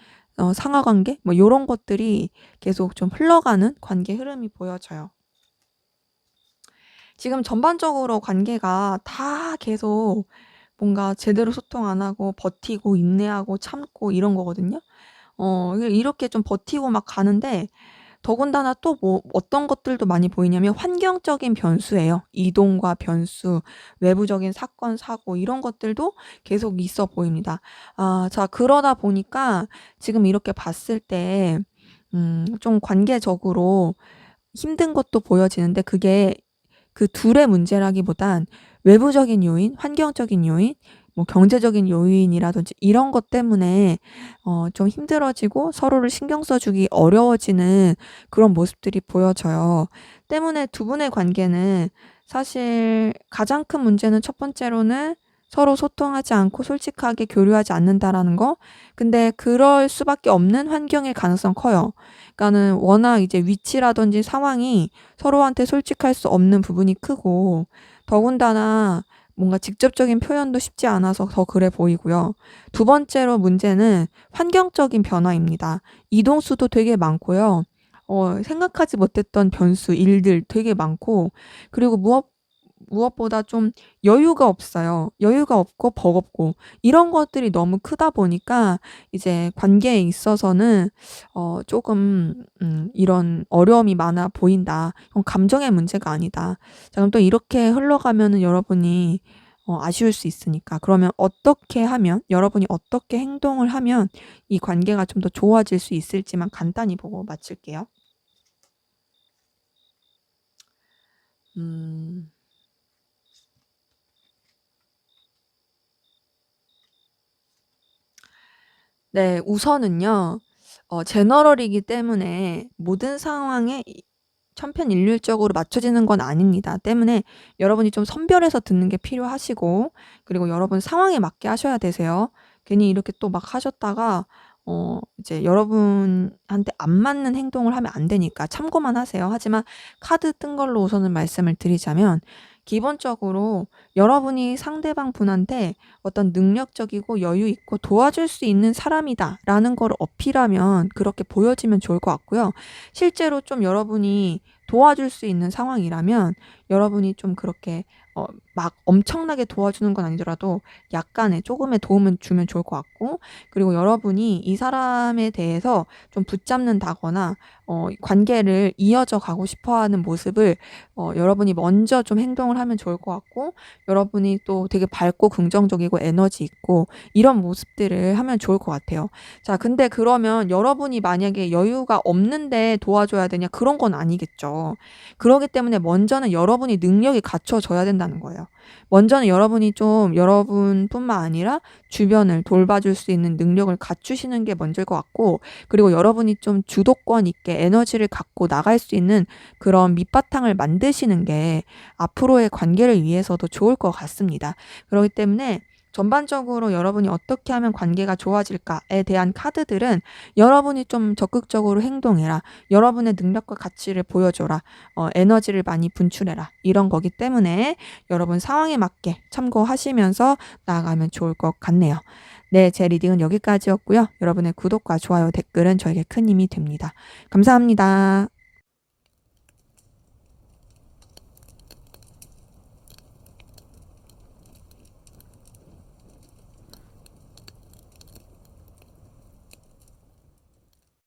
상하 관계 뭐 요런 것들이 계속 좀 흘러가는 관계 흐름이 보여져요. 지금 전반적으로 관계가 다 계속 뭔가 제대로 소통 안 하고 버티고 인내하고 참고 이런 거거든요. 이렇게 좀 버티고 막 가는데 더군다나 또 뭐 어떤 것들도 많이 보이냐면 환경적인 변수예요. 이동과 변수, 외부적인 사건, 사고 이런 것들도 계속 있어 보입니다. 자, 그러다 보니까 지금 이렇게 봤을 때 좀 관계적으로 힘든 것도 보여지는데 그게 그 둘의 문제라기보단 외부적인 요인, 환경적인 요인, 뭐 경제적인 요인이라든지 이런 것 때문에 좀 힘들어지고 서로를 신경 써 주기 어려워지는 그런 모습들이 보여져요. 때문에 두 분의 관계는 사실 가장 큰 문제는 첫 번째로는 서로 소통하지 않고 솔직하게 교류하지 않는다라는 거. 근데 그럴 수밖에 없는 환경일 가능성 커요. 그러니까는 워낙 이제 위치라든지 상황이 서로한테 솔직할 수 없는 부분이 크고 더군다나 뭔가 직접적인 표현도 쉽지 않아서 더 그래 보이고요. 두 번째로 문제는 환경적인 변화입니다. 이동수도 되게 많고요. 생각하지 못했던 변수, 일들 되게 많고 그리고 무엇보다 좀 여유가 없어요. 여유가 없고 버겁고 이런 것들이 너무 크다 보니까 이제 관계에 있어서는 조금 이런 어려움이 많아 보인다. 이건 감정의 문제가 아니다. 자, 그럼 또 이렇게 흘러가면은 여러분이 아쉬울 수 있으니까. 그러면 어떻게 하면 여러분이 어떻게 행동을 하면 이 관계가 좀 더 좋아질 수 있을지만 간단히 보고 마칠게요. 음. 네. 우선은요. 제너럴이기 때문에 모든 상황에 천편일률적으로 맞춰지는 건 아닙니다. 때문에 여러분이 좀 선별해서 듣는 게 필요하시고, 그리고 여러분 상황에 맞게 하셔야 되세요. 괜히 이렇게 또 막 하셨다가 이제 여러분한테 안 맞는 행동을 하면 안 되니까 참고만 하세요. 하지만 카드 뜬 걸로 우선은 말씀을 드리자면, 기본적으로 여러분이 상대방 분한테 어떤 능력적이고 여유 있고 도와줄 수 있는 사람이다라는 걸 어필하면 그렇게 보여지면 좋을 것 같고요. 실제로 좀 여러분이 도와줄 수 있는 상황이라면 여러분이 좀 그렇게 막 엄청나게 도와주는 건 아니더라도 약간의 조금의 도움을 주면 좋을 것 같고, 그리고 여러분이 이 사람에 대해서 좀 붙잡는다거나 관계를 이어져 가고 싶어 하는 모습을 여러분이 먼저 좀 행동을 하면 좋을 것 같고, 여러분이 또 되게 밝고 긍정적이고 에너지 있고 이런 모습들을 하면 좋을 것 같아요. 자, 근데 그러면 여러분이 만약에 여유가 없는데 도와줘야 되냐? 그런 건 아니겠죠. 그러기 때문에 먼저는 여러분이 능력이 갖춰져야 된다는 거예요. 먼저는 여러분이 좀 여러분뿐만 아니라 주변을 돌봐줄 수 있는 능력을 갖추시는 게 먼저일 것 같고, 그리고 여러분이 좀 주도권 있게 에너지를 갖고 나갈 수 있는 그런 밑바탕을 만드시는 게 앞으로의 관계를 위해서도 좋을 것 같습니다. 그렇기 때문에 전반적으로 여러분이 어떻게 하면 관계가 좋아질까에 대한 카드들은 여러분이 좀 적극적으로 행동해라, 여러분의 능력과 가치를 보여줘라, 에너지를 많이 분출해라, 이런 거기 때문에 여러분 상황에 맞게 참고하시면서 나아가면 좋을 것 같네요. 네, 제 리딩은 여기까지였고요. 여러분의 구독과 좋아요, 댓글은 저에게 큰 힘이 됩니다. 감사합니다.